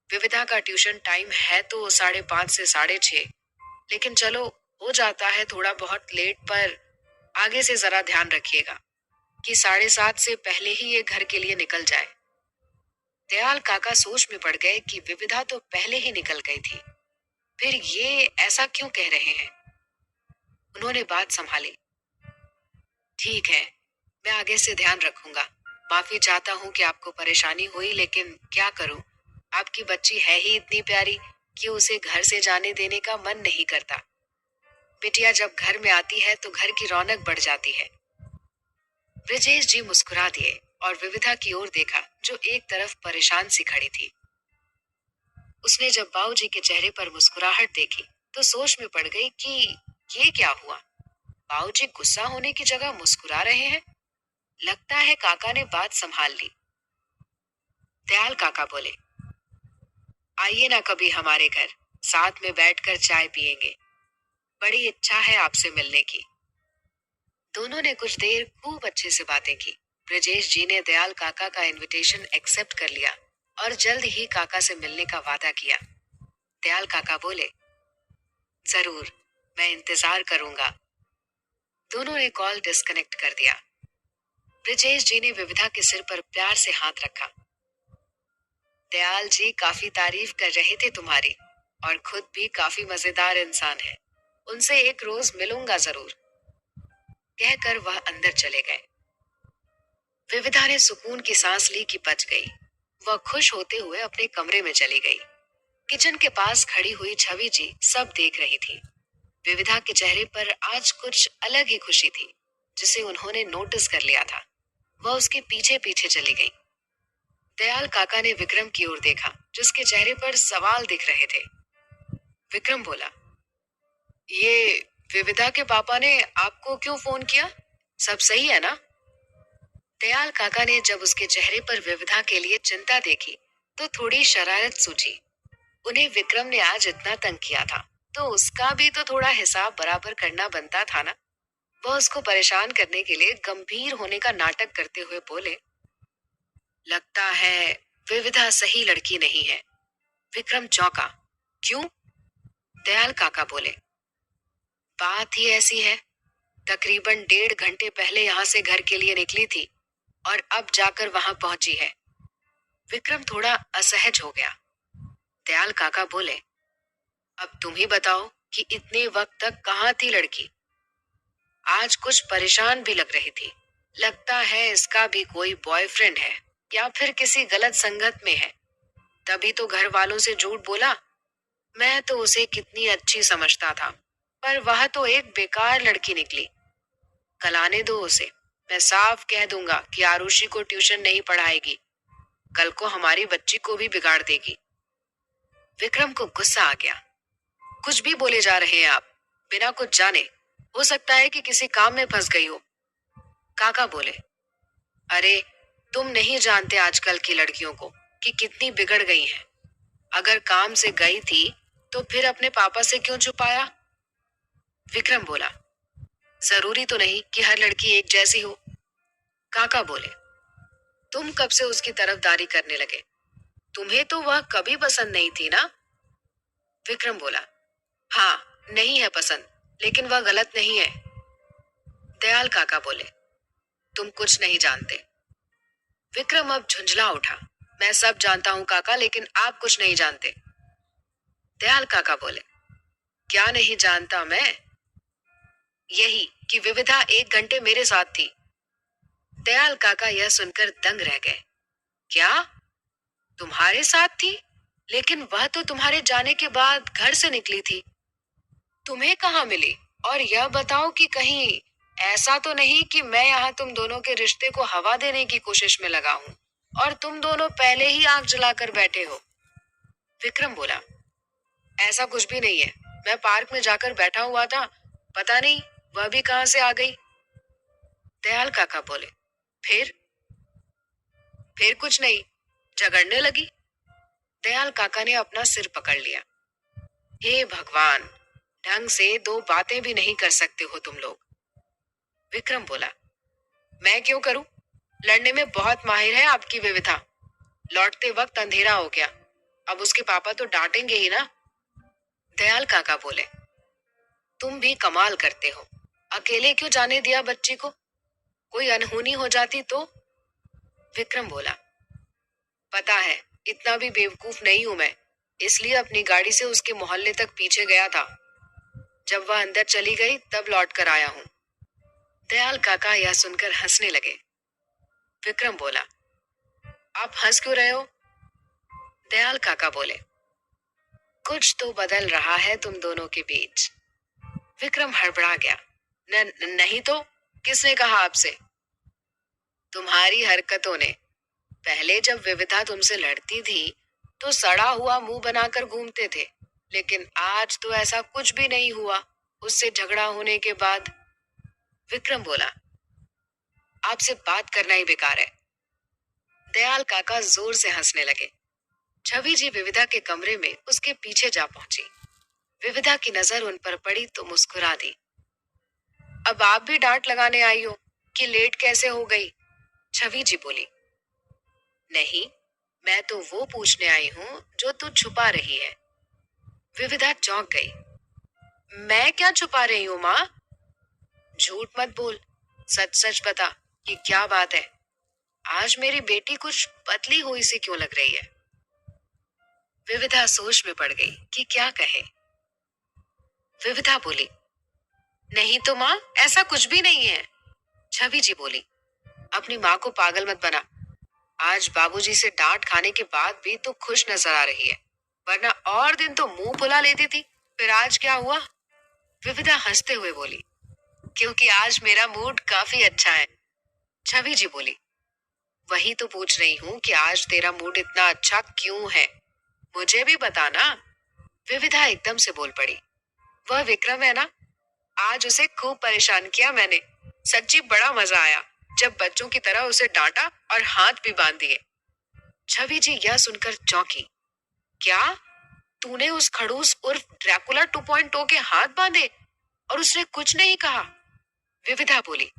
विविधा का ट्यूशन टाइम है तो 5:30 से 6:30, लेकिन चलो हो जाता है थोड़ा बहुत लेट, पर आगे से जरा ध्यान रखिएगा कि 7:30 से पहले ही ये घर के लिए निकल जाए। दयाल काका सोच में पड़ गए कि विविधा तो पहले ही निकल गई थी, फिर ये ऐसा क्यों कह रहे हैं। उन्होंने बात संभाली। ठीक है, मैं आगे से ध्यान रखूंगा। माफी चाहता हूँ कि आपको परेशानी हुई, लेकिन क्या करूँ, आपकी बच्ची है ही इतनी प्यारी कि उसे घर से जाने देने का मन नहीं करता। बिटिया जब घर में आती है तो घर की रौनक बढ़ जाती है। ब्रजेश जी मुस्कुरा दिए और विविधा की ओर देखा जो एक तरफ परेशान सी खड़ी थी। उसने जब बाबूजी के चेहरे पर मुस्कुराहट देखी तो सोच में पड़ गई कि ये क्या हुआ। बाबूजी गुस्सा होने की जगह मुस्कुरा रहे हैं। लगता है काका ने बात संभाल ली। दयाल काका बोले, आइए ना कभी हमारे घर, साथ में बैठकर चाय पियेंगे। बड़ी इच्छा है आपसे मिलने की। दोनों ने कुछ देर खूब अच्छे से बातें की। ब्रजेश जी ने दयाल काका का इनविटेशन एक्सेप्ट कर लिया और जल्द ही काका से मिलने का वादा किया। दयाल काका बोले, जरूर, मैं इंतजार करूंगा। दोनों ने कॉल डिस्कनेक्ट कर दिया। ब्रजेश जी ने विविधा के सिर पर प्यार से हाथ रखा। दयाल जी काफी तारीफ कर रहे थे तुम्हारी, और खुद भी काफी मजेदार इंसान है। उनसे एक रोज मिलूंगा जरूर, कहकर वह अंदर चले गए। विविधा ने सुकून की सांस ली कि बच गई। वह खुश होते हुए अपने कमरे में चली गई। किचन के पास खड़ी हुई छवि जी सब देख रही थी। विविधा के चेहरे पर आज कुछ अलग ही खुशी थी, जिसे उन्होंने नोटिस कर लिया था। वह उसके पीछे पीछे चली गई। दयाल काका ने विक्रम की ओर देखा, जिसके चेहरे पर सवाल दिख रहे थे। विक्रम बोला, ये विविधा के पापा ने आपको क्यों फोन किया? सब सही है ना? दयाल काका ने जब उसके चेहरे पर विविधा के लिए चिंता देखी तो थोड़ी शरारत सूझी। उन्हें विक्रम ने आज इतना तंग किया था, तो उसका भी तो थोड़ा हिसाब बराबर करना बनता था ना। वह उसको परेशान करने के लिए गंभीर होने का नाटक करते हुए बोले, लगता है विविधा सही लड़की नहीं है। विक्रम चौंका। क्यों? दयाल काका बोले, बात ही ऐसी है। तकरीबन 1.5 घंटे पहले यहाँ से घर के लिए निकली थी और अब जाकर वहां पहुंची है। विक्रम थोड़ा असहज हो गया। दयाल काका बोले, अब तुम ही बताओ कि इतने वक्त तक कहाँ थी लड़की? आज कुछ परेशान भी लग रही थी। लगता है इसका भी कोई बॉयफ्रेंड है या फिर किसी गलत संगत में है, तभी तो घर वालों से झूठ बोला। मैं तो उसे कितनी अच्छी समझता था, पर वह तो एक बेकार लड़की निकली। कल आने दो उसे, मैं साफ कह दूंगा कि आरुषि को ट्यूशन नहीं पढ़ाएगी। कल को हमारी बच्ची को भी बिगाड़ देगी। विक्रम को गुस्सा आ गया। कुछ भी बोले जा रहे हैं आप, बिना कुछ जाने। हो सकता है कि किसी काम में फंस गई हो। काका बोले, अरे तुम नहीं जानते आजकल की लड़कियों को कि कितनी बिगड़ गई हैं। अगर काम से गई थी तो फिर अपने पापा से क्यों छुपाया? विक्रम बोला, जरूरी तो नहीं कि हर लड़की एक जैसी हो। काका बोले, तुम कब से उसकी तरफदारी करने लगे? तुम्हें तो वह कभी पसंद नहीं थी ना? विक्रम बोला, हाँ, नहीं है पसंद, लेकिन वह गलत नहीं है। दयाल काका बोले, तुम कुछ नहीं जानते। विक्रम अब झुंझला उठा, मैं सब जानता हूँ काका, लेकिन आप कुछ नहीं जानते। दयाल काका बोले, क्या नहीं जानता मैं? यही कि विविधा 1 घंटे मेरे साथ थी। दयाल काका यह सुनकर दंग रह गए। क्या? तुम्हारे साथ थी? लेकिन वह तो तुम्हारे जाने के बाद घर से निकली थी। तुम्हें कहाँ मिली? और यह बताओ कि कहीं ऐसा तो नहीं कि मैं यहाँ तुम दोनों के रिश्ते को हवा देने की कोशिश में लगा हूँ और तुम दोनों पहले ही आग जलाकर बैठे हो? विक्रम बोला, ऐसा कुछ भी नहीं है। मैं पार्क में जाकर बैठा हुआ था, पता नहीं वह भी कहाँ से आ गई। दयाल काका बोले, फिर? फिर कुछ नहीं, झगड़ने लगी। दयाल काका ने अपना सिर पकड़ लिया। हे भगवान, ढंग से दो बातें भी नहीं कर सकते हो तुम लोग। विक्रम बोला, मैं क्यों करूं? लड़ने में बहुत माहिर है आपकी विविधा। लौटते वक्त अंधेरा हो गया, अब उसके पापा तो डांटेंगे ही ना। दयाल काका बोले, तुम भी कमाल करते हो। अकेले क्यों जाने दिया बच्ची को? कोई अनहोनी हो जाती तो? विक्रम बोला, पता है, इतना भी बेवकूफ नहीं हूं मैं, इसलिए अपनी गाड़ी से उसके मोहल्ले तक पीछे गया था। जब वह अंदर चली गई तब लौट कर आया हूं। दयाल काका यह सुनकर हंसने लगे। विक्रम बोला, आप हंस क्यों रहे हो? दयाल काका बोले, कुछ तो बदल रहा है तुम दोनों के बीच। विक्रम हड़बड़ा गया। नहीं तो, किसने कहा आपसे? तुम्हारी हरकतों ने। पहले जब विविधा तुमसे लड़ती थी तो सड़ा हुआ मुंह बनाकर घूमते थे, लेकिन आज तो ऐसा कुछ भी नहीं हुआ उससे झगड़ा होने के बाद। विक्रम बोला, आपसे बात करना ही बेकार है। दयाल काका जोर से हंसने लगे। छवि जी विविधा के कमरे में उसके पीछे जा पहुंची। विविधा की नजर उन पर पड़ी तो मुस्कुरा दी। अब आप भी डांट लगाने आई हो कि लेट कैसे हो गई? छवि जी बोली, नहीं, मैं तो वो पूछने आई हूँ जो तू छुपा रही है। विविधा चौंक गई। मैं क्या छुपा रही हूँ माँ? झूठ मत बोल, सच सच बता कि क्या बात है। आज मेरी बेटी कुछ पतली हुई सी क्यों लग रही है? विविधा सोच में पड़ गई कि क्या कहे। विविधा बोली, नहीं तो माँ, ऐसा कुछ भी नहीं है। छवि जी बोली, अपनी माँ को पागल मत बना। आज बाबूजी से डांट खाने के बाद भी तो खुश नजर आ रही है, वरना और दिन तो मुंह फुला लेती थी। फिर आज क्या हुआ? विविधा हंसते हुए बोली, क्योंकि आज मेरा मूड काफी अच्छा है। छवि जी बोली, वही तो पूछ रही हूँ कि आज तेरा मूड इतना अच्छा क्यों है, मुझे भी बताना। विविधा एकदम से बोल पड़ी, वह विक्रम है ना, आज उसे खूब परेशान किया मैंने। सच्ची बड़ा मजा आया जब बच्चों की तरह उसे डांटा और हाथ भी बांध दिए। छवि जी यह सुनकर चौंकी। क्या? तूने उस खड़ूस उर्फ ड्रैकुला 2.0 के हाथ बांधे और उसने कुछ नहीं कहा? विविधा बोली,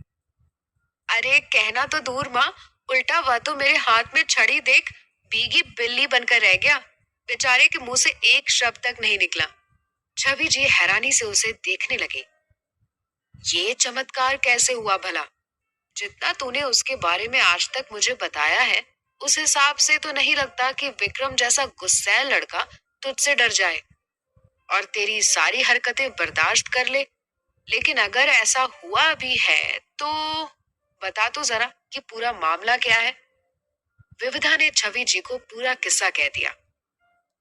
अरे कहना तो दूर माँ, उल्टा वह तो मेरे हाथ में छड़ी देख भीगी बिल्ली बनकर रह गया। बेचारे के मुंह से एक शब्द तक नहीं निकला। छवि जी हैरानी से उसे देखने लगी। ये चमत्कार कैसे हुआ भला? जितना तूने उसके बारे में आज तक मुझे बताया है, उस हिसाब से तो नहीं लगता कि विक्रम जैसा गुस्सैल लड़का तुझसे डर जाए और तेरी सारी हरकतें बर्दाश्त कर ले। लेकिन अगर ऐसा हुआ भी है तो बता तो जरा कि पूरा मामला क्या है। विविधा ने छवि जी को पूरा किस्सा कह दिया।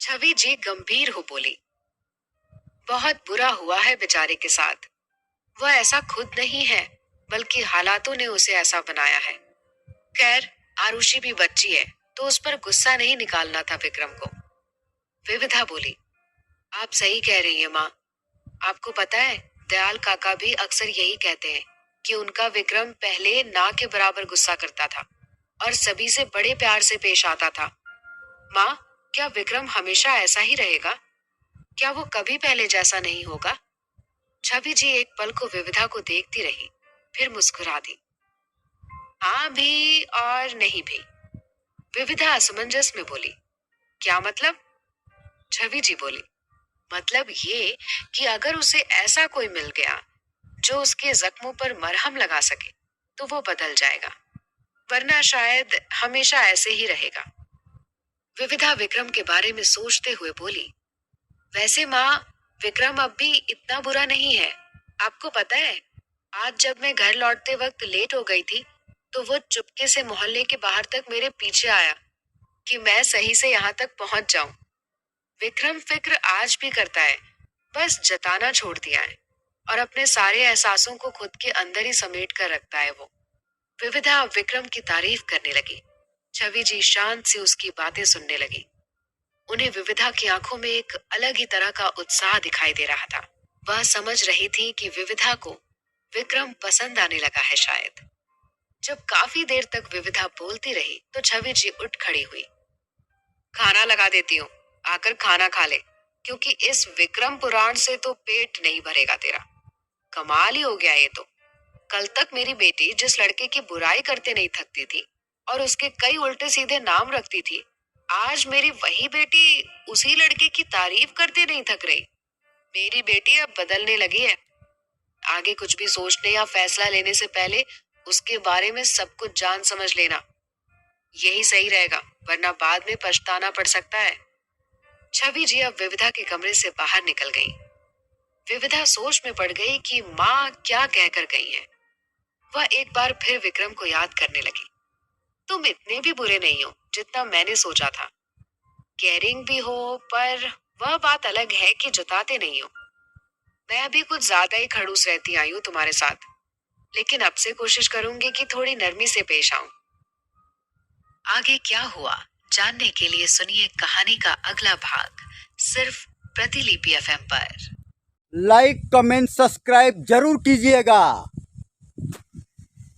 छवि जी गंभीर हो बोली, बहुत बुरा हुआ है बेचारे के साथ। वह ऐसा खुद नहीं है, बल्कि हालातों ने उसे ऐसा बनाया है। खैर, आरुषि भी बच्ची है तो उस पर गुस्सा नहीं निकालना था विक्रम को। विविधा बोली, आप सही कह रही हैं माँ। आपको पता है, दयाल काका भी अक्सर यही कहते हैं कि उनका विक्रम पहले ना के बराबर गुस्सा करता था और सभी से बड़े प्यार से पेश आता था। माँ, क्या विक्रम हमेशा ऐसा ही रहेगा? क्या वो कभी पहले जैसा नहीं होगा? छवि जी एक पल को विविधा को देखती रही, फिर मुस्कुरा दी। हाँ भी और नहीं भी। विविधा असमंजस में बोली। क्या मतलब? छवि जी बोली। मतलब ये कि अगर उसे ऐसा कोई मिल गया जो उसके जख्मों पर मरहम लगा सके, तो वो बदल जाएगा, वरना शायद हमेशा ऐसे ही रहेगा। विविधा विक्रम के बारे में सोचते हुए बोली, वैसे माँ, विक्रम अब भी इतना बुरा नहीं है। आपको पता है, आज जब मैं घर लौटते वक्त लेट हो गई थी, तो वो चुपके से मोहल्ले के बाहर तक मेरे पीछे आया कि मैं सही से यहाँ तक पहुंच जाऊं। विक्रम फिक्र आज भी करता है, बस जताना छोड़ दिया है और अपने सारे एहसासों को खुद के अंदर ही समेट कर रखता है वो। विविधा विक्रम की तारीफ करने लगी। छवि जी शांत से उसकी बातें सुनने लगी। उन्हें विविधा की आंखों में एक अलग ही तरह का उत्साह दिखाई दे रहा था। वह समझ रही थी कि विविधा को विक्रम पसंद आने लगा है शायद। जब काफी देर तक विविधा बोलती रही, तो छवि जी उठ खड़ी हुई। खाना लगा देती हूँ, आकर खाना खा ले, क्योंकि इस विक्रम पुराण से तो पेट नहीं भरेगा तेरा। कमाल ही हो गया ये तो। कल तक मेरी बेटी जिस लड़के की बुराई करते नहीं थकती थी और उसके कई उल्टे सीधे नाम रखती थी, आज मेरी वही बेटी उसी लड़के की तारीफ करते नहीं थक रही। मेरी बेटी अब बदलने लगी है। आगे कुछ भी सोचने या फैसला लेने से पहले उसके बारे में सब कुछ जान समझ लेना, यही सही रहेगा, वरना बाद में पछताना पड़ सकता है। छवि जी अब विविधा के कमरे से बाहर निकल गई। विविधा सोच में पड़ गई कि माँ क्या कहकर गई है। वह एक बार फिर विक्रम को याद करने लगी। तुम इतने भी बुरे नहीं हो जितना मैंने सोचा था। केयरिंग भी हो, पर वह बात अलग है कि जताते नहीं हो। मैं अभी कुछ ज्यादा ही खड़ूस रहती आई हूँ तुम्हारे साथ, लेकिन अब से कोशिश करूंगी कि थोड़ी नरमी से पेश आऊं। आगे क्या हुआ जानने के लिए सुनिए कहानी का अगला भाग, सिर्फ प्रतिलिपि एफएम पर। लाइक कमेंट सब्सक्राइब जरूर कीजिएगा।